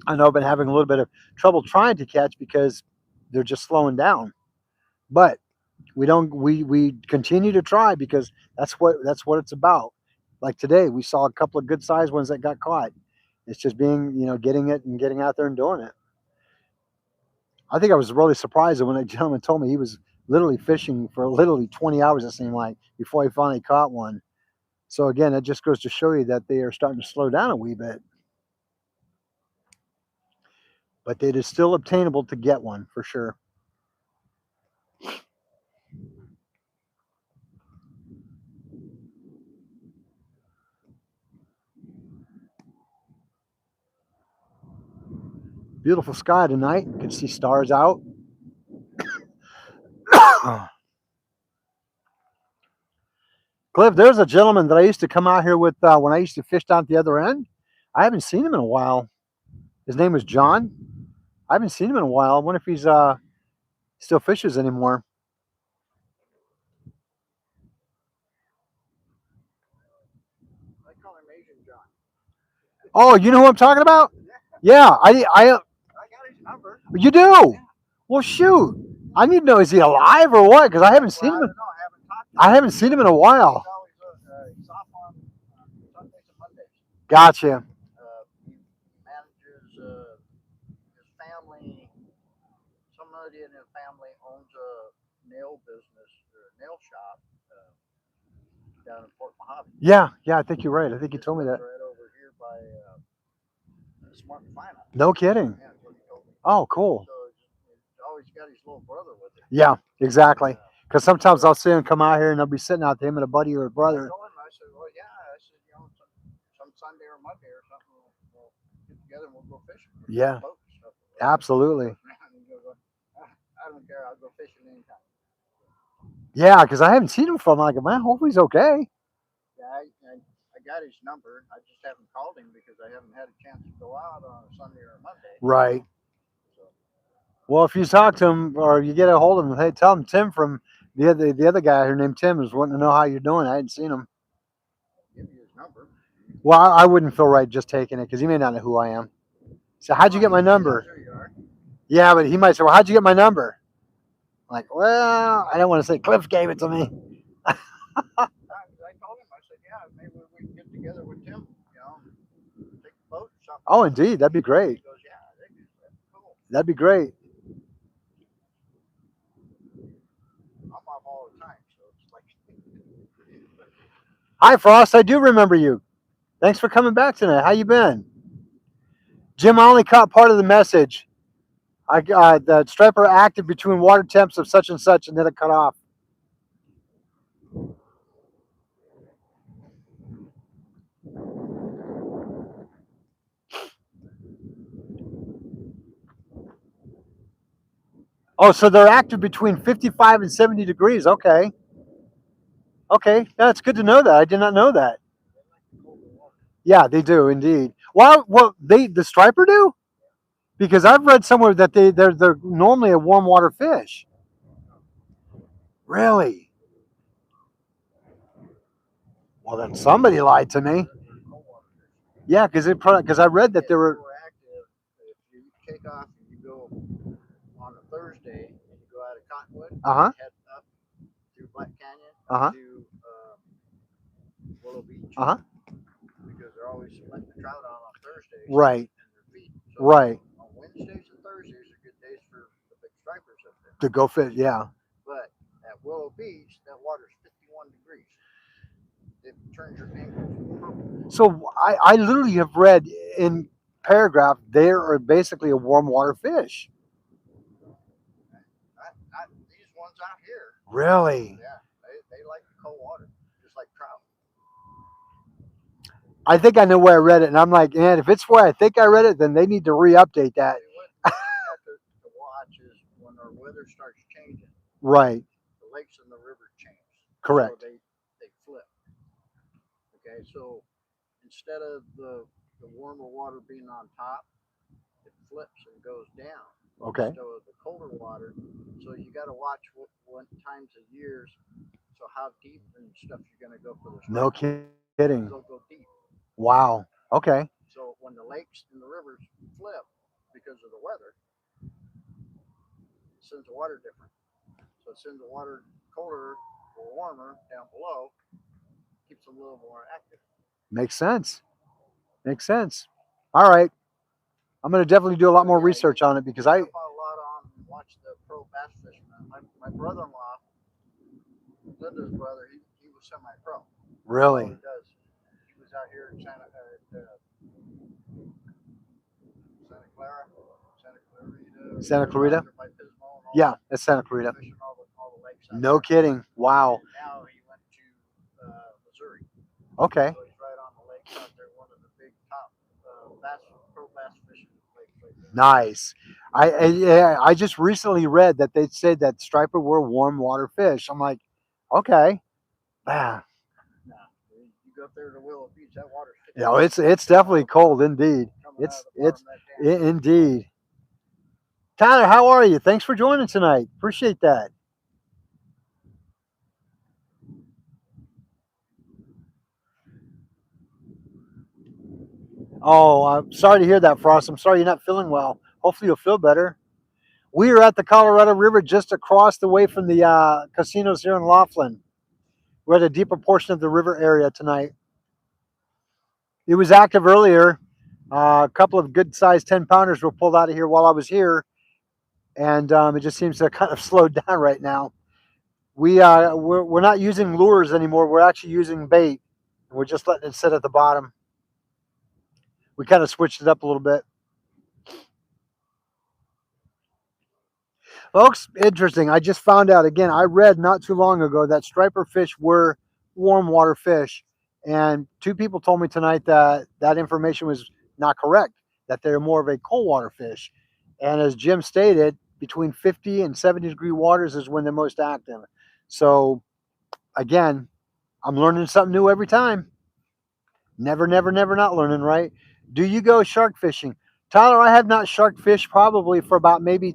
I know I've been having a little bit of trouble trying to catch because they're just slowing down. But we continue to try because that's what it's about. Like today, we saw a couple of good sized ones that got caught. It's just being, getting it and getting out there and doing it. I think I was really surprised when a gentleman told me he was literally fishing for literally 20 hours, it seemed like, before he finally caught one. So again, it just goes to show you that they are starting to slow down a wee bit. But it is still obtainable to get one for sure. Beautiful sky tonight. You can see stars out. Cliff, there's a gentleman that I used to come out here with when I used to fish down at the other end. I haven't seen him in a while. His name was John. I haven't seen him in a while. I wonder if he's still fishes anymore. I call him Asian John. Oh, you know who I'm talking about? Yeah, I got his number. you do. Well, shoot, I need to know, is he alive or what? Because I haven't seen Well, I him. don't know. I haven't talked to him. I haven't seen him in a while. He's always he's off on Sundays and Mondays. Gotcha. He manages his family. Somebody in his family owns a nail business or a nail shop down in Port Mojave. Yeah, I think you're right. I think you told me that. Right over here by Smart and Finance. No kidding. Yeah, that's what he told me. Oh, cool. So he's always got his little brother with him. Yeah, exactly. Because sometimes I'll see him come out here and they'll be sitting out there, him and a buddy or a brother. I told him, I said, well, yeah. I said, some Sunday or Monday or something, we'll get together and we'll go fishing. Yeah, Boat and stuff. absolutely. And he goes, I don't care. I'll go fishing anytime. Yeah, because I haven't seen him for. I'm like, man, hopefully he's okay. Yeah, I got his number. I just haven't called him because I haven't had a chance to go out on a Sunday or a Monday. Right. So, Well, if you talk to him or you get a hold of him, hey, tell him Tim from the other guy here named Tim is wanting to know how you're doing. I hadn't seen him. give you his number. Well, I wouldn't feel right just taking it because he may not know who I am. So how'd you get my number? There you are. Yeah, but he might say, well, how'd you get my number? I'm like, well, I don't want to say Cliff gave it to me. I told him, I said, yeah, maybe we can get together with Tim, take the boat or something. Oh, indeed. That'd be great. He goes, yeah, that'd be cool. That'd be great. I'm off all the time, so it's like. Hi, Frost. I do remember you. Thanks for coming back tonight. How you been? Jim, I only caught part of the message. The striper active between water temps of such and such, and then it cut off. Oh, so they're active between 55 and 70 degrees. Okay. Okay. That's good to know that. I did not know that. They like the colder water. Yeah, they do indeed. Well, the striper do because I've read somewhere that they're normally a warm water fish. Really? Well, then somebody lied to me. They're cold water fish. Yeah, because I read that Get there were. more active if you take off and you go on a Thursday and you go out of Cottonwood Uh huh. and head up through Black Canyon Uh huh. to Willow Beach Uh huh. because they're always letting the trout on Thursdays Right. and their feet. So Right. on Wednesdays and Thursdays are good days for the big stripers up there. To go fish. Yeah. But at Willow Beach, that water's 51 degrees. It turns your ankles purple. So I literally have read in paragraph they are basically a warm water fish. Not these ones out here. Really? Yeah, they like the cold water, just like trout. I think I know where I read it, and I'm like, man, if it's where I think I read it, then they need to re-update that. See, what you have to watch is when our weather starts changing, Right. the lakes and the rivers change. Correct. So they flip. Okay, so instead of the warmer water being on top, it flips and goes down. Okay. So the colder water. So you got to watch what times of years. So how deep and stuff you're going to go for the No stripers. kidding. They'll go deep. Wow. Okay. So when the lakes and the rivers flip because of the weather, it sends the water different. So it sends the water colder or warmer down below, keeps them a little more active. Makes sense. Makes sense. All right. I'm going to definitely do a lot So more yeah, research on it because you I. jump a lot on and watch the pro bass fishermen. My brother-in-law, Linda's brother, he was semi-pro. Really. He does. He was out here in Santa Clara, Santa Clarita? by Pismo and all Yeah, that. that's Santa Clarita. Fishing all the lakes out No there. kidding. Wow. And now he went to Missouri. Okay. So he's right on the lakes out there, one of the big top pro bass fishing lakes right there. Nice. I just recently read that they said that striper were warm water fish. I'm like, okay. Ah, Nah, you go up there to Willow Beach, that water's you know, it's definitely cold indeed. It's indeed. Tyler, how are you? Thanks for joining tonight. Appreciate that. Oh, I'm sorry to hear that, Frost. I'm sorry you're not feeling well. Hopefully you'll feel better. We are at the Colorado River just across the way from the casinos here in Laughlin. We're at a deeper portion of the river area tonight. It was active earlier. A couple of good sized 10-pounders were pulled out of here while I was here, and it just seems to kind of slowed down right now. We're not using lures anymore. We're actually using bait. We're just letting it sit at the bottom. We kind of switched it up a little bit. Folks, interesting. I just found out again. I read not too long ago that striper fish were warm water fish, and two people told me tonight that that information was not correct. That they're more of a cold water fish, and as Jim stated, between 50 and 70-degree waters is when they're most active. So, again, I'm learning something new every time. Never, never, never not learning, right? Do you go shark fishing? Tyler, I have not shark fished probably for about maybe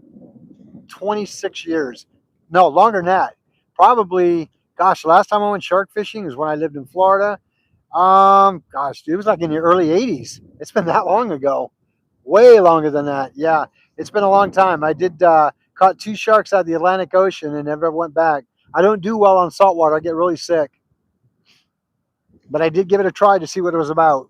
26 years. No, longer than that. Probably, gosh, last time I went shark fishing is when I lived in Florida. Gosh, it was like in the early 80s. It's been that long ago. Way longer than that. Yeah, it's been a long time. I did caught 2 sharks out of the Atlantic Ocean and never went back. I don't do well on saltwater. I get really sick. But I did give it a try to see what it was about.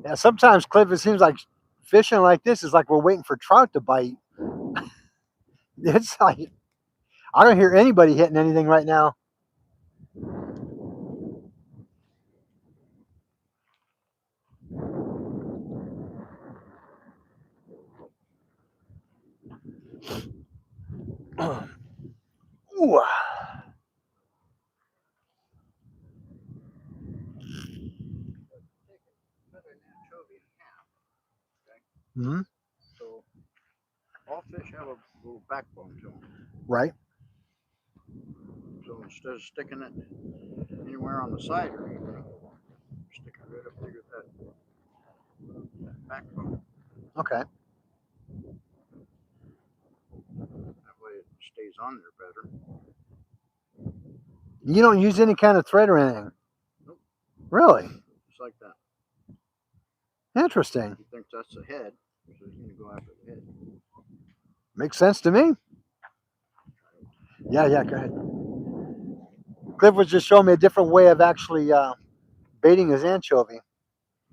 Yeah, sometimes, Cliff, it seems like fishing like this is like we're waiting for trout to bite. It's like I don't hear anybody hitting anything right now. Ooh. Cut an anchovy in half. Okay. Mm-hmm. So all fish have a little backbone to them. Right. So instead of sticking it anywhere on the side or anything, stick it right up there with that backbone. Okay. That way it stays on there better. You don't use any kind of thread or anything? Nope. Really? Just like that. Interesting. He thinks that's the head, so he's going to go after the head. Makes sense to me. Yeah, go ahead. Cliff was just showing me a different way of actually baiting his anchovy.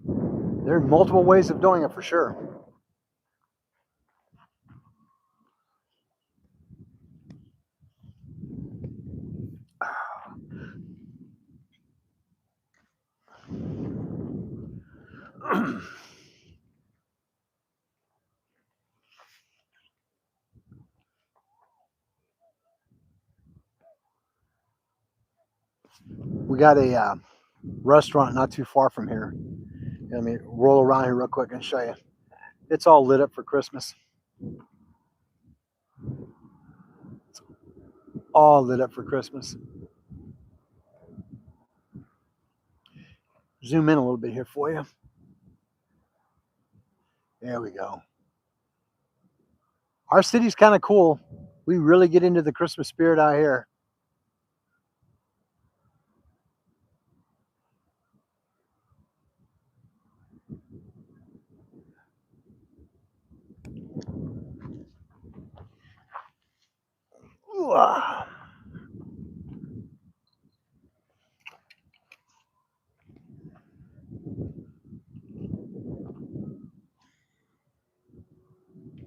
There are multiple ways of doing it for sure. We got a restaurant not too far from here. Let me roll around here real quick and show you. It's all lit up for Christmas. It's all lit up for Christmas. Zoom in a little bit here for you. There we go. Our city's kind of cool. We really get into the Christmas spirit out here. Ooh, ah.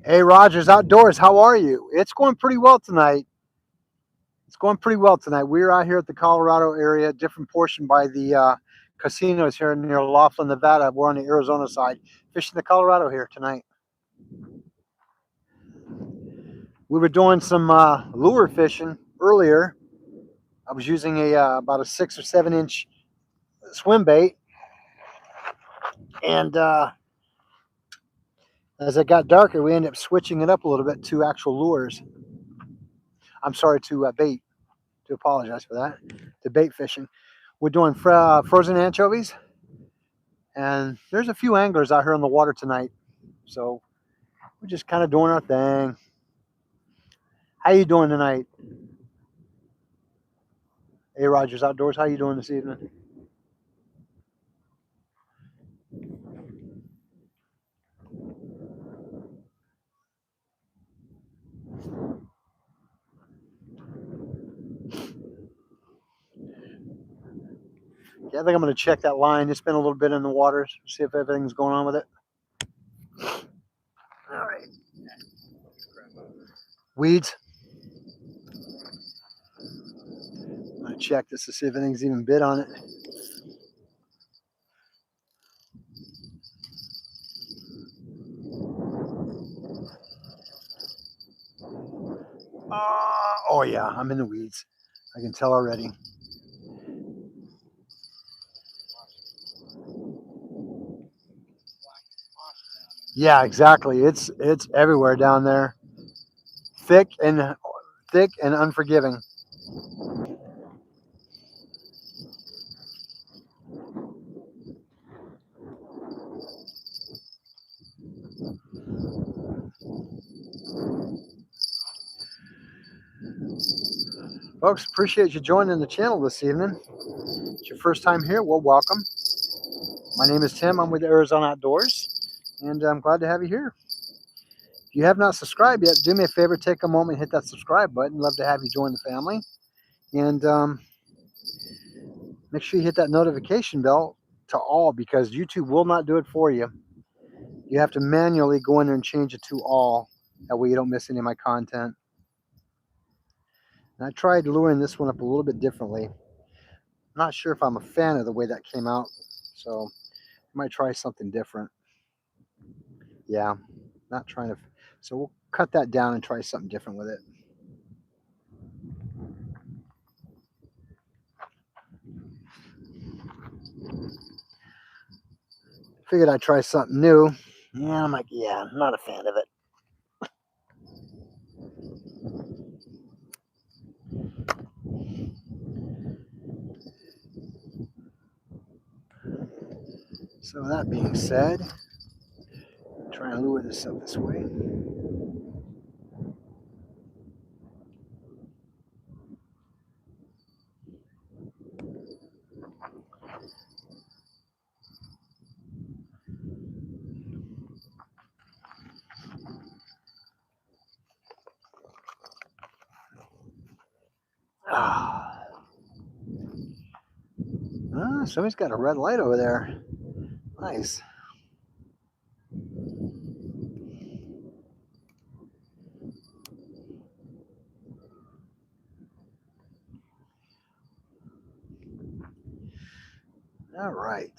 Hey, Rogers Outdoors, how are you? It's going pretty well tonight. It's going pretty well tonight. We're out here at the Colorado area, different portion by the casinos here near Laughlin, Nevada. We're on the Arizona side, fishing the Colorado here tonight. We were doing some lure fishing earlier. I was using about a 6 or 7 inch swim bait, and as it got darker, we ended up switching it up a little bit to actual lures. I'm sorry, to bait. To apologize for that. To bait fishing. We're doing frozen anchovies, and there's a few anglers out here on the water tonight, so we're just kind of doing our thing. How you doing tonight? Hey, Rogers Outdoors, how you doing this evening? Yeah, I think I'm going to check that line. It's been a little bit in the water, see if everything's going on with it. All right. Weeds. I'm going to check this to see if anything's even bit on it. Oh yeah, I'm in the weeds. I can tell already. Yeah, exactly. It's everywhere down there. Thick and unforgiving. Folks, appreciate you joining the channel this evening. It's your first time here. Well, welcome. My name is Tim. I'm with Arizona Outdoors, and I'm glad to have you here. If you have not subscribed yet, do me a favor, take a moment, hit that subscribe button. Love to have you join the family. And make sure you hit that notification bell to all, because YouTube will not do it for you. You have to manually go in there and change it to all. That way you don't miss any of my content. And I tried luring this one up a little bit differently. I'm not sure if I'm a fan of the way that came out, so I might try something different. Yeah, not trying to. So we'll cut that down and try something different with it. Figured I'd try something new. Yeah, I'm like, yeah, I'm not a fan of it. So that being said, try and lure this up this way. Ah, somebody's got a red light over there. Nice. All right.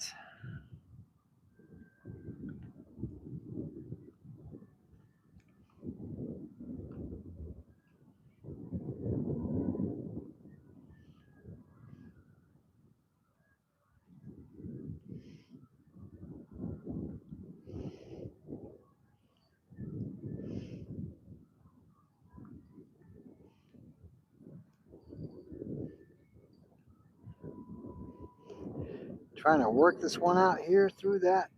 Trying to work this one out here through that.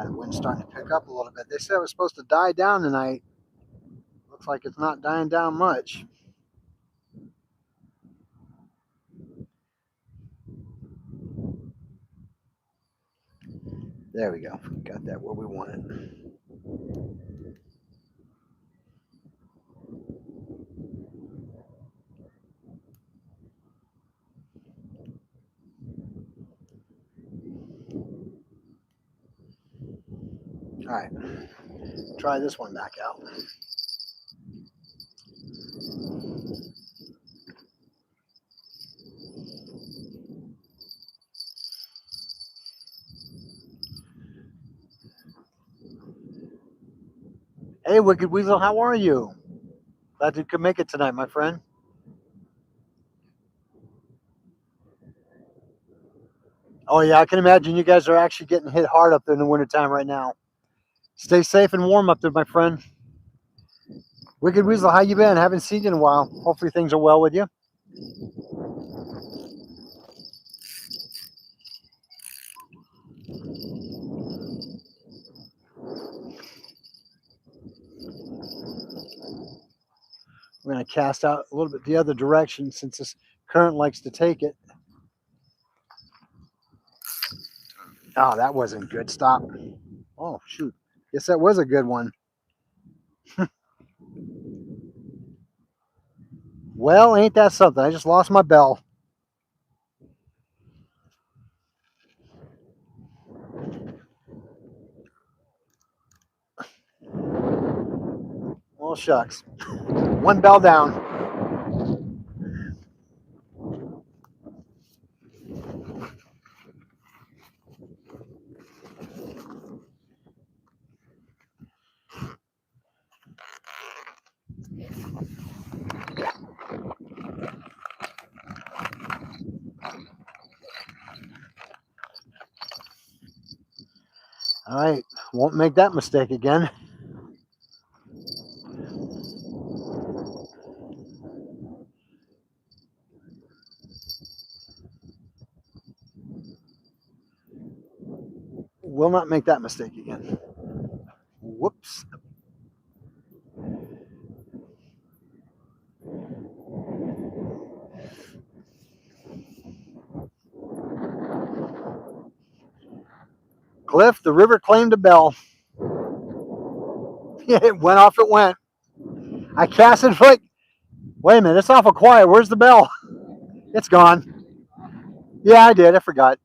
The wind's starting to pick up a little bit. They said it was supposed to die down tonight. Looks like it's not dying down much. There we go. Got that where we want it. All right. Try this one back out. Hey, Wicked Weasel, how are you? Glad you could make it tonight, my friend. Oh, yeah, I can imagine you guys are actually getting hit hard up there in the wintertime right now. Stay safe and warm up there, my friend. Wicked Weasel, how you been? Haven't seen you in a while. Hopefully things are well with you. We're going to cast out a little bit the other direction since this current likes to take it. Oh, that wasn't good. Stop. Oh, shoot. Guess that was a good one. Well, ain't that something? I just lost my bell. Well, shucks. One bell down. All right. Won't make that mistake again. Will not make that mistake again. Whoops. Cliff, the river claimed a bell. It went off, it went. I cast it like, wait a minute, it's awful quiet. Where's the bell? It's gone. Yeah, I did. I forgot.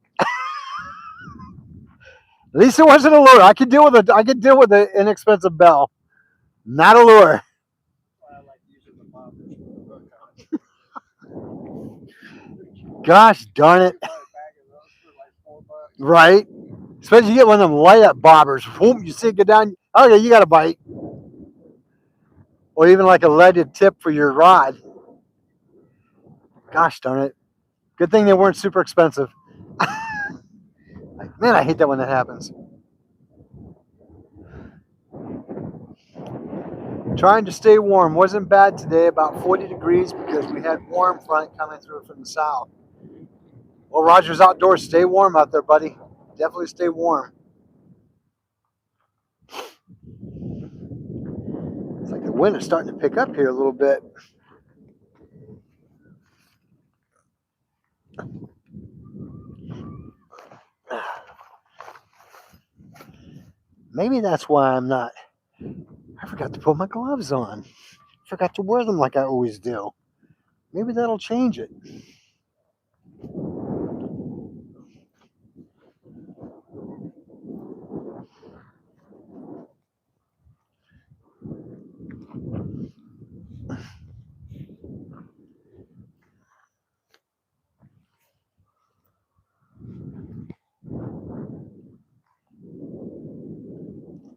At least it wasn't a lure. I could deal with it. I could deal with an inexpensive bell, not a lure. Gosh darn it! Right? Especially you get one of them light up bobbers. Whoop, you see it go down. Okay, you got a bite. Or even like a leaded tip for your rod. Gosh darn it. Good thing they weren't super expensive. Man, I hate that when that happens. Trying to stay warm. Wasn't bad today, about 40 degrees because we had warm front coming through from the south. Well, Rogers Outdoors, stay warm out there, buddy. Definitely stay warm. It's like the wind is starting to pick up here a little bit. Maybe that's why I'm not. I forgot to put my gloves on. Forgot to wear them like I always do. Maybe that'll change it.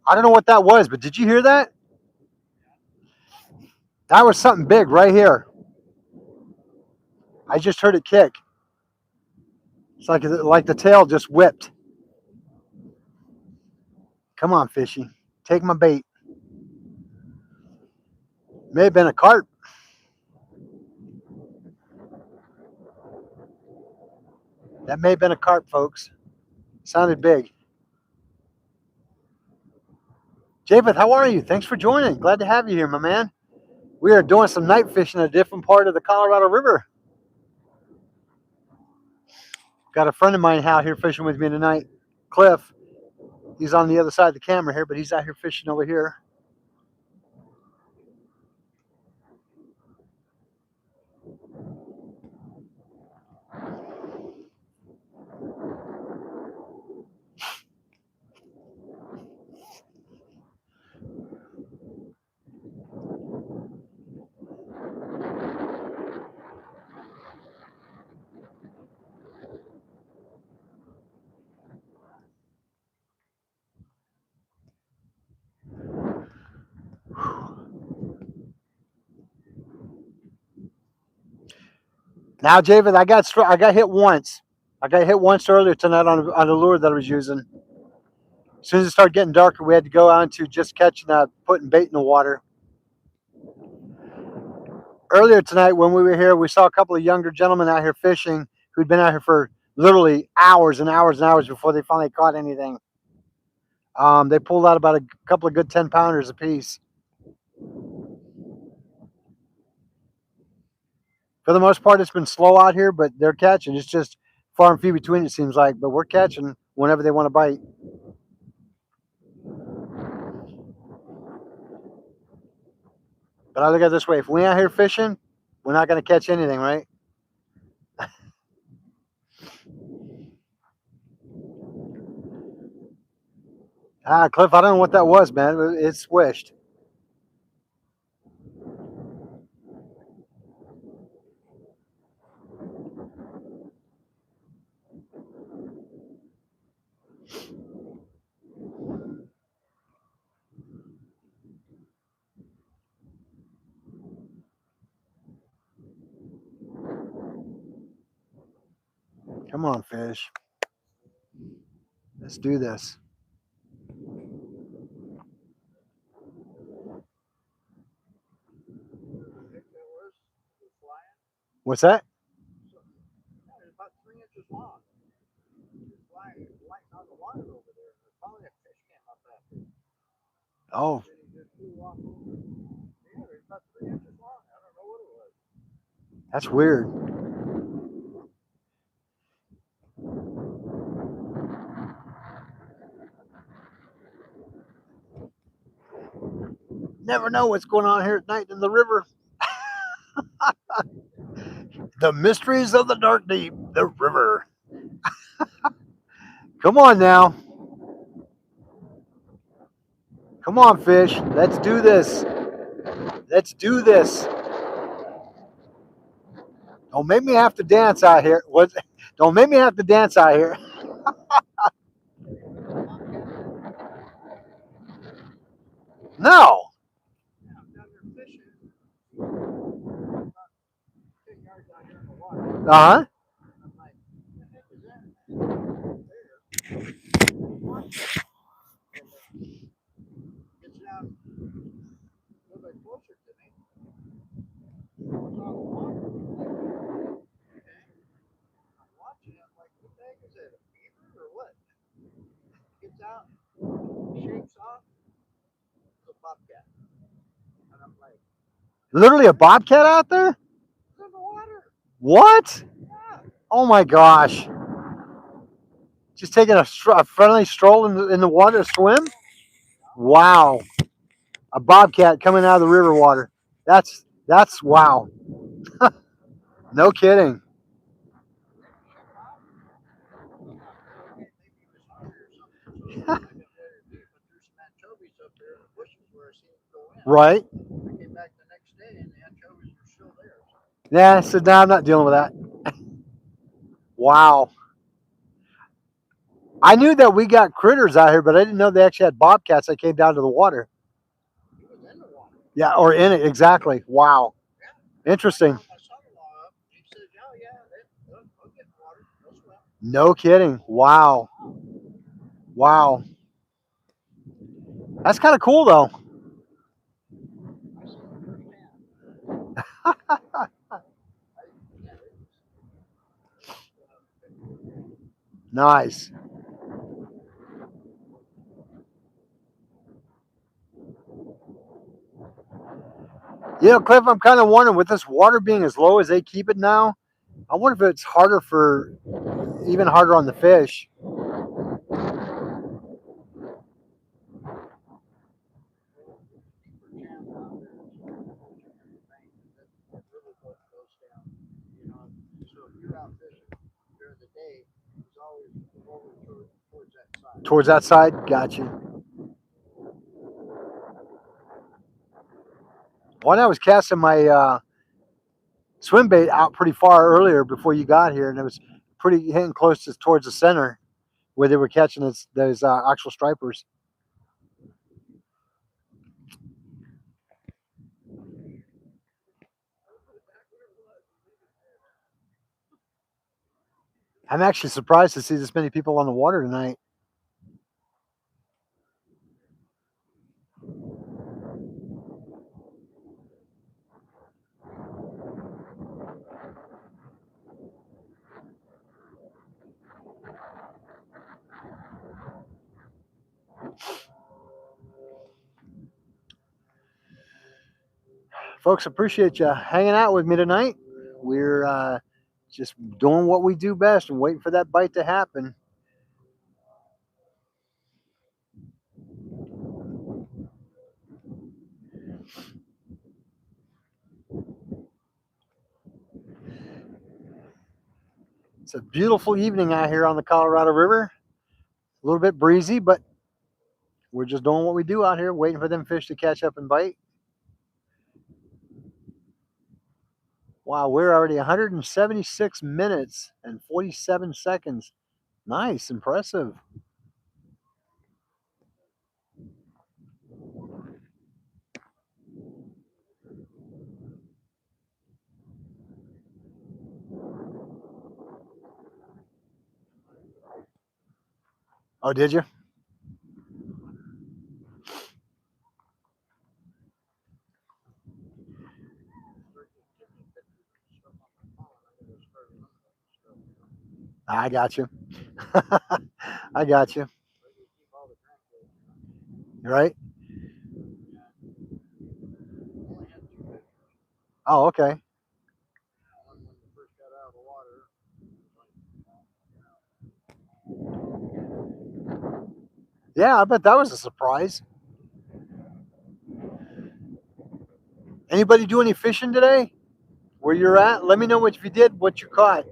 I don't know what that was, but did you hear that? That was something big right here. I just heard it kick. It's like the tail just whipped. Come on, fishy. Take my bait. May have been a carp. That may have been a carp, folks. Sounded big. Japheth, how are you? Thanks for joining. Glad to have you here, my man. We are doing some night fishing in a different part of the Colorado River. Got a friend of mine out here fishing with me tonight, Cliff. He's on the other side of the camera here, but he's out here fishing over here. Now, Japheth, I got hit once. I got hit once earlier tonight on a lure that I was using. As soon as it started getting darker, we had to go on to just catching, putting bait in the water. Earlier tonight when we were here, we saw a couple of younger gentlemen out here fishing who'd been out here for literally hours and hours and hours before they finally caught anything. They pulled out about a couple of good 10-pounders apiece. For the most part, it's been slow out here, but they're catching. It's just far and few between, it seems like, but we're catching whenever they want to bite. But I look at it this way: if we ain't out here fishing, we're not going to catch anything, right? Cliff, I don't know what that was, man. It swished. Come on, fish. Let's do this. What's that? It's about 3 inches long. It's flying light on the water over there. There's probably a fish came up after it. Oh, And he just flew off over. Yeah, it's about 3 inches long. I don't know what it was. that's weird. Never know what's going on here at night in the river. The mysteries of the dark deep, the river. Come on now. Come on, fish. Let's do this. Let's do this. Don't make me have to dance out here. What? Don't make me have to dance out here. No. Yeah, I'm down there fishing. About 10 yards out here in the water. water. Uh-huh. I'm like, what the heck is that? There. And gets down a little bit closer to me. It's on the water. Okay. I'm watching it. I'm like, what the heck is that? A beaver or what? Gets out, shakes off. It's a bobcat. And I'm like, Literally a bobcat out there? it's in the water. What? Yeah. Oh my gosh. Just taking a friendly stroll in the water to swim? Wow. A bobcat coming out of the river water. That's wow. No kidding. Okay, maybe he was hungry or something. So I didn't let it be. But there's some anchovies up there in the bushes where I seen him go in. Right? I came back the next day and the anchovies were still there. Yeah, so now I'm not dealing with that. Wow. I knew that we got critters out here, but I didn't know they actually had bobcats that came down to the water. He was in the water. Yeah, or in it. Exactly. Wow. Yeah. Interesting. I called my son-in-law up. He said, "Oh yeah, they'll get in the water. They'll swim." No kidding. Wow. Wow. That's kind of cool, though. I seen it firsthand. Yeah, it was. Nice. You know, Cliff, I'm kind of wondering with this water being as low as they keep it now, I wonder if it's even harder on the fish. Deeper channel out there, so closer to the bank, that river goes down. You know, so if you're out fishing during the day, he's always over towards that side. Towards that side? Got you. When I was casting my swim bait out pretty far earlier before you got here, and it was pretty hitting close towards the center where they were catching those actual stripers. I'm actually surprised to see this many people on the water tonight. Folks, appreciate you hanging out with me tonight. We're just doing what we do best and waiting for that bite to happen. It's a beautiful evening out here on the Colorado River. A little bit breezy, but we're just doing what we do out here, waiting for them fish to catch up and bite. Wow, we're already 176 minutes and 47 seconds. Nice, impressive. Oh, did you? I got you. I got you. Right? Oh, okay. Yeah, I bet that was a surprise. Anybody do any fishing today? Where you're at? Let me know if you did, what you caught.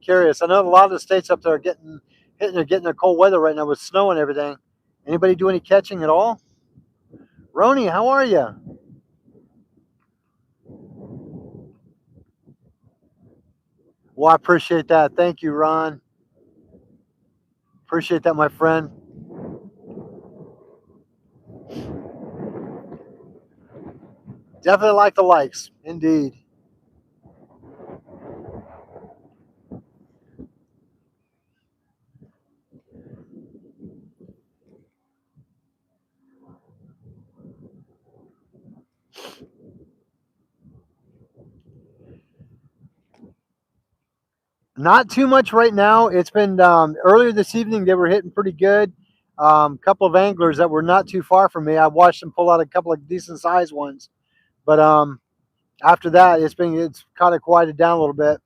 Curious. I know a lot of the states up there are getting their cold weather right now with snow and everything. Anybody do any catching at all? Roni, how are you? Well, I appreciate that. Thank you, Ron. Appreciate that, my friend. Definitely like the likes. Indeed. Not too much right now. It's been earlier this evening. They were hitting pretty good. Couple of anglers that were not too far from me. I watched them pull out a couple of decent sized ones. But after that, it's kind of quieted down a little bit.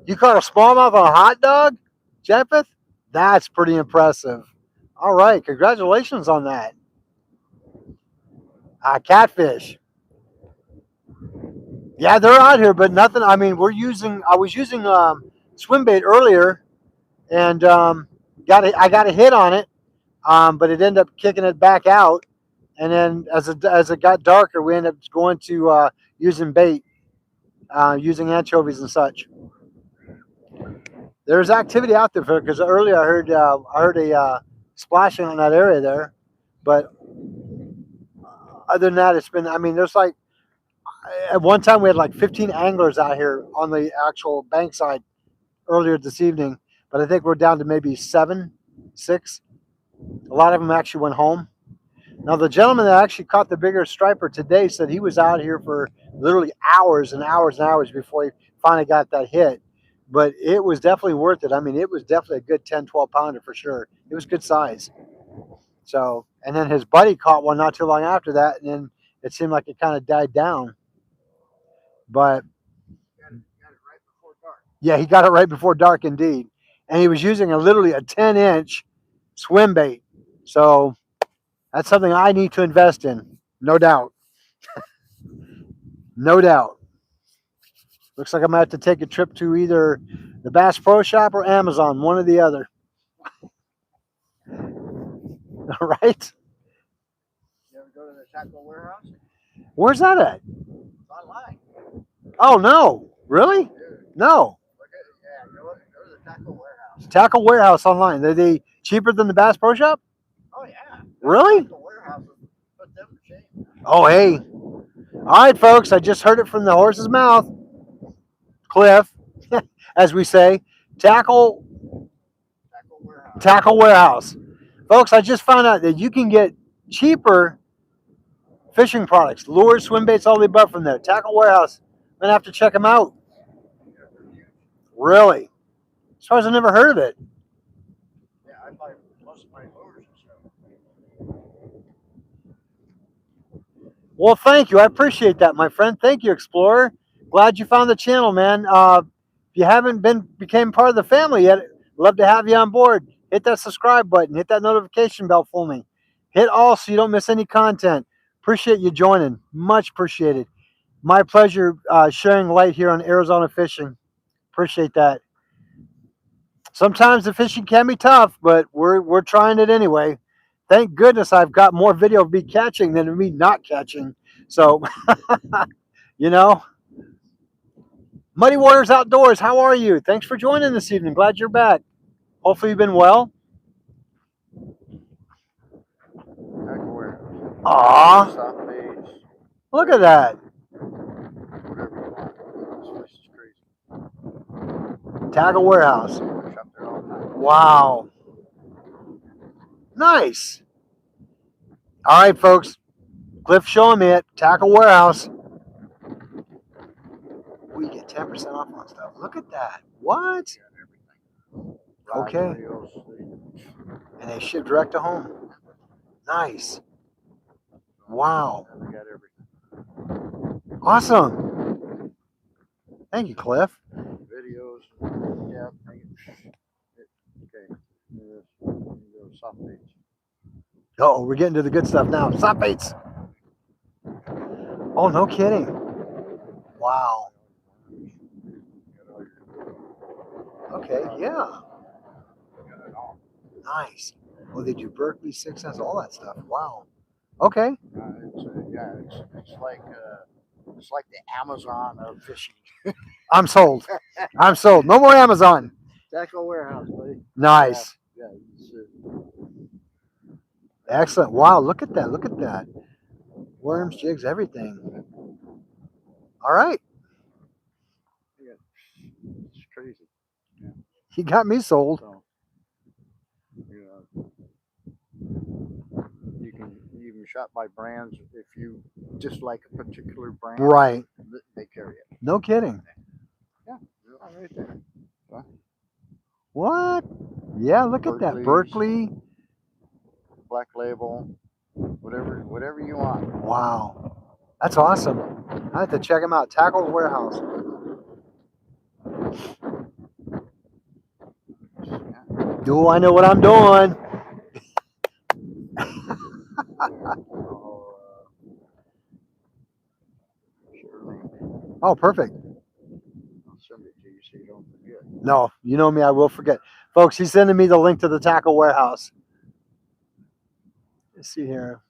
You caught a smallmouth on a hot dog, Jeff? That's pretty impressive. All right, congratulations on that. Catfish. Yeah, they're out here, but nothing. I mean, I was using swim bait earlier, and I got a hit on it, but it ended up kicking it back out. And then as it got darker, we ended up going to using bait, using anchovies and such. There's activity out there because earlier I heard a splashing in that area there, but other than that, it's been. I mean, there's like at one time we had like 15 anglers out here on the actual bankside earlier this evening, but I think we're down to maybe 7, 6. A lot of them actually went home. Now, the gentleman that actually caught the bigger striper today said he was out here for literally hours and hours and hours before he finally got that hit. But it was definitely worth it. I mean, it was definitely a good 10, 12 pounder for sure. It was good size. So, and then his buddy caught one not too long after that, and then it seemed like it kind of died down. But Got it right before dark. yeah, he got it right before dark indeed. And he was using literally a 10-inch swim bait. So that's something I need to invest in, no doubt. No doubt. Looks like I'm going to have to take a trip to either the Bass Pro Shop or Amazon, one or the other. All right? You ever go to the tackle warehouse? Where's that at? It's online. Oh, no. Really? Dude, no. go to the tackle warehouse. Tackle Warehouse online. Are they cheaper than the Bass Pro Shop? Oh yeah. Really? Tackle warehouse would put them to shame. Oh, hey. All right, folks. I just heard it from the horse's mouth. Cliff, as we say. Tackle warehouse. Tackle Warehouse. Folks, I just found out that you can get cheaper fishing products, lures, swim baits, all the above from there. Tackle Warehouse. I'm going to have to check them out. Really? As far as I never heard of it. Yeah, I buy most of my lures and stuff. Well, thank you. I appreciate that, my friend. Thank you, Explorer. Glad you found the channel, man. If you haven't became part of the family yet, love to have you on board. Hit that subscribe button. Hit that notification bell for me. Hit all so you don't miss any content. Appreciate you joining. Much appreciated. My pleasure sharing light here on Arizona fishing. Appreciate that. Sometimes the fishing can be tough, but we're trying it anyway. Thank goodness I've got more video of me catching than of me not catching. So, you know, Muddy Waters Outdoors, how are you? Thanks for joining this evening. Glad you're back. Hopefully you've been well. Tackle warehouse. Aw, Soft baits, look at that. whatever you want. This is crazy. Tackle Warehouse. Shop there all the time. Wow. Nice. All right, folks. Cliff showing me it. Tackle Warehouse. We get 10% off on stuff. Look at that. What? Okay. And they ship direct to home. Nice. Wow. They got everything. Awesome. Thank you, Cliff. Videos. Yeah. Okay. Soft baits. Oh, we're getting to the good stuff now. Stop baits. Oh, no kidding. Wow. Okay, yeah. Nice. Oh, they do Berkeley, 6 cents, all that stuff. Wow. Okay. It's like the Amazon of fishing. I'm sold. I'm sold. No more Amazon. Tackle warehouse, buddy. Nice. Yeah. Excellent. Wow, look at that. Look at that. Worms, jigs, everything. All right. It's crazy. Yeah. You got me sold. So, you can even shop by brands if you dislike a particular brand. Right. They carry it. No kidding. Yeah, right there. What? Yeah, look at that. Berkeley's. Berkeley. Black Label, whatever you want. Wow. That's awesome. I have to check them out. Tackle Warehouse. Yeah. Do I know what I'm doing? Oh, sure. Oh, perfect. I'll send it to you so you don't forget. No, you know me, I will forget. Folks, he's sending me the link to the Tackle Warehouse. Let's see here.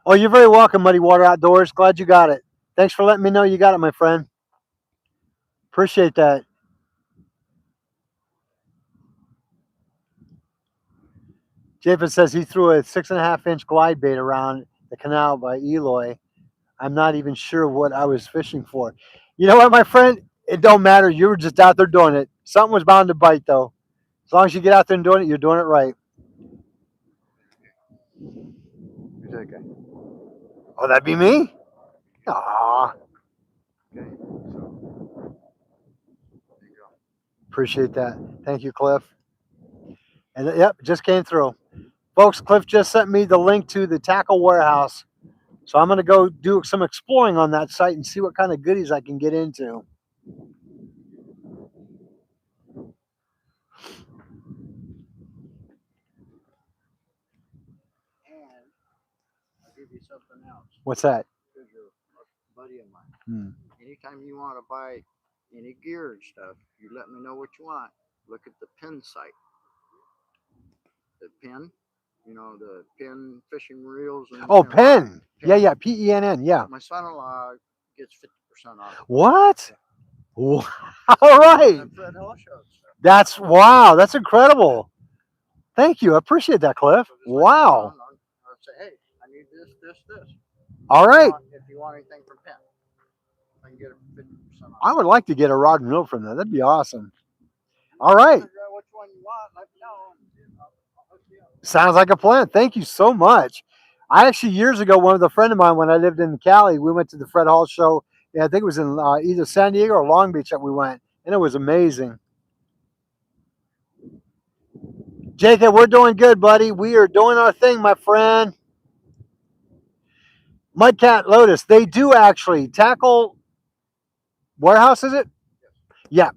Oh, you're very welcome, Muddy Water Outdoors. Glad you got it. Thanks for letting me know you got it, my friend. Appreciate that. Japheth says he threw a 6.5-inch glide bait around the canal by Eloy. I'm not even sure what I was fishing for. You know what, my friend? It don't matter. You were just out there doing it. Something was bound to bite, though. As long as you get out there and doing it, you're doing it right. Who's that guy? Oh, that'd be me? Aw. Okay, so there you go. Appreciate that. Thank you, Cliff. And yep, just came through. Folks, Cliff just sent me the link to the Tackle Warehouse. So I'm going to go do some exploring on that site and see what kind of goodies I can get into. And I'll give you something else. What's that? Here's your buddy of mine. Hmm. Anytime you want to buy any gear and stuff, you let me know what you want. Look at the pin site. The pin, the pin fishing reels. And, Oh, Penn. Yeah, PENN. Yeah. My son-in-law gets 50% off. What? All right. Fred Hill shows. That's wow. That's incredible. Thank you. I appreciate that, Cliff. Wow. I'll say, hey, I need this. All right. If you want anything from Penn, I can get it 50% off. I would like to get a rod and reel from that. That'd be awesome. All right. Figure out which one you want, let me know. I'll hook you up. Sounds like a plan. Thank you so much. I actually, years ago, one with a friend of mine, when I lived in Cali, we went to the Fred Hall show. Yeah, I think it was in either San Diego or Long Beach that we went, and it was amazing. Jacob, we're doing good, buddy. We are doing our thing, my friend. Mudcat Lotus, they do actually Tackle Warehouse, is it? Yeah.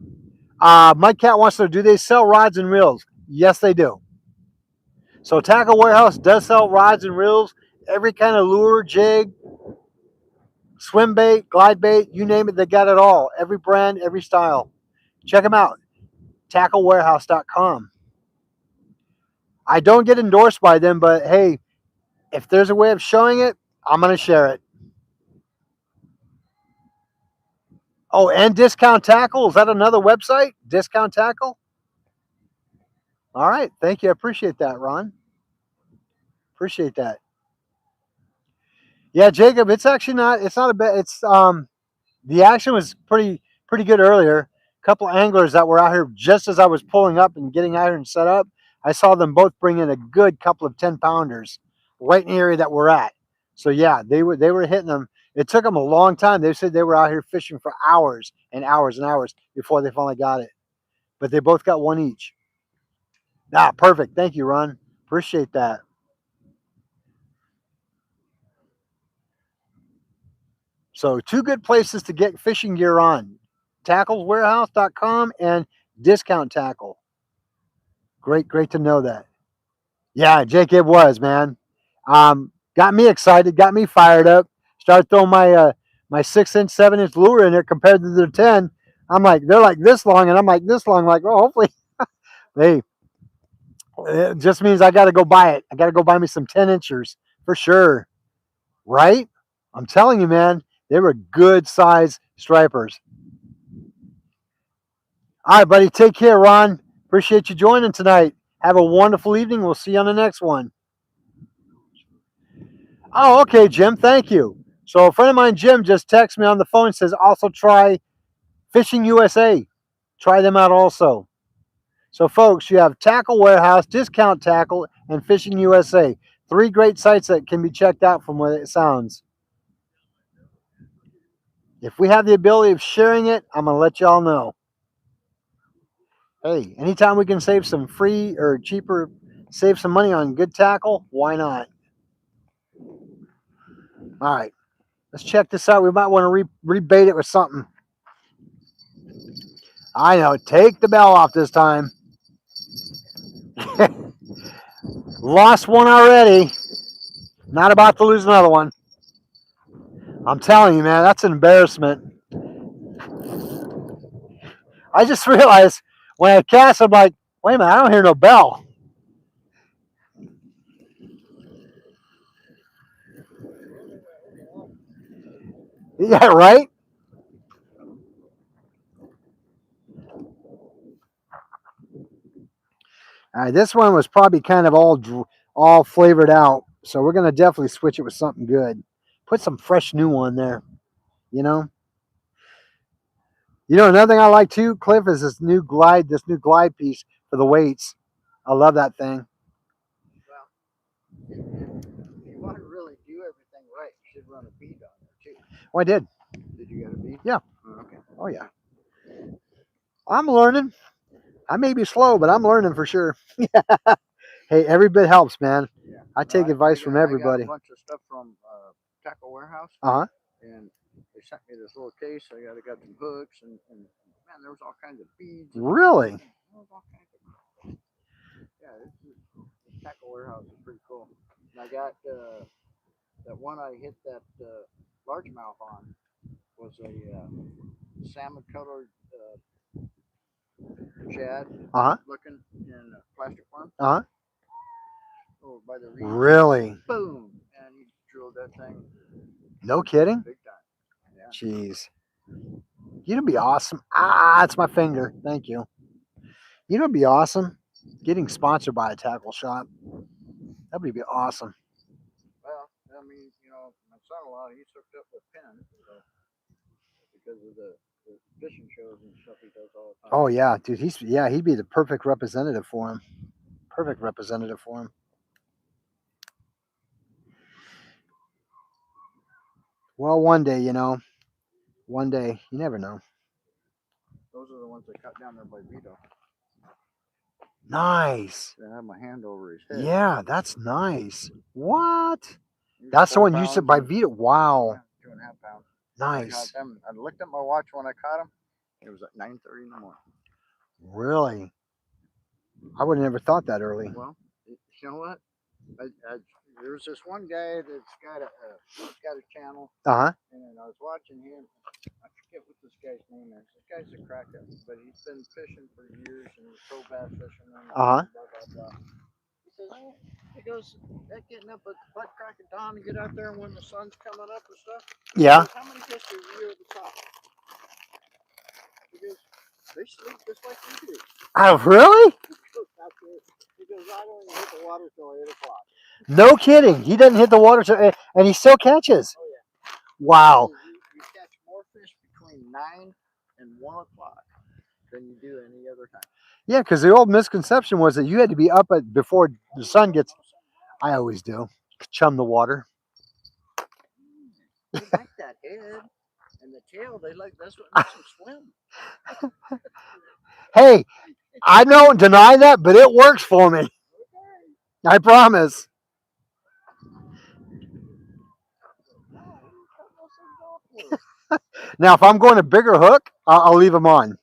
Mudcat wants to know, do they sell rods and reels? Yes, they do. So Tackle Warehouse does sell rods and reels, every kind of lure, jig, swim bait, glide bait, you name it, they got it all. Every brand, every style. Check them out. TackleWarehouse.com. I don't get endorsed by them, but hey, if there's a way of showing it, I'm going to share it. Oh, and Discount Tackle. Is that another website? Discount Tackle? All right. Thank you. I appreciate that, Ron. Appreciate that. Yeah, Jacob, it's not a bad, the action was pretty good earlier. A couple anglers that were out here just as I was pulling up and getting out here and set up, I saw them both bring in a good couple of 10-pounders right in the area that we're at. So yeah, they were hitting them. It took them a long time. They said they were out here fishing for hours and hours and hours before they finally got it. But they both got one each. Ah, perfect. Thank you, Ron. Appreciate that. So two good places to get fishing gear on. TacklesWarehouse.com and Discount Tackle. Great to know that. Yeah, Jake, it was, man. Got me excited, got me fired up. Started throwing my 6-inch, 7-inch lure in there compared to their 10. I'm like, they're like this long, and I'm like this long. Like, oh, hopefully, hey, it just means I got to go buy it. I got to go buy me some 10-inchers for sure, right? I'm telling you, man, they were good size stripers. All right, buddy, take care, Ron. Appreciate you joining tonight. Have a wonderful evening. We'll see you on the next one. Oh, okay, Jim. Thank you. So a friend of mine, Jim, just texted me on the phone and says also try Fishing USA. Try them out also. So, folks, you have Tackle Warehouse, Discount Tackle, and Fishing USA. 3 great sites that can be checked out from what it sounds. If we have the ability of sharing it, I'm gonna let y'all know. Hey, anytime we can save some free or cheaper, save some money on good tackle, why not? All right, let's check this out. We might want to rebait it with something. I know. Take the bell off this time. Lost one already. Not about to lose another one. I'm telling you, man, that's an embarrassment. I just realized when I cast, I'm like, wait a minute, I don't hear no bell. Yeah, right? All right, this one was probably kind of all flavored out, so we're gonna definitely switch it with something good. Put some fresh new on there. You know. Another thing I like too, Cliff, is this new glide piece for the weights. I love that thing. Well, if you want to really do everything right, you should run a bead on there too. Oh, I did. Did you get a bead? Yeah. Oh, okay. Oh yeah. I'm learning. I may be slow, but I'm learning for sure. Hey, every bit helps, man. Yeah. I take advice from I got everybody. a bunch of stuff from Tackle Warehouse, Uh huh. and they sent me this little case. I got some hooks, and man, there was all kinds of beads. Really? There was all kinds of, yeah, this Tackle Warehouse is pretty cool. And I got that one I hit that largemouth on was a salmon colored shad Uh huh. looking in a plastic worm. Uh huh. Oh, by the reeds. Really? Boom! And he drilled that thing No kidding. big time. Yeah. Jeez. You'd be awesome. Ah, it's my finger. Thank you. It'd be awesome. Getting sponsored by a tackle shop. That would be awesome. Well, I mean, my son-in-law, he's hooked up with Penn, because of the fishing shows and stuff he does all the time. Oh yeah, dude. He'd be the perfect representative for him. Perfect representative for him. Well, one day, one day, you never know. Those are the ones I cut down there by Vito. Nice. I have my hand over his head. Yeah, that's nice. What? That's the one you said by Vito. Wow. 2.5 pounds. Nice. I looked at my watch when I caught him. It was at 9:30 in the morning. Really? I would have never thought that early. Well, you know what? There's this one guy that's got a channel. Uh huh. And I was watching him. I forget what this guy's name is. This guy's a cracker, but he's been fishing for years and he's pro bass fisherman. Uh huh. Blah blah blah. He goes, that getting up at the butt crack of dawn and get out there when the sun's coming up and stuff. Yeah. Goes, how many fish do you at the top? He goes, they sleep just like we do. Oh, really? He goes, I don't even hit the water till 8 o'clock. No kidding. He doesn't hit the water, and he still catches. Oh yeah. Wow. You catch more fish between 9 and 1 o'clock than you do any other time. Yeah, because the old misconception was that you had to be up before the sun gets. I always do. Chum the water. They like that head and the tail. That's what makes them swim. Hey, I don't deny that, but it works for me. I promise. Now, if I'm going a bigger hook, I'll leave them on.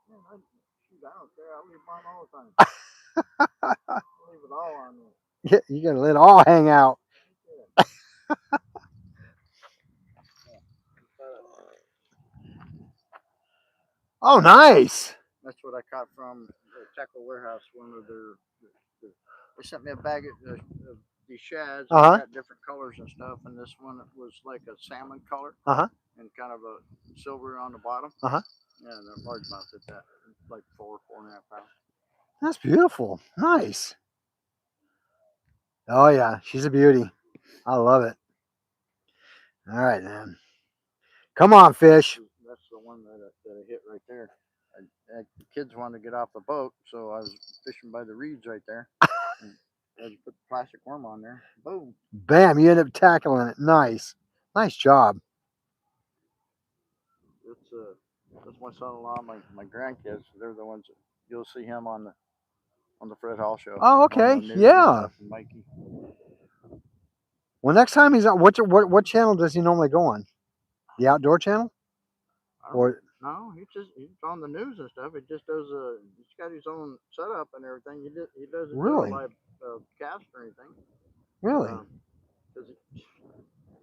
I don't care. I'll leave them on all the time. I'll leave it all on there. You gotta let it all hang out. Oh, nice. That's what I caught from the Tackle Warehouse. They sent me a bag of these shads. Uh-huh. Got different colors and stuff, and this one was like a salmon color. Uh-huh. And kind of a silver on the bottom. Uh-huh. Yeah, and the largemouth at that, like 4.5 pounds. That's beautiful. Nice. Oh yeah, she's a beauty. I love it. All right, man. Come on, fish. That's the one that I hit right there. The kids wanted to get off the boat, so I was fishing by the reeds right there. And I just put the plastic worm on there. Boom. Bam, you end up tackling it. Nice. Nice job. that's my son-in-law, my grandkids. They're the ones that you'll see him on the Fred Hall show. Oh, on okay, the news and yeah. stuff, and Mikey. Well, next time he's on, what channel does he normally go on? The Outdoor Channel? Or No, he's on the news and stuff. He just does he's got his own setup and everything. He doesn't Really? do it by cast or anything. really? Because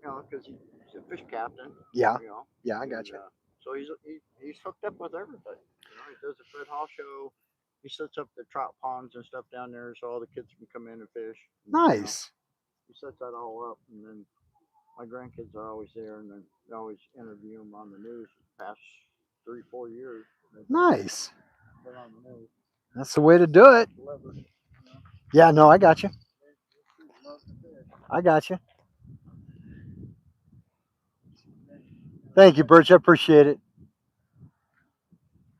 because he's a fish captain. Yeah. You know. Yeah, I got you. So he's hooked up with everybody. You know, he does the Fred Hall show. He sets up the trout ponds and stuff down there so all the kids can come in and fish. Nice. He sets that all up, and then my grandkids are always there, and then they always interview them on the news. The past 3-4 years. Nice. Been on the news. That's the way to do it. Yeah, no, I got you. I got you. Thank you, Birch. I appreciate it.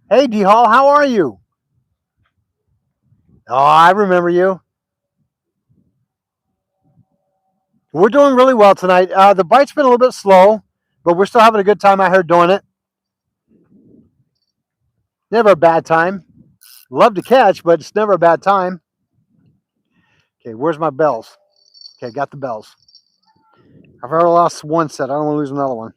Hey, D Hall, how are you? Oh, I remember you. We're doing really well tonight. The bite's been a little bit slow, but we're still having a good time out here doing it. Never a bad time. Love to catch, but it's never a bad time. Okay, where's my bells? Okay, got the bells. I've already lost one set. I don't want to lose another one.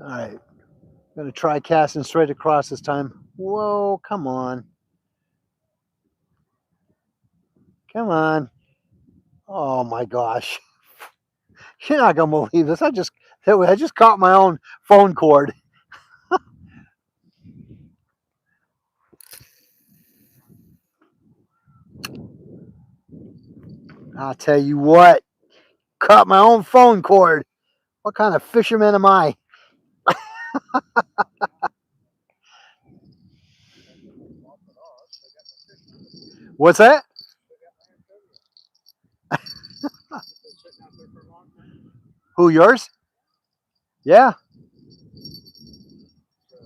All right. I'm going to try casting straight across this time. Whoa, come on. Come on. Oh my gosh. You're not going to believe this. I just caught my own phone cord. I'll tell you what. Caught my own phone cord. What kind of fisherman am I? What's that? Who, yours? Yeah. Yeah,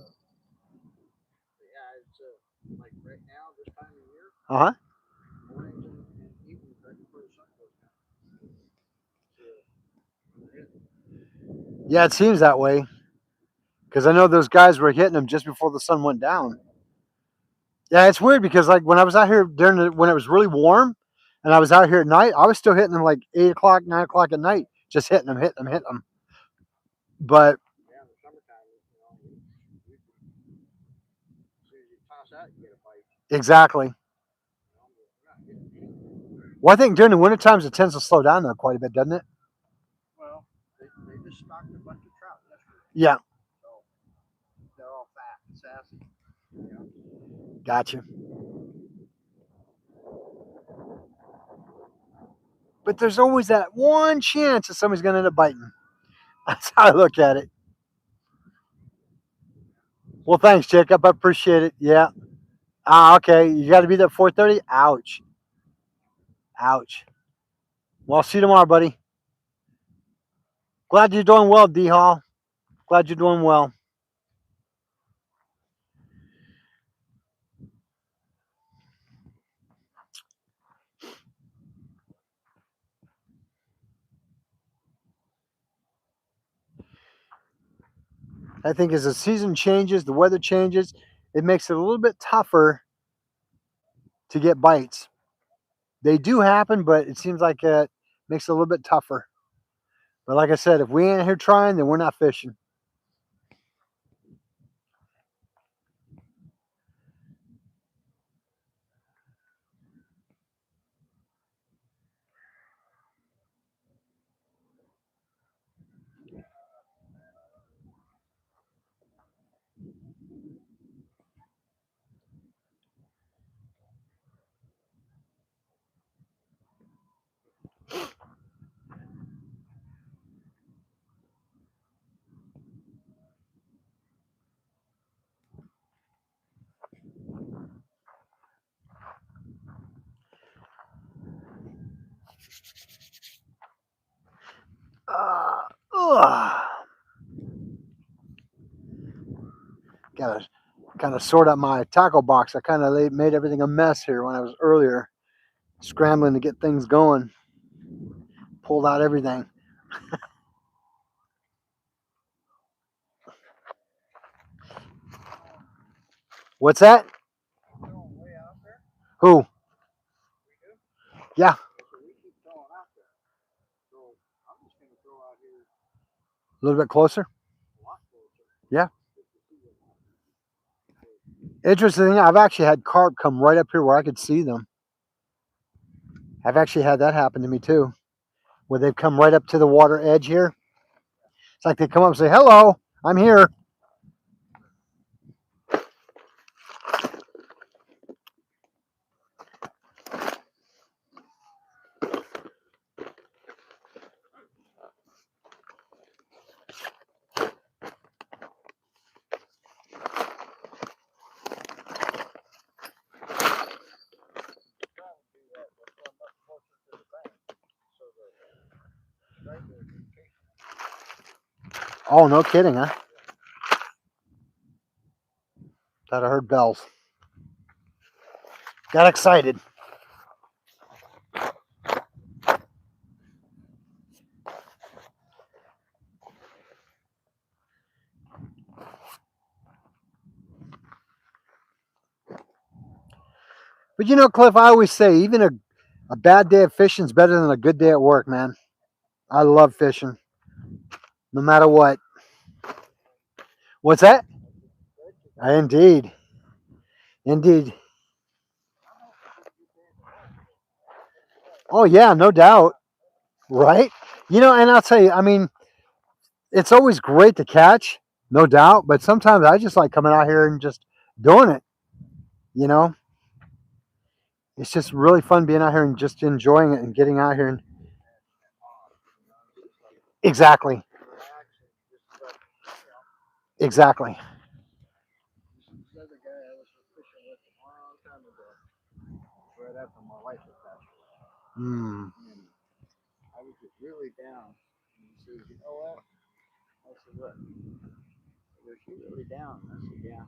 it's like right now, this time of year, Uh-huh. mornings and evenings right before the sun goes down. Yeah, it seems that way. Because I know those guys were hitting them just before the sun went down. Yeah, it's weird because like when I was out here when it was really warm, and I was out here at night, I was still hitting them like 8 o'clock, 9 o'clock at night, just hitting them. But Yeah, in the summertime, as soon as you toss out, you get a bite. exactly. Well, I think during the winter times it tends to slow down though quite a bit, doesn't it? Well, they just stocked a bunch of trout yesterday. Yeah. So they're all fat and sassy. Gotcha. But there's always that one chance that somebody's going to end up biting. That's how I look at it. Well, thanks, Jacob. I appreciate it. Yeah. Okay. You got to be there at 4:30. Ouch. Ouch. Well, I'll see you tomorrow, buddy. Glad you're doing well, D Hall. Glad you're doing well. I think as the season changes, the weather changes, it makes it a little bit tougher to get bites. They do happen, but it seems like it makes it a little bit tougher. But like I said, if we ain't here trying, then we're not fishing. Gotta kind of sort out my tackle box. I kind of made everything a mess here when I was earlier scrambling to get things going. Pulled out everything. What's that? Who? Yeah. So we keep throwing out there. So I'm just going to throw out here A little bit closer. a lot closer. Yeah. Just to see what Interesting. I've actually had carp come right up here where I could see them. I've actually had that happen to me too, where they've come right up to the water edge here. It's like they come up and say, "Hello, I'm here." Oh, no kidding, huh? Thought I heard bells. Got excited. But you know, Cliff, I always say even a bad day of fishing is better than a good day at work, man. I love fishing, no matter what. What's that? Indeed. Indeed. Oh, yeah, no doubt. Right? You know, and I'll tell you, I mean, it's always great to catch, no doubt, but sometimes I just like coming out here and just doing it. You know, it's just really fun being out here and just enjoying it and getting out here and exactly, exactly. this other guy I was fishing with a long time ago, right after my wife had passed away. Mm. And I was just really down. And he says, you know what? I said, what? He goes, you really down? I said, yeah.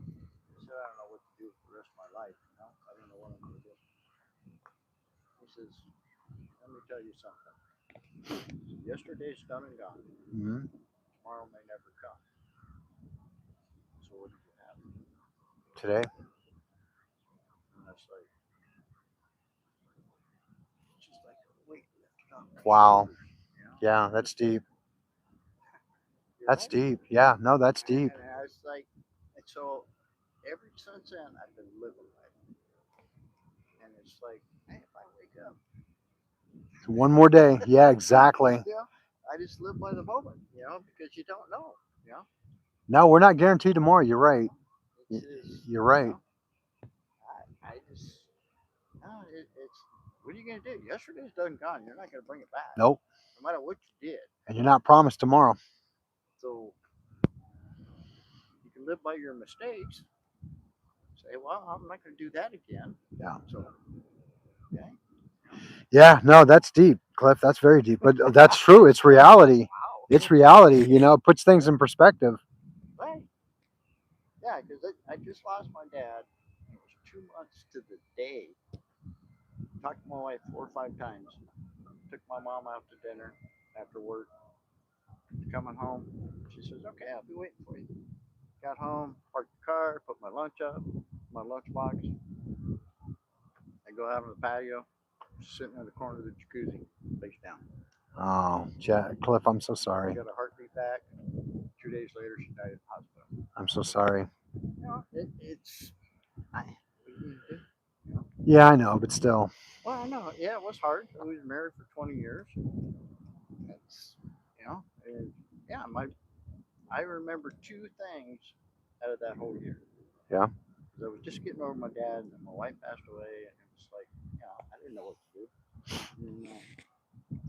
He said, I don't know what to do for the rest of my life. You know, I don't know what I'm going to do. He says, let me tell you something. Yesterday's done and gone. Mm-hmm. Tomorrow may never come. So what do you have? Today. And that's like, just like a weight lifted off my Wow. shoulders. You know? Yeah, that's deep. You're That's right. deep. Yeah, no, that's deep. And I was like, and so ever since then, I've been living life. And it's like, man, if I wake up, One more day. Yeah, exactly. you know, I just live by the moment, you know, because you don't know, you know. No, we're not guaranteed tomorrow. You're right. It's just, You're right. you know, I just, no, it's, what are you going to do? Yesterday's done and gone. You're not going to bring it back, Nope. no matter what you did. And you're not promised tomorrow. So you can live by your mistakes. Say, well, I'm not going to do that again. Yeah. So, okay. Yeah, no, that's deep, Cliff. That's very deep. But that's true. It's reality. Wow. It's reality. You know, it puts things in perspective. Right. Yeah, because I just lost my dad. It was 2 months to the day. Talked to my wife 4 or 5 times. Took my mom out to dinner after work. Coming home, she says, "Okay, I'll be waiting for you." Got home, parked the car, put my lunch up, my lunchbox. I go out on the patio, sitting in the corner of the jacuzzi, face down. Oh, Cliff, I'm so sorry. Got a heartbeat back. 2 days later, she died in the hospital. I'm so sorry. You know, it's I. What are you gonna do? You know? Yeah, I know, but still. Well, I know. Yeah, it was hard. We was married for 20 years. It's, you know, and yeah, I remember two things out of that whole year. Yeah. Because I was just getting over my dad, and my wife passed away, and it was like, you know, I didn't know what to do. And,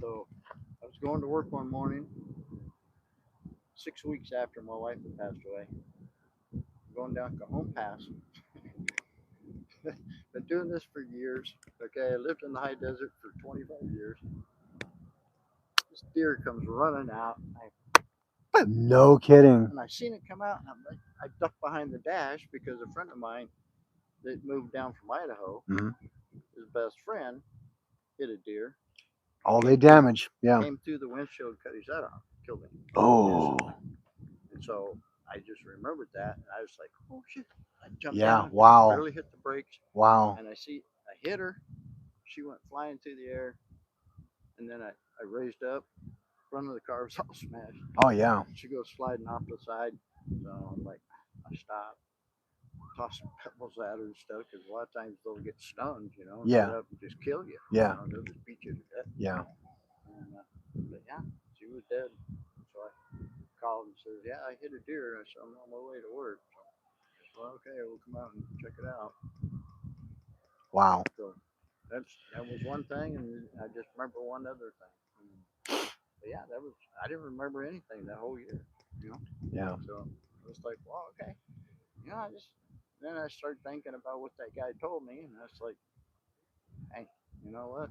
so I was going to work one morning, 6 weeks after my wife had passed away, going down Cajon Pass. Been doing this for years. Okay, I lived in the high desert for 25 years. This deer comes running out. No kidding. And I seen it come out, and I ducked behind the dash because a friend of mine that moved down from Idaho, Mm-hmm. his best friend, hit a deer. Oh, they damage. Yeah. Came through the windshield, cut his head off, killed him. Oh. And so I just remembered that, and I was like, oh shit! I jumped Yeah. down, Wow. barely hit the brakes, Wow. and I hit her. She went flying through the air, and then I raised up. Front of the car was all smashed. Oh yeah. She goes sliding off the side, so I'm like, I stopped, toss some pebbles at her and stuff, because a lot of times they'll get stunned, you know, and Yeah. get up and just kill you. Yeah. You know, they'll just beat you to death. Yeah. And, but yeah, she was dead. So I called and says, yeah, I hit a deer. I said, I'm on my way to work. So I said, well, okay, we'll come out and check it out. Wow. So that was one thing, and I just remember one other thing. But yeah, I didn't remember anything that whole year, you know. Yeah. So it was like, well, okay, you know, then I started thinking about what that guy told me, and I was like, hey, you know what?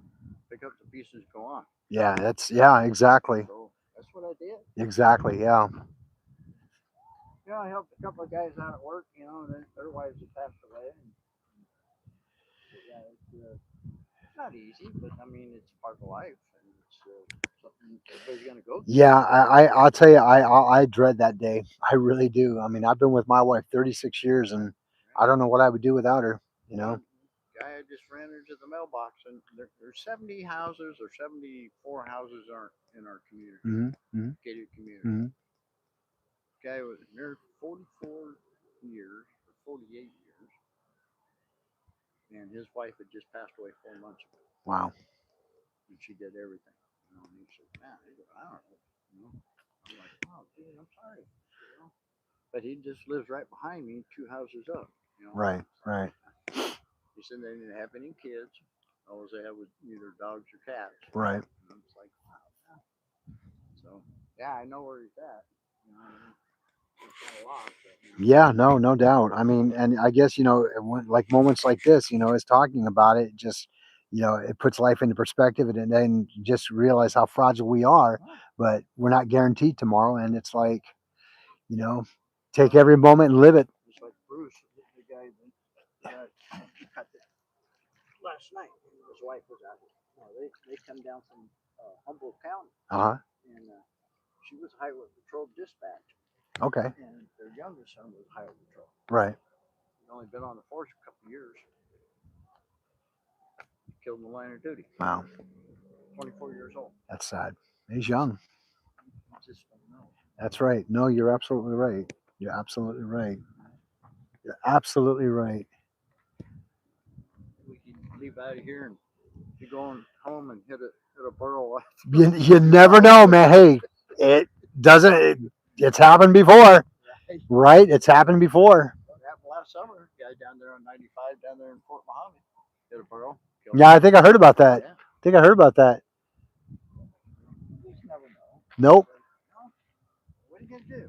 Pick up the pieces, go on. Yeah. Exactly. So that's what I did. Exactly. Yeah. You know, I helped a couple of guys out at work, you know, and then their wives had passed away. And, yeah, it's not easy, but I mean, it's part of life, and it's something everybody's gonna go through. Yeah. I'll tell you, I dread that day. I really do. I mean, I've been with my wife 36 years, and I don't know what I would do without her. You know. Guy I just ran into the mailbox, and there's 70 houses or 74 houses are in our community, Mm-hmm. gated community. Mm-hmm. Guy was near 44 years or 48 years, and his wife had just passed away 4 months ago. Wow. And she did everything. You know, and he said, man, I don't know. You know, I'm like, oh, dude, I'm sorry. You know, but he just lives right behind me, 2 houses up. You know, Right. Right. he said they didn't have any kids. All they had was either dogs or cats. Right. And I'm just like, wow. Yeah. So yeah, I know where he's at. You know, it's kind of lost. But, Yeah. No doubt. I mean, and I guess like moments like this, is talking about it. Just it puts life into perspective, and then just realize how fragile we are. But we're not guaranteed tomorrow, and it's like, take every moment and live it. just like Bruce, the guy that cut it last night. His wife was out. They come down from Humboldt County, Uh huh. and she was highway patrol dispatch, Okay. and their youngest son was highway patrol. Right. He'd only been on the force a couple of years. Killed in the line of duty. Wow. 24 years old. That's sad. He's young. You just don't know. That's right. No, you're absolutely right. You're absolutely right. You're absolutely right. We can leave out of here and be going home and hit a burrow. You never know, man. Hey, it doesn't. It's happened before, right? It's happened before. It happened last summer. Guy down there on 95, down there in Fort Mahoney, hit a burrow. Yeah, I think I heard about that. Yeah. I think I heard about that. You just never know. Nope. What are you gonna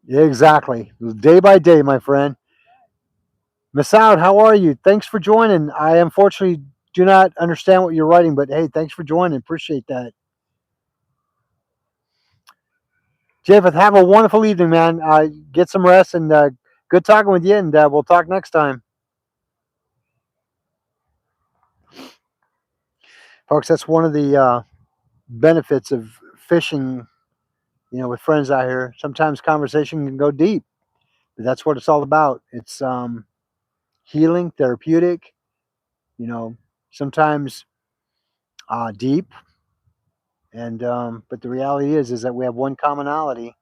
do? Exactly. Day by day, my friend. Masoud, how are you? Thanks for joining. I unfortunately do not understand what you're writing, but hey, thanks for joining. Appreciate that. Japheth, have a wonderful evening, man. Get some rest, and good talking with you, and we'll talk next time. Folks, that's one of the benefits of fishing, with friends out here. Sometimes conversation can go deep, but that's what it's all about. It's healing, therapeutic, sometimes deep. And but the reality is that we have one commonality.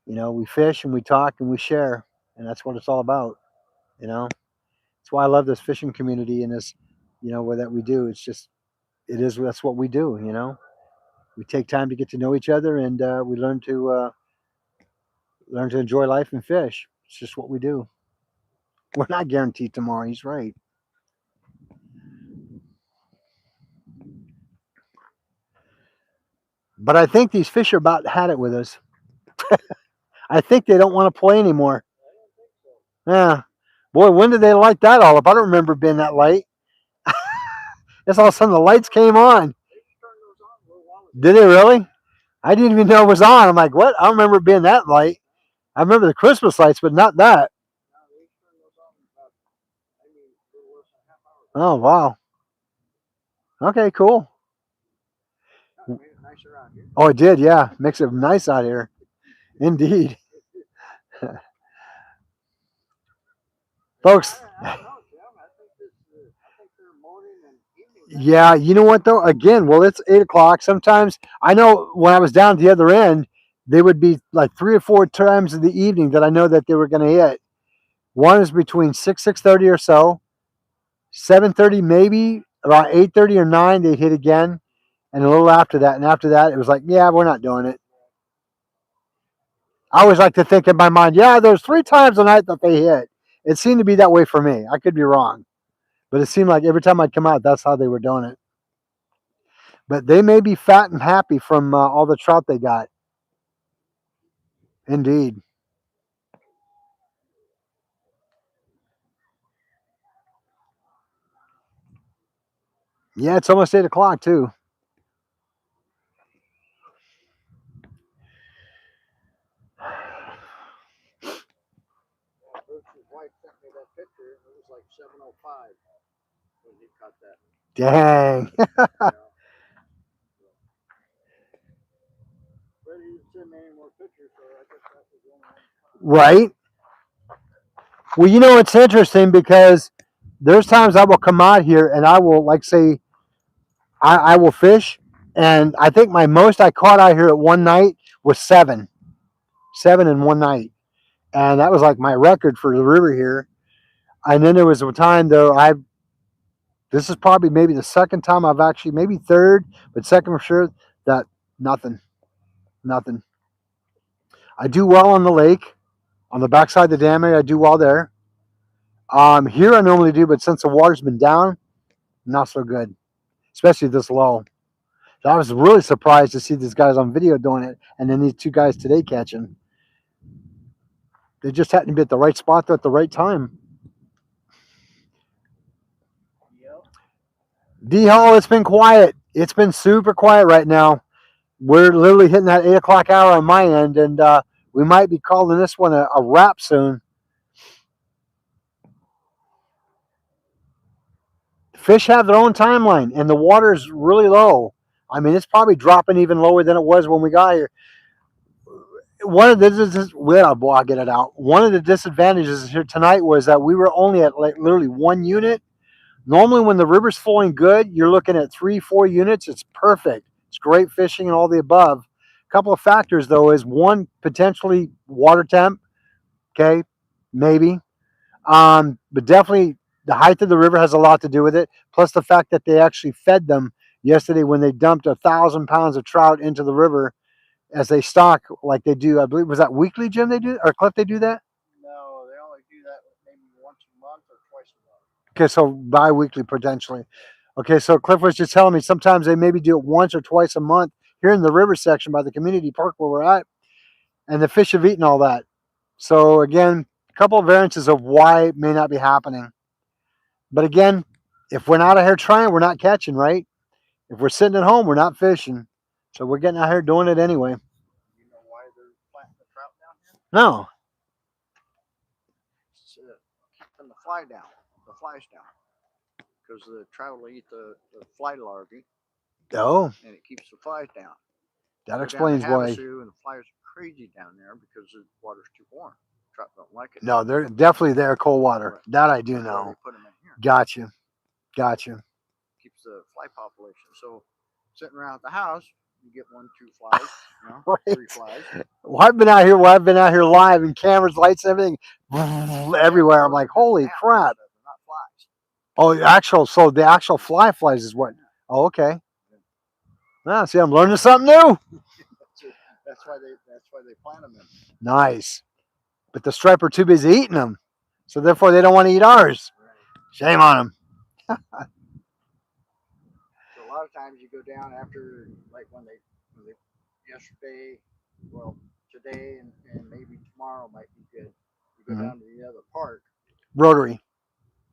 We fish and we talk and we share, and that's what it's all about. That's why I love this fishing community and this, where that we do. That's what we do. We take time to get to know each other, and we learn to enjoy life and fish. It's just what we do. We're not guaranteed tomorrow. He's right. But I think these fish are about had it with us. I think they don't want to play anymore. Yeah. Boy, when did they light that all up? I don't remember being that late. Just all of a sudden the lights came on. Did they really? I didn't even know it was on. I'm like, what? I don't remember it being that light. I remember the Christmas lights, but not that. Oh, wow. Okay, cool. nicer out here. Oh, it did. Yeah, makes it nice out here. Indeed, folks. I don't know, Jim. I think they're morning and evening. Yeah, you know what though? Again, well, it's 8 o'clock. Sometimes I know when I was down at the other end, they would be like 3 or 4 times in the evening that I know that they were going to hit. One is between 6:30 or so, 7:30 maybe, around 8:30 or 9 they'd hit again, and a little after that. And after that, it was like, yeah, we're not doing it. I always like to think in my mind, yeah, there's 3 times a night that they hit. It seemed to be that way for me. I could be wrong, but it seemed like every time I'd come out, that's how they were doing it. But they may be fat and happy from all the trout they got. Indeed. Yeah, it's almost 8 o'clock too. Bruce's wife sent me that picture, and it was like 7:05 when he caught that. Dang. But he didn't send me any more pictures, so I guess that was the only one. Right. Well, you know, it's interesting because there's times I will come out here and I will, like, say, I will fish, and I think my most I caught out here at one night was 7 in one night, and that was like my record for the river here. And then there was a time though I this is probably maybe the second time I've actually, maybe third, but second for sure, that nothing, nothing. I do well on the lake, on the backside of the dam area. I do well there. Here I normally do, but since the water's been down, not so good, especially this low. So I was really surprised to see these guys on video doing it, and then these 2 guys today catching. They just happened to be at the right spot at the right time. Yep. D Hall, it's been quiet. It's been super quiet right now. We're literally hitting that 8 o'clock hour on my end, and we might be calling this one a wrap soon. Fish have their own timeline, and the water is really low. I mean, it's probably dropping even lower than it was when we got here. One of the well, boy, I'll get it out. One of the disadvantages here tonight was that we were only at like literally 1 unit. Normally, when the river's flowing good, you're looking at 3, 4 units. It's perfect. It's great fishing and all the above. A couple of factors though is one, potentially water temp. Okay, maybe, but definitely the height of the river has a lot to do with it. Plus the fact that they actually fed them yesterday when they dumped 1,000 pounds of trout into the river as they stock like they do. I believe was that weekly, Jim? They do, or Cliff? They do that. No, they only do that maybe once a month or twice a month. Okay, so bi-weekly potentially. Okay, so Cliff was just telling me sometimes they maybe do it once or twice a month here in the river section by the community park where we're at, and the fish have eaten all that. So again, a couple of variances of why it may not be happening. But again, if we're not out here trying, we're not catching, right? If we're sitting at home, we're not fishing. So we're getting out here doing it anyway. You know why they're planting the trout down here? No. It's keeping the flies down. Because the trout will eat the fly larvae, Oh, and it keeps the flies down. that Go explains down to why. Havasu, and the flies are crazy down there because the water's too warm. Trout don't like it. No, they're definitely there, cold water. Right. That I do That's why know. they put them in here. Gotcha. Gotcha. Keeps the fly population. So sitting around at the house, you get 1, 2 flies, Right. 3 flies. Well, I've been out here. Well, I've been out here live and cameras, lights, everything, everywhere. I'm like, holy crap! They're not flies. Oh, so the actual flies is what? Oh, okay. Ah, see, I'm learning something new. That's why they plant them in. Nice. But the striper too busy eating them, so therefore they don't want to eat ours. Right. Shame on them. So a lot of times you go down after, like when they yesterday, well today and maybe tomorrow might be good. You go down to the other park, Rotary.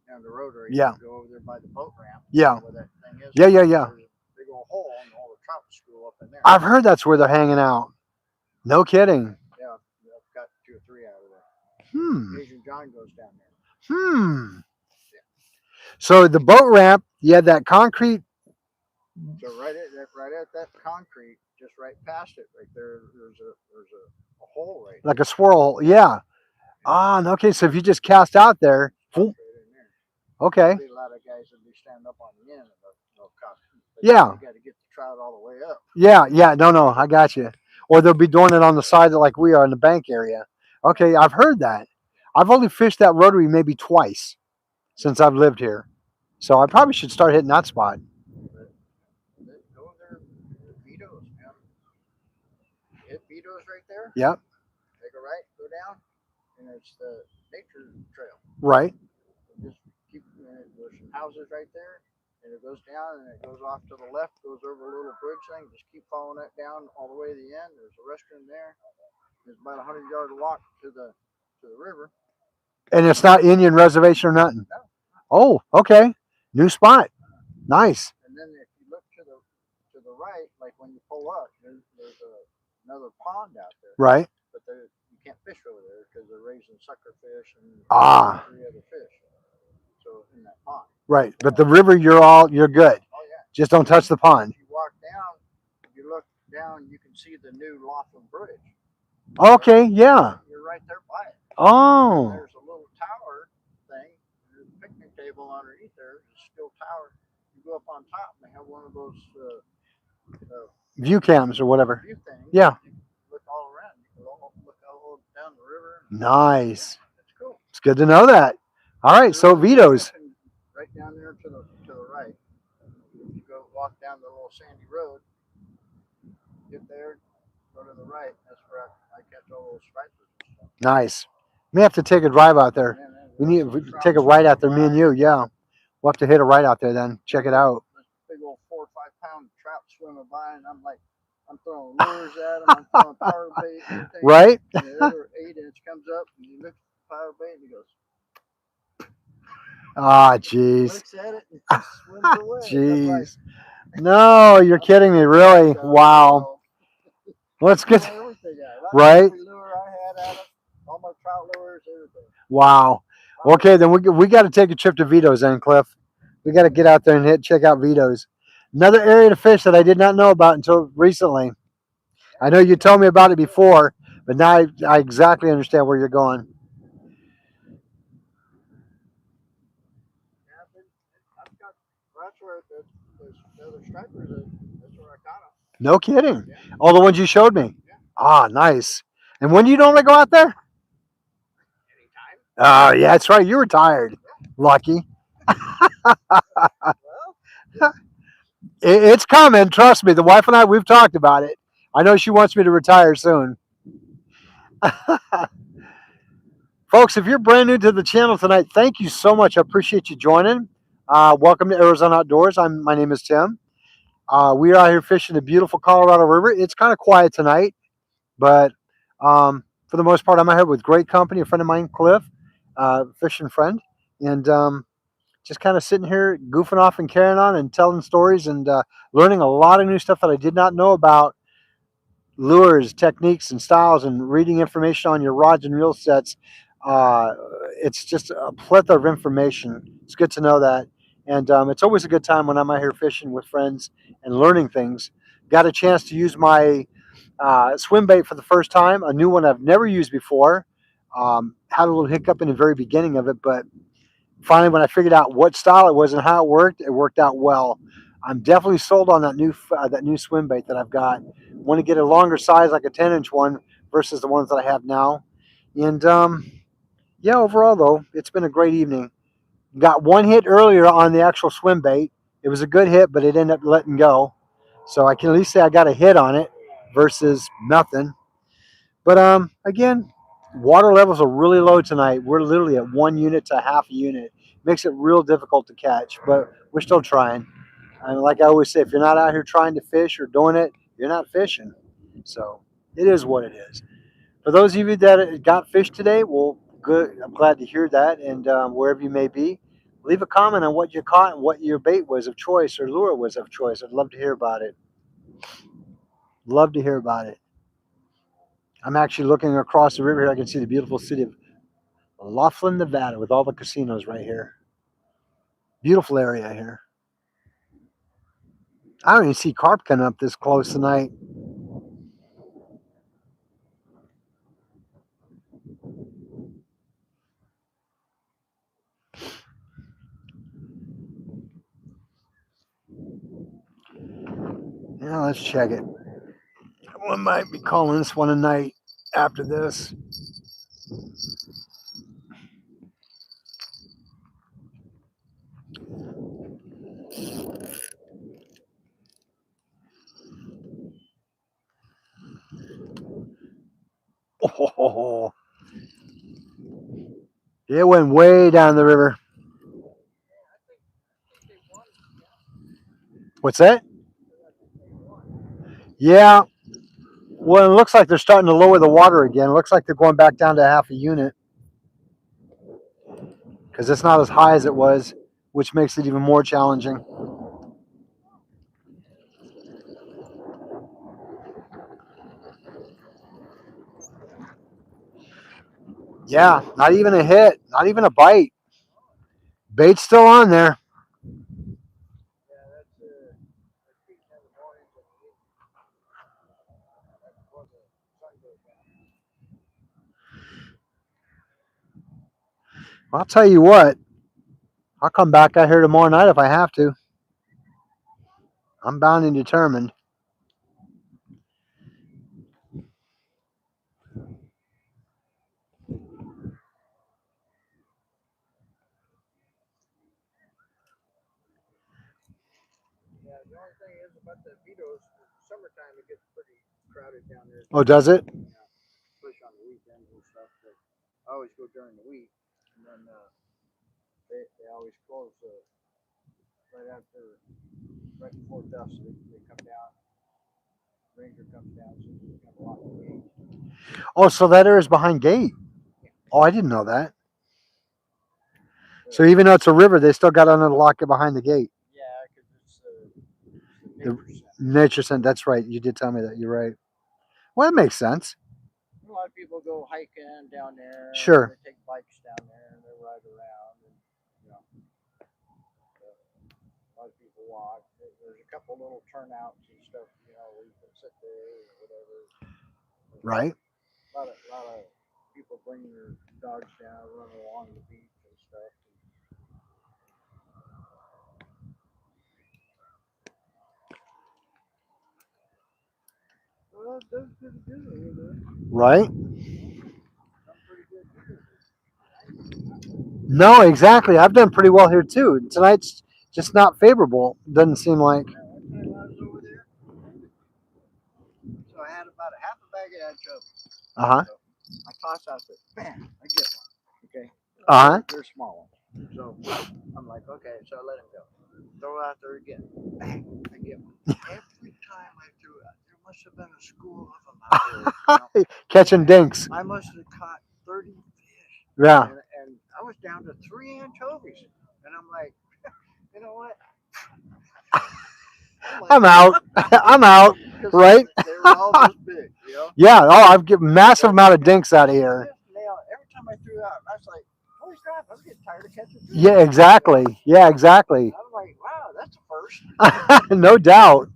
down the Rotary. Yeah. You go over there by the boat ramp. Yeah. Where that thing is. Yeah. There's a big old hole, and all the trout school up in there. I've heard that's where they're hanging out. No kidding. Yeah, I've got 2 or 3 out of there. Hmm. Asian John goes down there. Hmm. So the boat ramp, you had that concrete. So right at that concrete, just right past it, right there. There's a hole right like a swirl. Yeah. Ah, okay. So if you just cast out there, right in there. okay. There'll be a lot of guys that be standing up on the end and they'll cast. Yeah. You got to get the trout all the way up. Yeah. Yeah. No, I got you. Or they'll be doing it on the side like we are in the bank area. Okay, I've heard that. I've only fished that rotary maybe twice since I've lived here, so I probably should start hitting that spot. But go there, Vito's, man. Hit Vito's right there. Yep. Take a right, go down, and it's the nature trail. Right. Just keep. There's some houses right there, and it goes down and it goes off to the left, goes over a little bridge thing. Just keep following that down all the way to the end. There's a restroom there. There's about 100-yard walk to the river. And it's not Indian reservation or nothing. No. Oh, okay. New spot. Nice. And then if you look to the right, like when you pull up, there's another pond out there. Right. But you can't fish over there because they're raising sucker fish and 3 other fish. So in that pond. Right. But the river, you're good. Oh yeah. Just don't touch the pond. If you walk down, if you look down, you can see the new Laughlin Bridge. Okay. Yeah. You're right there by it. Oh. There's a little tower thing. There's a picnic table underneath there. There's a steel tower. You go up on top and they have one of those View cams or whatever. view things. Yeah. You can look all around. You can look all down the river. Nice. It's cool. It's good to know that. All right. So Vito's. Right down there to the right. You go walk down the little sandy road. Get there. Go to the right. That's where I catch all those stripers. Nice. We have to take a drive out there. We need to take a ride out there, me and you. Yeah. We'll have to hit a ride out there then. Check it out. Big old 4 or 5 pound trout swimming by, and I'm throwing lures at them. I'm throwing power bait. Everything. Right? And the other 8-inch comes up, and he looks at the power bait, and he goes, Ah, jeez. looks at it, and just swims away. Jeez. No, you're kidding me. Really? Wow. Well, it's good. Right? Lure I had at it, all my trout lures, everything. Wow. Okay, then we got to take a trip to Vito's then, Cliff. We got to get out there and check out Vito's. Another area to fish that I did not know about until recently. I know you told me about it before, but now I exactly understand where you're going. That's where the other stripers, that's where I caught them. No kidding. Yeah. All the ones you showed me. Yeah. Ah, nice. And when do you normally go out there? Anytime. Yeah, that's right. You retired. Lucky. Well, It's coming. Trust me. The wife and I, we've talked about it. I know she wants me to retire soon. Folks, if you're brand new to the channel tonight, thank you so much. I appreciate you joining. Welcome to Arizona Outdoors. My name is Tim. We are out here fishing the beautiful Colorado River. It's kind of quiet tonight, but for the most part, I'm out here with great company. A friend of mine, Cliff, fishing friend, and just kind of sitting here goofing off and carrying on and telling stories and learning a lot of new stuff that I did not know about lures, techniques, and styles, and reading information on your rods and reel sets. It's just a plethora of information. It's good to know that. And it's always a good time when I'm out here fishing with friends and learning things. Got a chance to use my swim bait for the first time, a new one I've never used before. Had a little hiccup in the very beginning of it, but finally when I figured out what style it was and how it worked out well. I'm definitely sold on that new swim bait that I've got. Want to get a longer size, like a 10-inch one, versus the ones that I have now. And yeah, overall though, it's been a great evening. Got one hit earlier on the actual swim bait. It was a good hit, but it ended up letting go. So I can at least say I got a hit on it versus nothing. But again, water levels are really low tonight. We're literally at 1 unit to half a unit. Makes it real difficult to catch, but we're still trying. And like I always say, if you're not out here trying to fish or doing it, you're not fishing. So it is what it is. For those of you that got fish today, well, good. I'm glad to hear that. And wherever you may be, leave a comment on what you caught and what your bait was of choice or lure was of choice. I'd love to hear about it. Love to hear about it. I'm actually looking across the river here. I can see the beautiful city of Laughlin, Nevada, with all the casinos right here. Beautiful area here. I don't even see carp coming up this close tonight. Yeah, let's check it. We might be calling this one a night after this. Oh, it went way down the river. What's that? Yeah. Well, it looks like they're starting to lower the water again. It looks like they're going back down to half a unit because it's not as high as it was, which makes it even more challenging. Yeah, not even a hit, not even a bite. Bait's still on there. I'll tell you what, I'll come back out here tomorrow night if I have to. I'm bound and determined. Yeah, the only thing is about the Vito's, summertime it gets pretty crowded down there. Oh, does it? Yeah, especially on the weekends and stuff. But I always go during the week, and then they always close right after, right before dusk. They come down. Ranger comes down, so you have a lot of gate. Oh, so that area's behind gate. Oh, I didn't know that. So even though it's a river, they still got to unlock it behind the gate. Yeah, because it's The nature center. nature center. That's right. You did tell me that. You're right. Well, that makes sense. A lot of people go hiking down there. Sure. They take bikes down there and they ride around. And, you know, a lot of people walk. There's a couple little turnouts and stuff, you know, where you can sit there or whatever. Right. A lot of people bringing their dogs down, run along the beach and stuff. Well, it does pretty good over there. Right. Done pretty good. No, exactly. I've done pretty well here too. Tonight's just not favorable. Doesn't seem like. One time I was over there, so I had about a half a bag of anchovies. Uh huh. So I toss out there, bam, I get one. Okay. Uh huh. They're small ones. So I'm like, okay, so I let him go. Throw it out there again. Bang, I get one. Every time I threw it out, there must have been a school of them out there. Catching dinks. I must have caught 30 fish. Yeah. And I was down to 3 anchovies. And I'm like, you know what? I'm out. I'm out. Right? They were all this big, you know? Yeah. Oh, I've get massive amount of dinks out of here. Every time I threw out, I was like, holy crap, I'm getting tired of catching fish. Yeah. Exactly. Yeah. Exactly. I'm like, wow, that's a first. No doubt.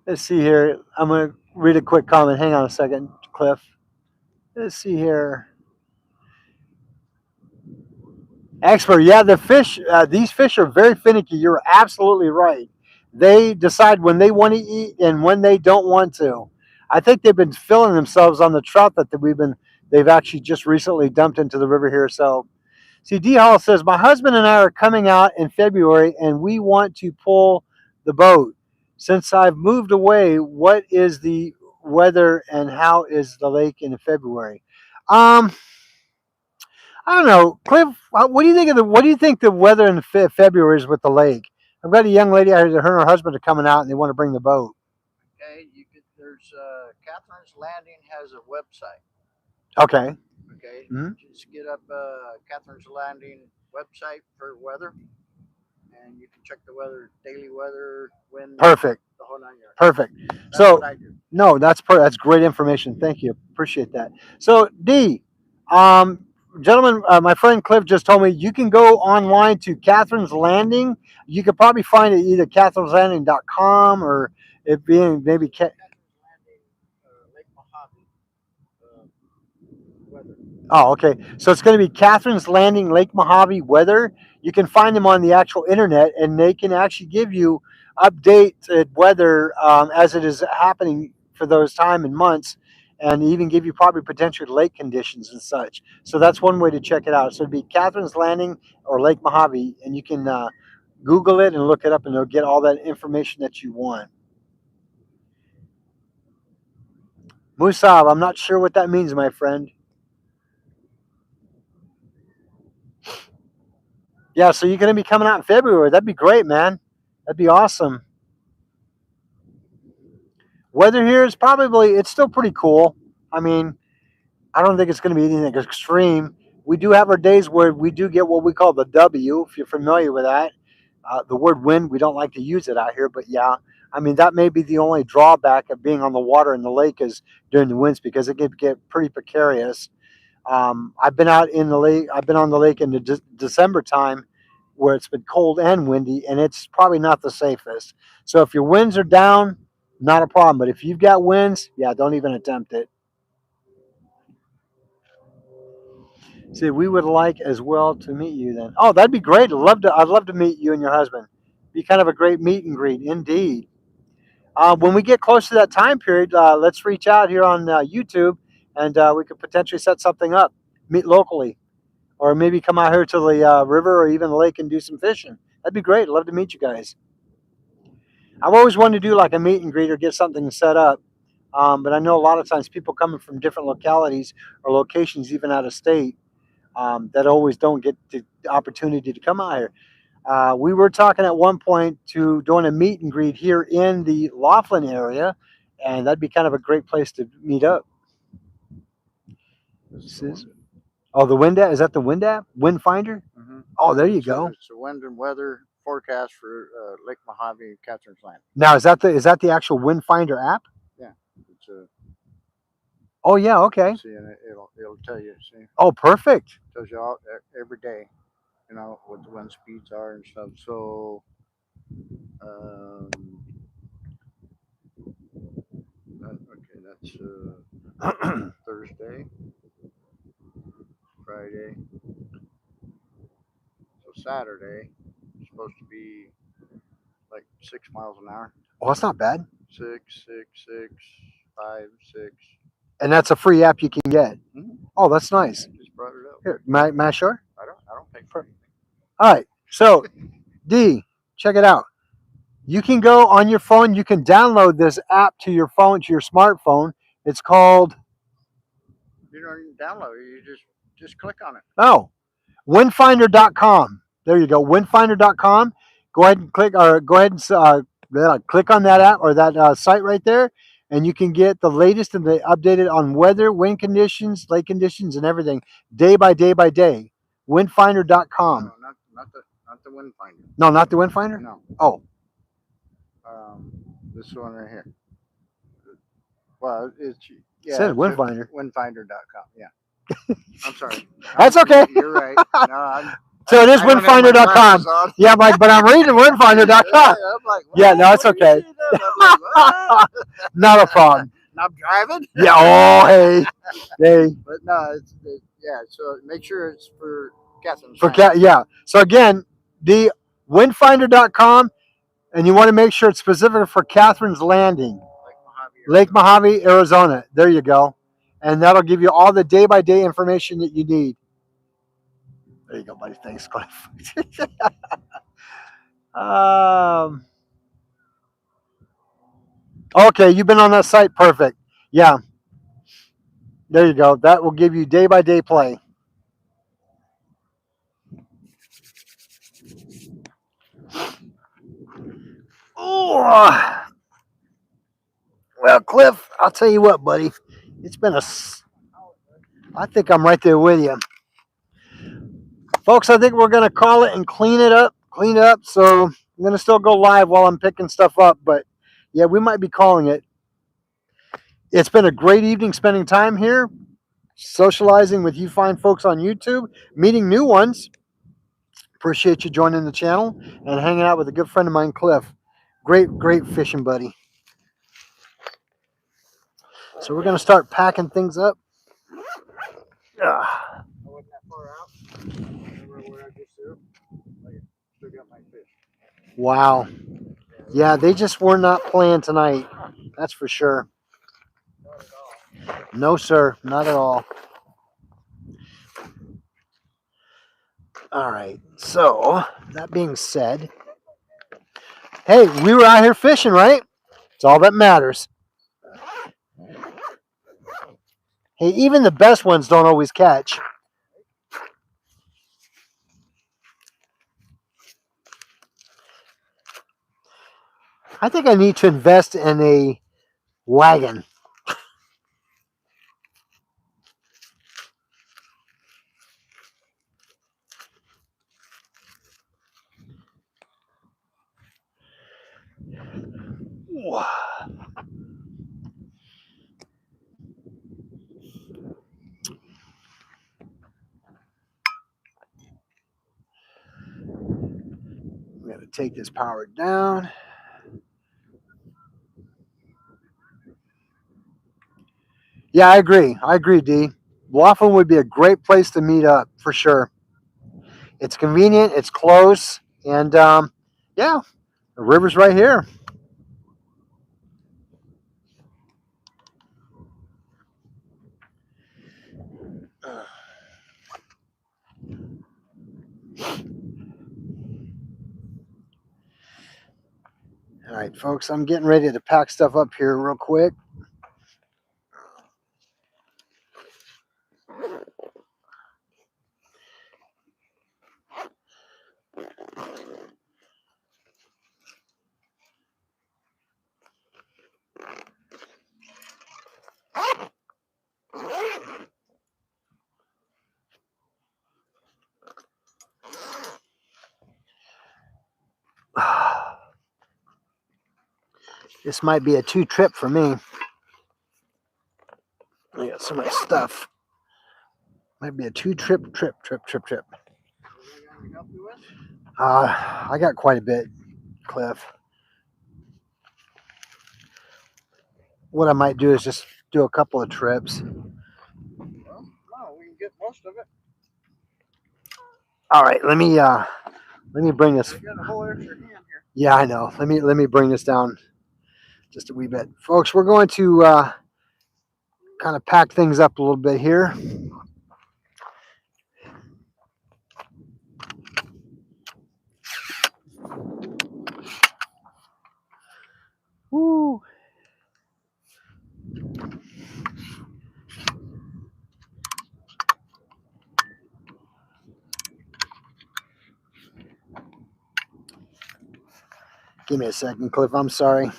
Let's see here. I'm gonna read a quick comment. Hang on a second, Cliff. Let's see here. Expert, yeah, the fish. These fish are very finicky. You're absolutely right. They decide when they want to eat and when they don't want to. I think they've been filling themselves on the trout that they've actually just recently dumped into the river here. So, see, D Hall says my husband and I are coming out in February and we want to pull the boat. Since I've moved away, what is the weather and how is the lake in February? I don't know, Cliff. What do you think of the? What do you think the weather in February is with the lake? I've got a young lady out here. Her and her husband are coming out, and they want to bring the boat. Okay, there's Catherine's Landing has a website. Okay. Okay, Mhm. just get up Catherine's Landing website for weather, and you can check the weather, daily weather, wind, Perfect. the whole 9 yards. Perfect. That's So what I do. no, that's great information. Thank you. Appreciate that. So D, gentlemen, my friend Cliff just told me you can go online to Catherine's Landing. You could probably find it either catherineslanding.com or it being maybe. Catherine's Landing, Lake Mojave, weather. Oh, okay. So it's going to be Catherine's Landing, Lake Mojave weather. You can find them on the actual internet, and they can actually give you updated weather as it is happening for those time and months, and even give you probably potential lake conditions and such. So that's one way to check it out. So it'd be Catherine's Landing or Lake Mojave, and you can Google it and look it up, and it'll get all that information that you want. Musab, I'm not sure what that means, my friend. Yeah, so you're going to be coming out in February. That'd be great, man. That'd be awesome. Weather here is probably, it's still pretty cool. I mean, I don't think it's going to be anything extreme. We do have our days where we do get what we call the W, if you're familiar with that. The word wind, we don't like to use it out here, but yeah, I mean, that may be the only drawback of being on the water in the lake is during the winds because it can get pretty precarious. I've been out in the lake, I've been on the lake in the December time where it's been cold and windy, and it's probably not the safest. So if your winds are down, not a problem. But if you've got winds, yeah, don't even attempt it. See, we would like as well to meet you then. Oh, that'd be great. I'd love to meet you and your husband. Be kind of a great meet and greet, indeed. When we get close to that time period, let's reach out here on YouTube, and we could potentially set something up. Meet locally, or maybe come out here to the river or even the lake and do some fishing. That'd be great. I'd love to meet you guys. I've always wanted to do like a meet and greet or get something set up. But I know a lot of times people coming from different localities or locations, even out of state, that always don't get the opportunity to come out here. We were talking at one point to doing a meet and greet here in the Laughlin area, and that'd be kind of a great place to meet up. Oh, the wind app, is that the wind app? Wind Finder? Mm-hmm. Oh, there you go. It's the wind and weather forecast for Lake Mojave and Catherine's Landing. Now, is that the actual Wind Finder app? Yeah, it's a. Oh yeah, okay. See, and it'll tell you. See. Oh, perfect. It tells you all every day, you know, what the wind speeds are and stuff. So, okay, that's Thursday, Friday. So Saturday, it's supposed to be like 6 miles an hour. Oh, that's not bad. 6, 5, 6. And that's a free app you can get. Mm-hmm. Oh, that's nice. Just brought it up. Here, may I sure? I don't pay for anything. All right. So, D, check it out. You can go on your phone. You can download this app to your phone, to your smartphone. It's called. You don't even download it. You just click on it. Oh, windfinder.com. There you go. Windfinder.com. Go ahead and click, or go ahead and click on that app or that site right there, and you can get the latest and the updated on weather, wind conditions, lake conditions, and everything day by day by day. Windfinder.com. No, not the wind finder. No, not the wind finder? No. Oh. This one right here. Well, it's It says wind finder. Windfinder.com. Yeah. I'm sorry. That's okay. You're right. No, so it is windfinder.com. Yeah, I'm like, but I'm reading windfinder.com. Yeah, no, it's okay. Not a problem. I'm driving. Yeah. Oh, hey. But no, yeah. So make sure it's for Catherine. Yeah. So again, the windfinder.com, and you want to make sure it's specific for Catherine's Landing, Lake Mojave, Arizona. There you go, and that'll give you all the day-by-day information that you need. There you go, buddy. Thanks, Cliff. Okay, you've been on that site. Perfect. Yeah. There you go. That will give you day-by-day play. Oh. Well, Cliff, I'll tell you what, buddy. It's been I think I'm right there with you. Folks, I think we're going to call it and clean it up. So I'm going to still go live while I'm picking stuff up. But, yeah, we might be calling it. It's been a great evening spending time here, socializing with you fine folks on YouTube, meeting new ones. Appreciate you joining the channel and hanging out with a good friend of mine, Cliff. Great fishing buddy. So we're going to start packing things up. I wasn't that far out. Remember where I just threw? Still got my fish. Wow. Yeah, Yeah, they just were not playing tonight. That's for sure. Not at all. No, sir, not at all. All right. So that being said, hey, we were out here fishing, right? It's all that matters. Hey, even the best ones don't always catch. I think I need to invest in a wagon. We got to take this power down. Yeah, I agree. I agree, D. Laughlin would be a great place to meet up for sure. It's convenient, it's close, and yeah, the river's right here. All right, folks, I'm getting ready to pack stuff up here real quick. This might be a 2-trip for me. I got so much stuff. Might be a 2-trip. I got quite a bit, Cliff. What I might do is just do a couple of trips. Well, no, we can get most of it. All right, let me bring this. We got a whole extra hand here. Yeah, I know. Let me bring this down just a wee bit, folks. We're going to kind of pack things up a little bit here. Woo. Give me a second, Cliff. I'm sorry.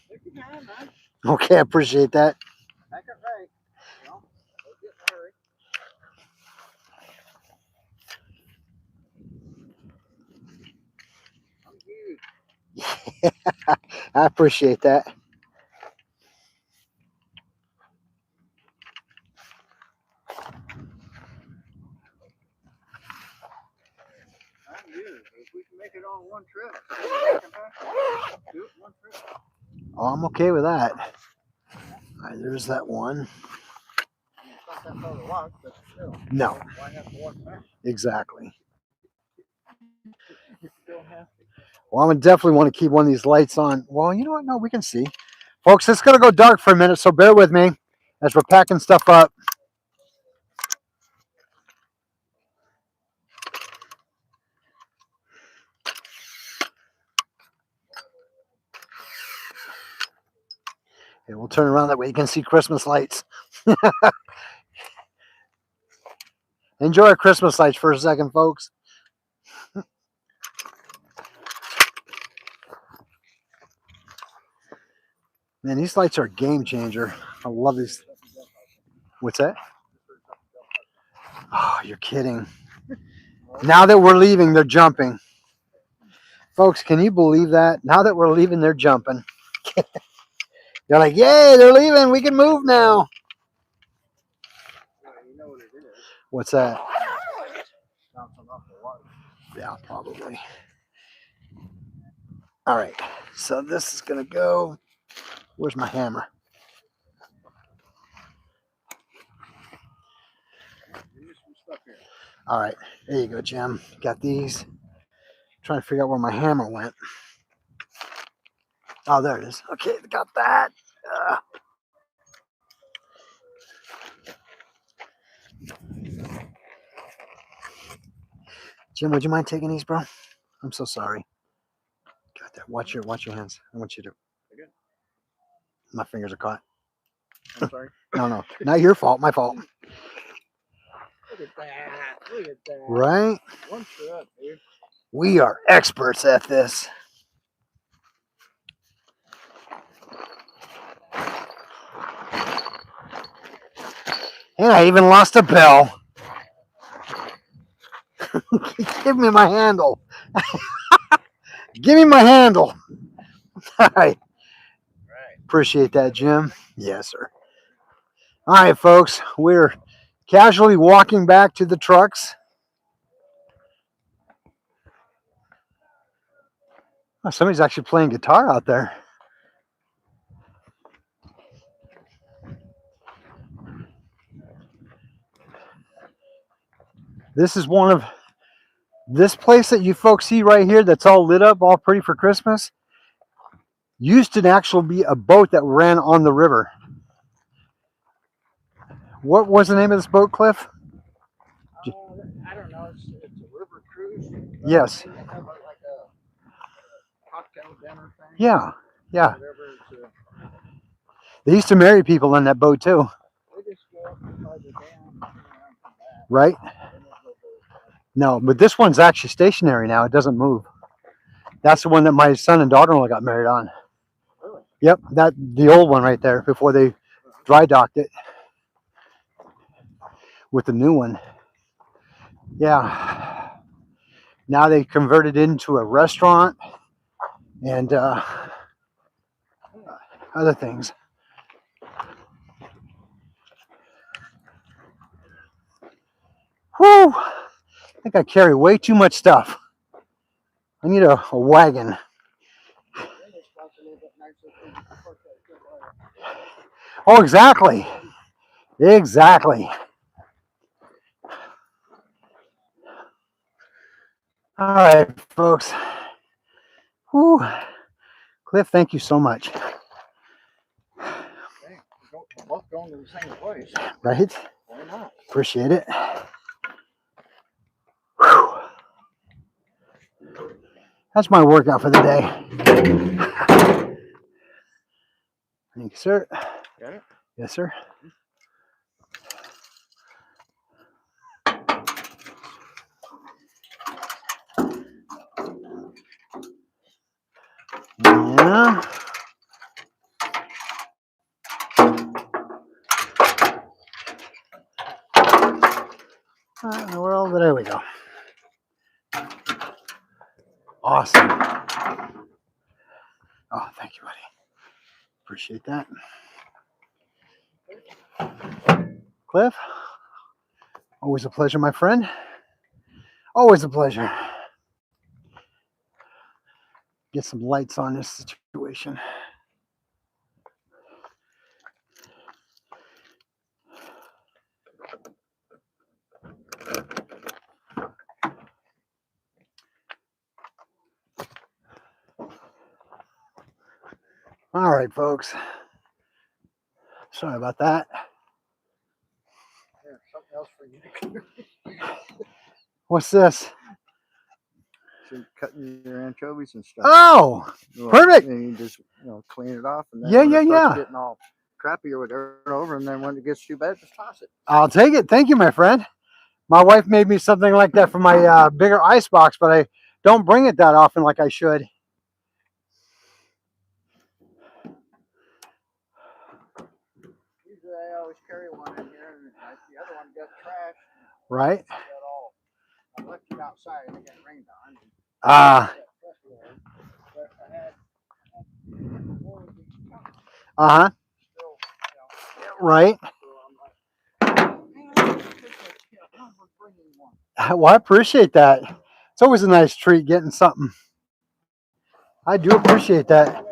Take your time, man. Okay, I appreciate that. Pack it right. You know, don't get in a hurry. I'm huge. I appreciate that. I'm huge. If we can make it on one trip, do it one trip. Oh, I'm okay with that. All right, there's that one. It's not that far to walk, but still. No. Why have to walk back? Exactly. You still have to. Well, I'm gonna definitely want to keep one of these lights on. Well, you know what? No, we can see. Folks, it's gonna go dark for a minute, so bear with me as we're packing stuff up. Okay, we'll turn around that way you can see Christmas lights. Enjoy our Christmas lights for a second, folks. Man, these lights are a game changer. I love these. What's that? Oh, you're kidding. Now that we're leaving, they're jumping. Folks, can you believe that? Now that we're leaving, they're jumping. They're like, yay, they're leaving. We can move now. You know what it is. What's that? Bouncing off the water. Yeah, probably. All right. So this is going to go. Where's my hammer? Give me some stuff here. All right. There you go, Jim. Got these. Trying to figure out where my hammer went. Oh, there it is. Okay, got that. Jim, would you mind taking these, bro? I'm so sorry. Got that. Watch your hands. I want you to. You're good. My fingers are caught. I'm sorry. No, not your fault. My fault. Look at that. Look at that. Right? One shot, dude. We are experts at this. And I even lost a bell. Give me my handle. Give me my handle. All right. Right. Appreciate that, Jim. Yes, sir. All right, folks. We're casually walking back to the trucks. Oh, somebody's actually playing guitar out there. This is one of this place that you folks see right here that's all lit up, all pretty for Christmas, used to actually be a boat that ran on the river. What was the name of this boat, Cliff? I don't know. It's a river cruise. Yes. Maybe they have like a cocktail dinner thing. Yeah. Whatever. They used to marry people on that boat too. They just go up inside the dam and come back. Right? No, but this one's actually stationary now. It doesn't move. That's the one that my son and daughter-in-law got married on. Really? Yep, the old one right there before they dry docked it with the new one. Yeah. Now they converted it into a restaurant and other things. Whew! I think I carry way too much stuff. I need a wagon. Oh, exactly. Exactly. All right, folks. Whew. Cliff, thank you so much. Okay. We're both going to the same place. Right? Why not? Appreciate it. Whew. That's my workout for the day. Thank you, sir. Got it? Yes, sir. Yeah. Well, there we go. Awesome. Oh, thank you, buddy. Appreciate that. Cliff, always a pleasure, my friend. Always a pleasure. Get some lights on this situation. All right, folks. Sorry about that. Here, something else for you to do. What's this? So you're cutting your anchovies and stuff. Oh, perfect. And you just clean it off, and then Yeah, when yeah, it starts yeah. getting all crappy or whatever, over, and then when it gets too bad, just toss it. I'll take it. Thank you, my friend. My wife made me something like that for my bigger ice box, but I don't bring it that often like I should. Usually I always carry one in here, and the other one got trash. Right? I left it outside, and it got rained on. But I had more of these cups Uh-huh. still, Right. so I'm like, man, we're bringing one. Well, I appreciate that. It's always a nice treat getting something. I do appreciate that.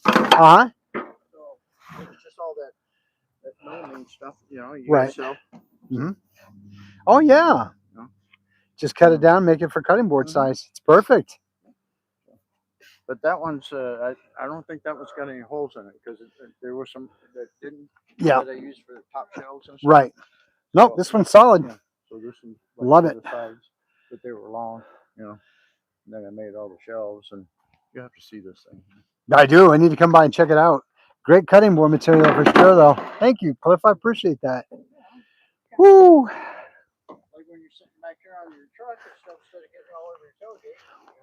Uh-huh. So it's just all that no-name stuff, you Right. guys sell. Mm-hmm. Oh, yeah. No. Just cut it down, make it for cutting board size. It's perfect. But that one's I don't think that one's got any holes in it because there were some that didn't. Yeah. That I used for the top shelves and stuff. Right. Nope, So, this one's solid. yeah. So there's some Love to it. the sides, but they were long, you know. And then I made all the shelves, and you have to see this thing. I do. I need to come by and check it out. Great cutting board material for sure, though. Thank you, Cliff. I appreciate that. Woo! Like when you're sitting back here on your truck and stuff, instead of getting all over your tailgate.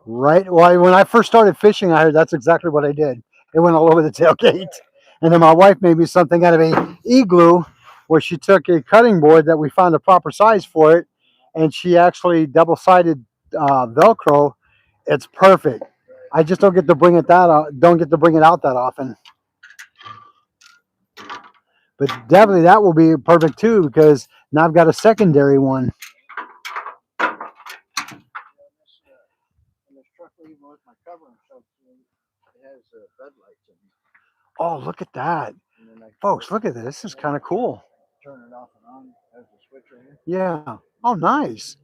Right. Well, when I first started fishing, I heard that's exactly what I did. It went all over the tailgate. And then my wife made me something out of a igloo where she took a cutting board that we found a proper size for it, and she actually double-sided Velcro. It's perfect. I just don't get to bring it out that often. But definitely that will be perfect too, because now I've got a secondary one. And this truck, even with my cover and stuff, it has bed lights in it. Oh, look at that. Folks, look at this. This is kind of cool. Turn it off and on. Has a switch right here. Yeah. Oh, nice.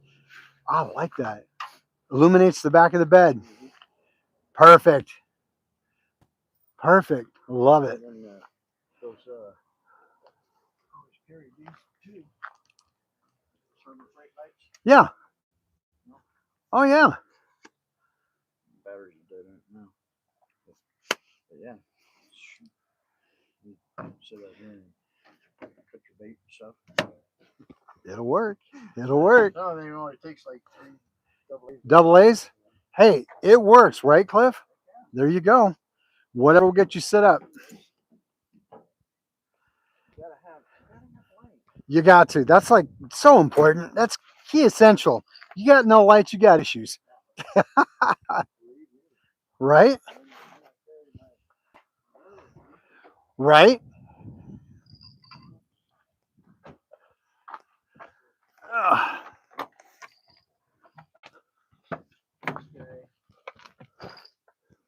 I like that. Illuminates the back of the bed. Perfect. Perfect. Love it. And then those always carry these too. Server freight lights. Yeah. Oh, yeah. Batteries are dead in it now. But yeah. So that you cut your bait and stuff. It'll work. It'll work. No, it only takes like 3 Double A's? Hey, it works, right, Cliff? There you go. Whatever will get you set up. You got to. That's like so important. That's key essential. You got no lights, you got issues. Right? Right? Ugh.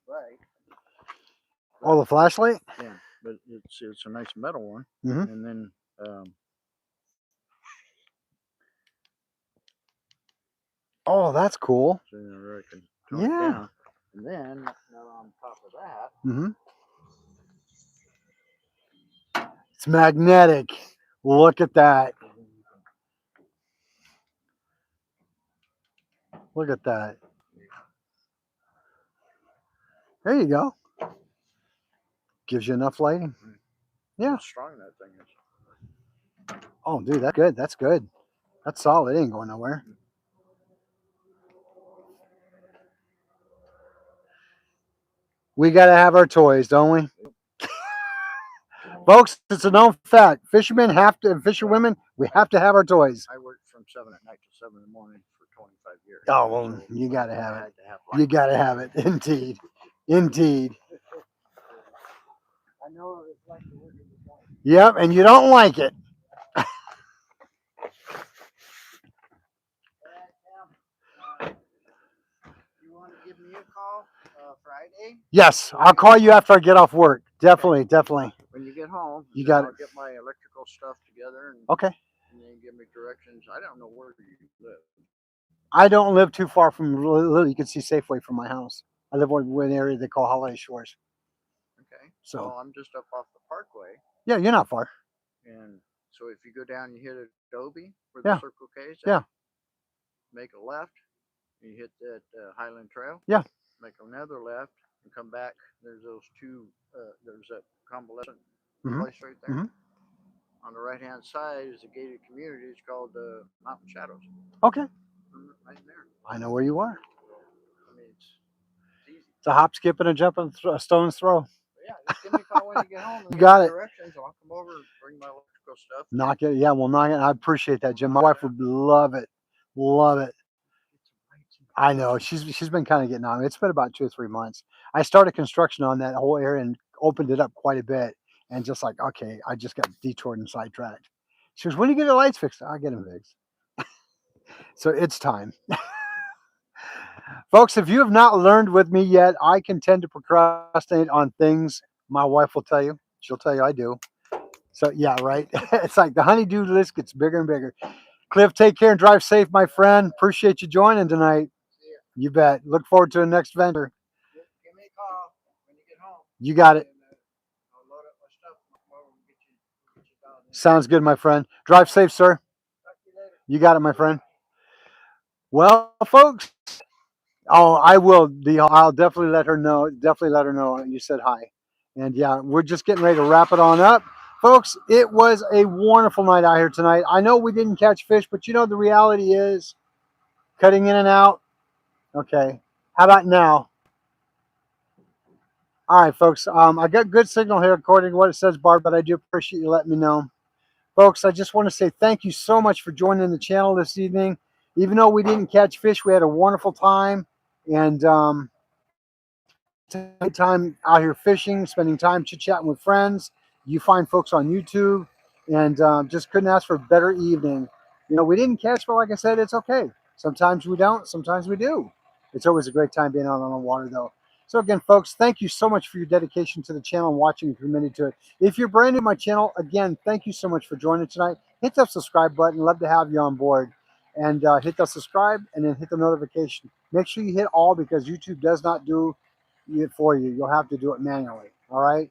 Right. Oh, the flashlight? Yeah, but it's a nice metal one. Mm-hmm. And then oh, that's cool. so I can tone it down. And then now on top of that, mm-hmm. It's magnetic. Look at that. Look at that. There you go. Gives you enough lighting. Yeah. how strong that thing is. Oh, dude, that's good. That's good. That's solid. It ain't going nowhere. We got to have our toys, don't we? Folks, it's a known fact. Fishermen have to, and fisherwomen, we have to have our toys. I worked from 7 at night to 7 in the morning for 25 years. Oh, well, so you got to have I it. had to have You got to have it. Indeed. Indeed. I know it's like the work of the morning. Yep, and you don't like it. You want to give me a call Friday? Yes, I'll call you after I get off work. Definitely, definitely. When you get home, You got I'll it. get my electrical stuff together and, Okay. and then give me directions. I don't know where you live. I don't live too far from, you can see Safeway from my house. I live in an area they call Holiday Shores. Okay. So, well, I'm just up off the Parkway. yeah, you're not far. And so if you go down, you hit Adobe where Yeah. the Circle K is. Yeah. Make a left. You hit that Highland Trail. Yeah. Make another left and come back. There's those two. There's that convalescent Mhm. place right there. Mhm. On the right hand side is a gated community. It's called Mountain Shadows. Okay. Right there. I know where you are. I mean, it's easy. It's a hop, skip, and a jump, and a stone's throw. But yeah, just give me a call when you get home. And You got it. Directions. I'll come over and bring my electrical stuff. Knock it. Yeah, we'll knock it. I appreciate that, Jim. My wife would love it. Love it. I know. She's been kind of getting on. It's been about 2 or 3 months. I started construction on that whole area and opened it up quite a bit. And just like, okay, I just got detoured and sidetracked. She goes, when do you get the lights fixed? I'll get them fixed. So it's time. Folks, if you have not learned with me yet, I can tend to procrastinate on things. My wife will tell you. She'll tell you I do. So yeah, right. It's like the honey-do list gets bigger and bigger. Cliff, take care and drive safe, my friend. Appreciate you joining tonight. You bet. Look forward to the next venture. Give me a call. You got it. I'll load up my stuff tomorrow and get you down there. Sounds good, my friend. Drive safe, sir. Talk to you later. You got it, my friend. Well, folks. Oh, I will. I'll definitely let her know. Definitely let her know you said hi. And yeah, we're just getting ready to wrap it on up. Folks, it was a wonderful night out here tonight. I know we didn't catch fish, but you know the reality is cutting in and out. Okay. How about now? All right, folks. I got good signal here according to what it says, Barb, but I do appreciate you letting me know. Folks, I just want to say thank you so much for joining the channel this evening. Even though we didn't catch fish, we had a wonderful time. And time out here fishing, spending time chit-chatting with friends. You find folks on YouTube, and just couldn't ask for a better evening. You know, we didn't catch, but like I said, it's okay. Sometimes we don't, sometimes we do. It's always a great time being out on the water, though. So again, folks, thank you so much for your dedication to the channel and watching and committed to it. If you're brand new to my channel, again, thank you so much for joining tonight. Hit that subscribe button. Love to have you on board. And hit that subscribe and then hit the notification. Make sure you hit all because YouTube does not do it for you. You'll have to do it manually. All right.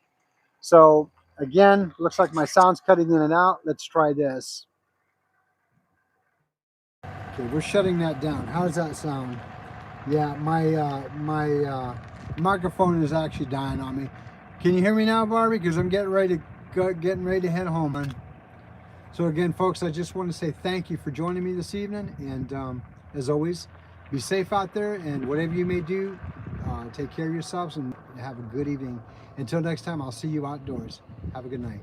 So again, looks like my sound's cutting in and out. Let's try this. Okay, we're shutting that down. How does that sound? Yeah, my microphone is actually dying on me. Can you hear me now, Barbie? Because I'm getting ready to head home. So again, folks, I just want to say thank you for joining me this evening. And as always, be safe out there. And whatever you may do, take care of yourselves and have a good evening. Until next time, I'll see you outdoors. Have a good night.